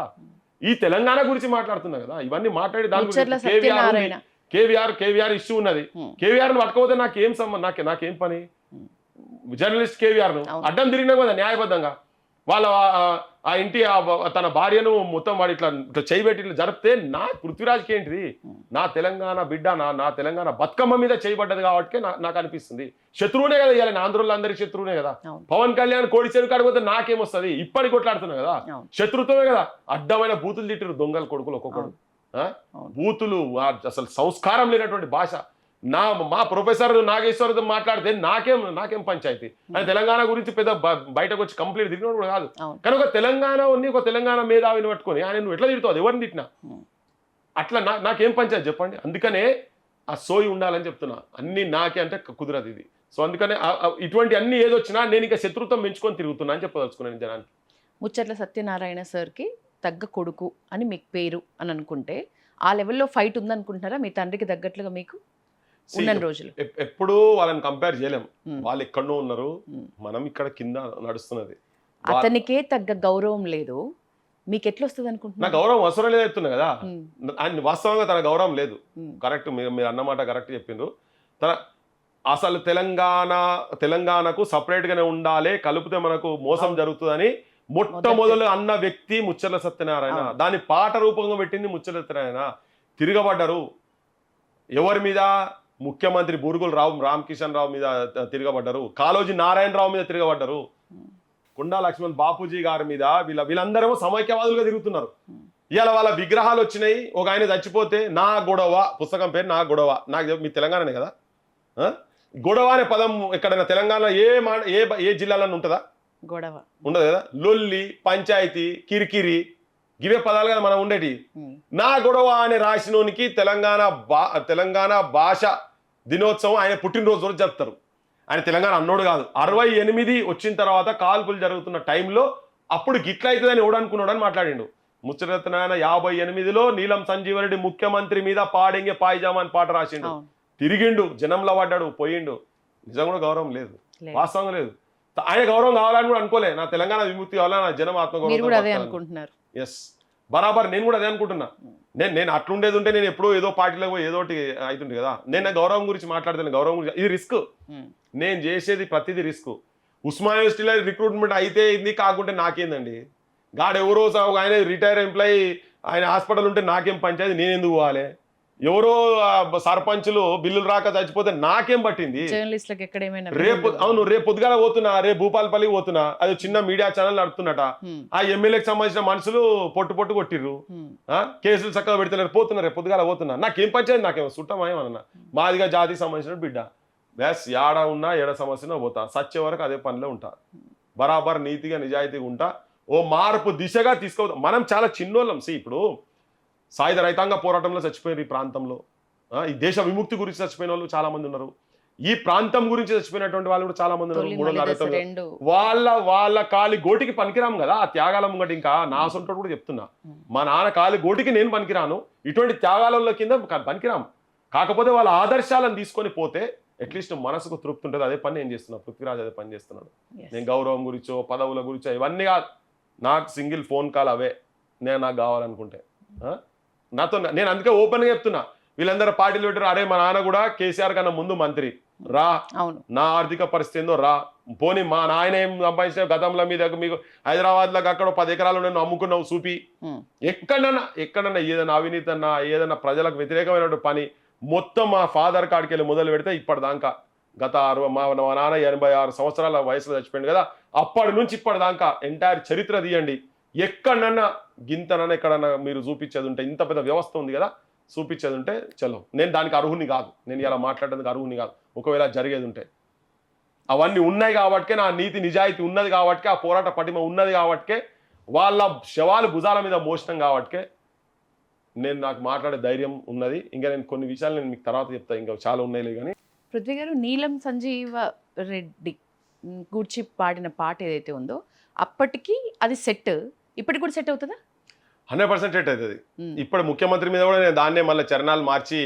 ఈ తెలంగాణ గురించి మాట్లాడుతున్నా కదా. ఇవన్నీ మాట్లాడి దాని గురించి కేవీఆర్ ఇష్యూ ఉన్నది. కేవీఆర్ ను పట్టుకోపోతే నాకేం సంబంధం? నాకేం పని? జర్నలిస్ట్ కేవీఆర్ ను అడ్డం తిరిగినా కదా న్యాయబద్ధంగా. వాళ్ళ ఆ ఇంటి తన భార్యను మొత్తం వాడు ఇట్లా చేయబెట్టి ఇట్లా జరిపితే నా పృథ్వీరాజ్కి ఏంటిది? నా తెలంగాణ బిడ్డ, నా తెలంగాణ బతుకమ్మ మీద చేయబడ్డది కాబట్టి నాకు అనిపిస్తుంది. శత్రువునే కదా ఇవ్వాలి, ఆంధ్రులు అందరికి శత్రువునే కదా. పవన్ కళ్యాణ్ కోడి చెరువు కాడిపోతే నాకేమొస్తుంది? ఇప్పటికి కొట్లాడుతున్నా కదా, శత్రుత్వమే కదా. అడ్డమైన బూతులు తిట్టిరు దొంగల కొడుకులు ఒక్కొక్కడు. బూతులు, అసలు సంస్కారం లేనటువంటి భాష. మా ప్రొఫెసర్ నాగేశ్వరతో మాట్లాడితే నాకేం పంచాయతీ? ఆయన తెలంగాణ గురించి పెద్ద బయటకు వచ్చి కంప్లీట్ తిరిగినోడు కూడా కాదు. కానీ ఒక తెలంగాణ మేధావిని పట్టుకొని ఆయన నువ్వు ఎట్లా తిడుతావు? ఎవరిని తిట్టినా అట్లా నాకేం పంచాయతీ చెప్పండి. అందుకనే ఆ సోయి ఉండాలని చెప్తున్నా. అన్ని నాకే అంటే కుదరదు ఇది. సో అందుకనే ఇటువంటి అన్ని ఏదొచ్చినా నేను ఇంకా శత్రుత్వం పెంచుకొని తిరుగుతున్నా అని చెప్పదలుచుకున్నాను జనానికి. ముచ్చట్ల సత్యనారాయణ సార్కి తగ్గ కొడుకు అని మీకు పేరు అని అనుకుంటే ఆ లెవెల్లో ఫైట్ ఉందనుకుంటున్నారా మీ తండ్రికి తగ్గట్లుగా మీకు ఉన్న రోజులు? ఎప్పుడు వాళ్ళని కంపేర్ చేయలేం. వాళ్ళు ఎక్కడో ఉన్నారు, మనం ఇక్కడ కింద నడుస్తున్నది. అతనికే తగ్గ గౌరవం లేదు, మీకు ఎట్లా వస్తుంది అనుకుంటున్నా? నా గౌరవం అవసరం లేదు చెప్తున్నా కదా. ఆయన వాస్తవంగా తన గౌరవం లేదు. కరెక్ట్, మీరు అన్నమాట కరెక్ట్ చెప్పిండ్రు. అసలు తెలంగాణకు సపరేట్ గానే ఉండాలి, కలిపితే మనకు మోసం జరుగుతుందని మొట్టమొదలు అన్న వ్యక్తి ముచ్చర్ల సత్యనారాయణ. దాన్ని పాట రూపంగా పెట్టింది ముచ్చర్ల సత్యనారాయణ. తిరగబడ్డారు ఎవరి మీద? ముఖ్యమంత్రి బూరుగుల రామకిషన్ రావు మీద తిరగబడ్డారు, కాళోజీ నారాయణరావు మీద తిరగబడ్డారు, కొండా లక్ష్మణ్ బాపూజీ గారి మీద. వీళ్ళందరేమో సమైక్యవాదులుగా తిరుగుతున్నారు. ఇవాళ వాళ్ళ విగ్రహాలు వచ్చినాయి. ఒక ఆయన చచ్చిపోతే నా గొడవ, పుస్తకం పేరు నా గొడవ. నాకు మీ తెలంగాణనే కదా. గొడవ అనే పదం ఎక్కడైనా తెలంగాణ ఏ జిల్లాలో ఉంటుందా? గొడవ ఉండదు కదా. లొల్లి, పంచాయతీ, కిరికిరి, ఇవే పదాలు కదా మనం ఉండేటి. నా గొడవ అని రాసినోనికి తెలంగాణ భాష దినోత్సవం ఆయన పుట్టినరోజు రోజు జరుపుతారు. ఆయన తెలంగాణ అన్నోడు కాదు. 68 వచ్చిన తర్వాత కాల్పులు జరుగుతున్న టైంలో అప్పుడు గిట్ల అవుతుందని ఎవడనుకున్నాడు అని మాట్లాడిండు. ముచ్చరత్నాయన 58లో నీలం సంజీవరెడ్డి ముఖ్యమంత్రి మీద పాడెంగే పాయిజామా అని పాట రాసిండు. తిరిగిండు, జనంలో పడ్డాడు, పోయిండు. నిజం కూడా గౌరవం లేదు, వాస్తవంగా లేదు. ఆయన గౌరవం కావాలని కూడా అనుకోలే. నా తెలంగాణ విముక్తి కావాలని, నా జనం ఆత్మగౌరవం. ఎస్, బరాబర్ నేను కూడా అదే అనుకుంటున్నా. నేను అట్లుండేది ఉంటే నేను ఎప్పుడో ఏదో పార్టీలో ఏదోటి అవుతుంది కదా. నేను గౌరవం గురించి మాట్లాడుతాను. గౌరవం గురించి ఇది రిస్క్. నేను చేసేది ప్రతిదీ రిస్క్. ఉస్మానియా యూనివర్సిటీలో రిక్రూట్మెంట్ అయితే ఇది కాకుంటే నాకేందండి? గాడు ఎవరో ఆయన రిటైర్ ఎంప్లాయీ, ఆయన హాస్పిటల్ ఉంటే నాకేం పంచాయతీ? నేను ఎందుకు పోవాలి? ఎవరో సర్పంచులు బిల్లులు రాక చచ్చిపోతే నాకేం పట్టింది? రేపు పొద్దుగాల పోతున్నా, రేపు భూపాలపల్లికి పోతున్నా, అది చిన్న మీడియా ఛానల్ నడుపుతున్నట. ఆ ఎమ్మెల్యేకి సంబంధించిన మనుషులు పొట్టు కొట్టిర్రు, కేసులు చక్కగా పెడుతున్నారు, పోతున్నా, రేపు పొద్దుగాల పోతున్నా. నాకేం పంచాయతీ? నాకేమో సుట్టమేమన్నా? మాదిగా జాతికి సంబంధించిన బిడ్డ. బ్యాస్ ఏడ ఉన్నా ఏడ సమస్యనో పోతా, సచ్చే వరకు అదే పనిలో ఉంటా. బరాబర్ నీతిగా నిజాయితీగా ఉంటా. ఓ మార్పు దిశగా తీసుకోవద్దు. మనం చాలా చిన్నోళ్ళం. ఇప్పుడు సాయుధ రైతాంగ పోరాటంలో చచ్చిపోయారు ఈ ప్రాంతంలో. ఈ దేశ విముక్తి గురించి చచ్చిపోయిన వాళ్ళు చాలా మంది ఉన్నారు. ఈ ప్రాంతం గురించి చచ్చిపోయినటువంటి వాళ్ళు కూడా చాలా మంది ఉన్నారు. 360 వాళ్ళ కాలి గోటికి పనికిరాము కదా ఆ త్యాగాల ముంగటి. ఇంకా నా సొంతోడు కూడా చెప్తున్నా, మా నాన్న కాలి గోటికి నేను పనికిరాను, ఇటువంటి త్యాగాల కింద పనికిరాము. కాకపోతే వాళ్ళ ఆదర్శాలను తీసుకొని పోతే అట్లీస్ట్ మనసుకు తృప్తి ఉంటుంది. అదే పని నేను చేస్తున్నా, పృథ్వీరాజ్ అదే పని చేస్తున్నాడు. నేను గౌరవం గురించో పదవుల గురించో ఇవన్నీ కాదు, నాకు సింగిల్ ఫోన్ కాల్ అవే నాకు కావాలనుకుంటే. నేను అందుకే ఓపెన్ గా చెప్తున్నా, వీళ్ళందరూ పార్టీలు పెట్టారు. అరే మా నాన్న కూడా కేసీఆర్ కన్నా ముందు మంత్రి రా, నా ఆర్థిక పరిస్థితి ఏందో రా, పోనీ మా నాయన ఏం సంపాదించిన గతంలో మీ దగ్గర మీకు హైదరాబాద్ లో అక్కడ 10 ఎకరాలు నేను అమ్ముకున్నావు చూపి. ఎక్కడన్నా ఏదైనా అవినీతి అన్నా, ఏదైనా ప్రజలకు వ్యతిరేకమైనటువంటి పని మొత్తం మా ఫాదర్ కాడికి వెళ్ళి మొదలు పెడితే ఇప్పటిదాకా గత మా నాన్న 86 సంవత్సరాల వయసులో చచ్చిపోయింది కదా, అప్పటి నుంచి ఇప్పటిదాకా ఎంటైర్ చరిత్ర తీయండి, ఎక్కడన్నా గింతనన్నా ఎక్కడన్నా మీరు చూపించేది ఉంటే, ఇంత పెద్ద వ్యవస్థ ఉంది కదా చూపించేది ఉంటే చలో, నేను దానికి అర్హుని కాదు, నేను ఇలా మాట్లాడేందుకు అర్హుని కాదు. ఒకవేళ జరిగేది ఉంటే అవన్నీ ఉన్నాయి కాబట్టే, నా నీతి నిజాయితీ ఉన్నది కాబట్టే, ఆ పోరాట పటిమ ఉన్నది కాబట్టే, వాళ్ళ శవాలు భుజాల మీద మోసడం కాబట్టే నాకు మాట్లాడే ధైర్యం ఉన్నది. ఇంకా నేను కొన్ని విషయాలు నేను మీకు తర్వాత చెప్తాను, ఇంకా చాలా ఉన్నాయి. కానీ పృథ్వీ గారు, నీలం సంజీవ రెడ్డి గూడ్చి పాడిన పాట ఏదైతే ఉందో అప్పటికి అది సెట్, ఇప్పటికి కూడా సెట్ అవుతుందా? 100% సెట్ అవుతుంది. ఇప్పుడు ముఖ్యమంత్రి మీద కూడా నేను దాన్నే మళ్ళీ చరణాలు మార్చి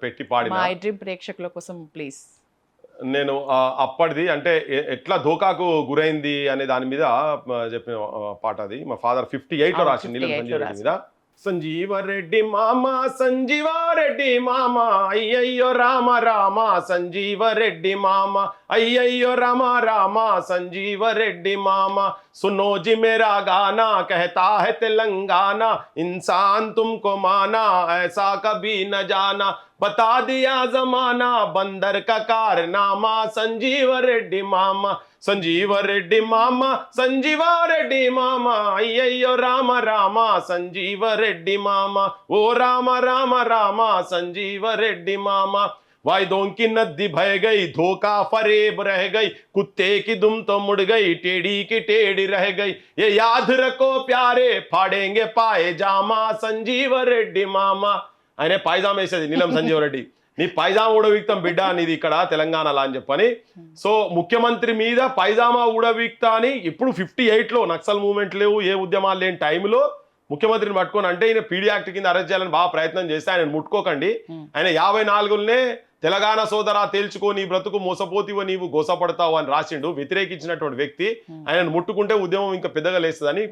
పెట్టి పాడిన. మా ఐ డ్రీమ్ ప్రేక్షకుల కోసం ప్లీజ్. నేను అప్పటిది అంటే ఎట్లా ధోకాకు గురైంది అనే దాని మీద చెప్పిన పాట అది. మా ఫాదర్ 58లో రాసింది నీలం సంజీవ రెడ్డి మీద. సంజీవరెడ్డి మామ, సంజీవారెడ్డి మామ, అయ్యయ్యో రామ రామ సంజీవరెడ్డి మామ, అయ్యయ్యో రామ రామ సంజీవరెడ్డి మామ, सुनो जी मेरा गाना कहता है तेलंगाना, इंसान तुमको माना ऐसा कभी न जाना, बता दिया जमाना बंदर का कारनामा, संजीव रेड्डी मामा, संजीव रेड्डी मामा, संजीवा रेड्डी मामा, अय्यो राम राम संजीव रेड्डी मामा, ओ राम राम राम संजीव रेड्डी मामा, वायदों की नदी बह गई, धोखा फरेब रह गई, कुत्ते की दुम तो मुड़ गई, टेढ़ी की टेढ़ी रह गई, ये याद रखो प्यारे फाड़ेंगे पाए जामा, संजीव रेड्डी मामा. ఆయనే పైజామా వేసేది నీలం సంజీవ రెడ్డి, నీ పైజామా ఊడవిక్తం బిడ్డ నీది ఇక్కడ తెలంగాణలో అని చెప్పని. సో ముఖ్యమంత్రి మీద పైజామా ఊడవిక్తా అని ఇప్పుడు 58లో నక్సల్ మూవ్మెంట్ లేవు, ఏ ఉద్యమాలు లేని టైంలో ముఖ్యమంత్రిని పట్టుకొని అంటే ఈయన పీడీ యాక్ట్ కింద అరెస్ట్ చేయాలని బాగా ప్రయత్నం చేస్తే ఆయన ముట్టుకోకండి, ఆయన 54లనే తెలంగాణ సోదరా తేల్చుకో నీ బ్రతుకు మోసపోతివో నీవు గోసపడతావు అని రాసిండు. వ్యతిరేకించినటువంటి వ్యక్తి ఆయన ముట్టుకుంటే ఉద్యమం ఇంకా పెద్దగా లేస్తుందని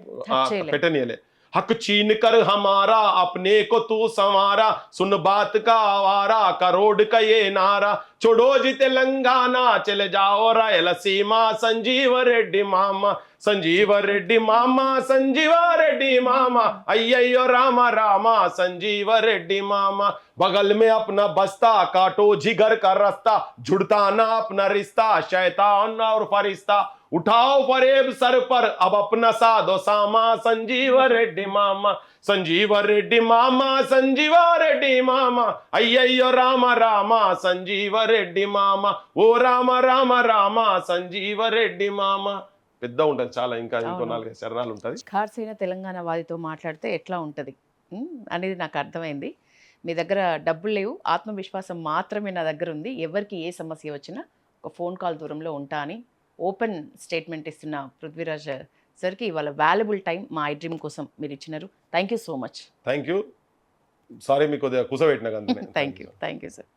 పెట్టనీయలే. हक छीन कर हमारा अपने को तू संवारा, सुन बात का आवारा करोड़ का ये नारा, छोड़ो जी तेलंगाना चले जाओ रायलसीमा, संजीव रेड्डी मामा, संजीव रेड्डी मामा, संजीव रेड्डी मामा, अय्यो राम रामा संजीव रेड्डी मामा, बगल में अपना बस्ता काटो जिगर का रास्ता, जुड़ता ना अपना रिश्ता शैतान और फरिश्ता, उठाओ फरेब सर पर अब अपना साधो सामा, संजीव रेड्डी मामा, संजीव रेड्डी मामा, संजीव रेड्डी मामा, अय्यो राम राम संजीव रेड्डी मामा, ओ राम राम राम संजीव रेड्डी मामा. పెద్ద ఉంటుంది చాలా, ఇంకా ఇంకో 4 చరణాలు ఉంటుంది. ఖార్సైన తెలంగాణ వాదితో మాట్లాడితే ఎట్లా ఉంటుంది అనేది నాకు అర్థమైంది. మీ దగ్గర డబ్బులు లేవు, ఆత్మవిశ్వాసం మాత్రమే నా దగ్గర ఉంది, ఎవరికి ఏ సమస్య వచ్చినా ఒక ఫోన్ కాల్ దూరంలో ఉంటా అని ఓపెన్ స్టేట్మెంట్ ఇస్తున్న పృథ్వీరాజ్ సార్కి ఇవాళ వాల్యుబుల్ టైం మా ఐ డ్రీమ్ కోసం మీరు ఇచ్చినారు. Thank you so much. Thank you. Sorry మీకు కొద్దిగా కుసబెట్టినా. Thank you sir.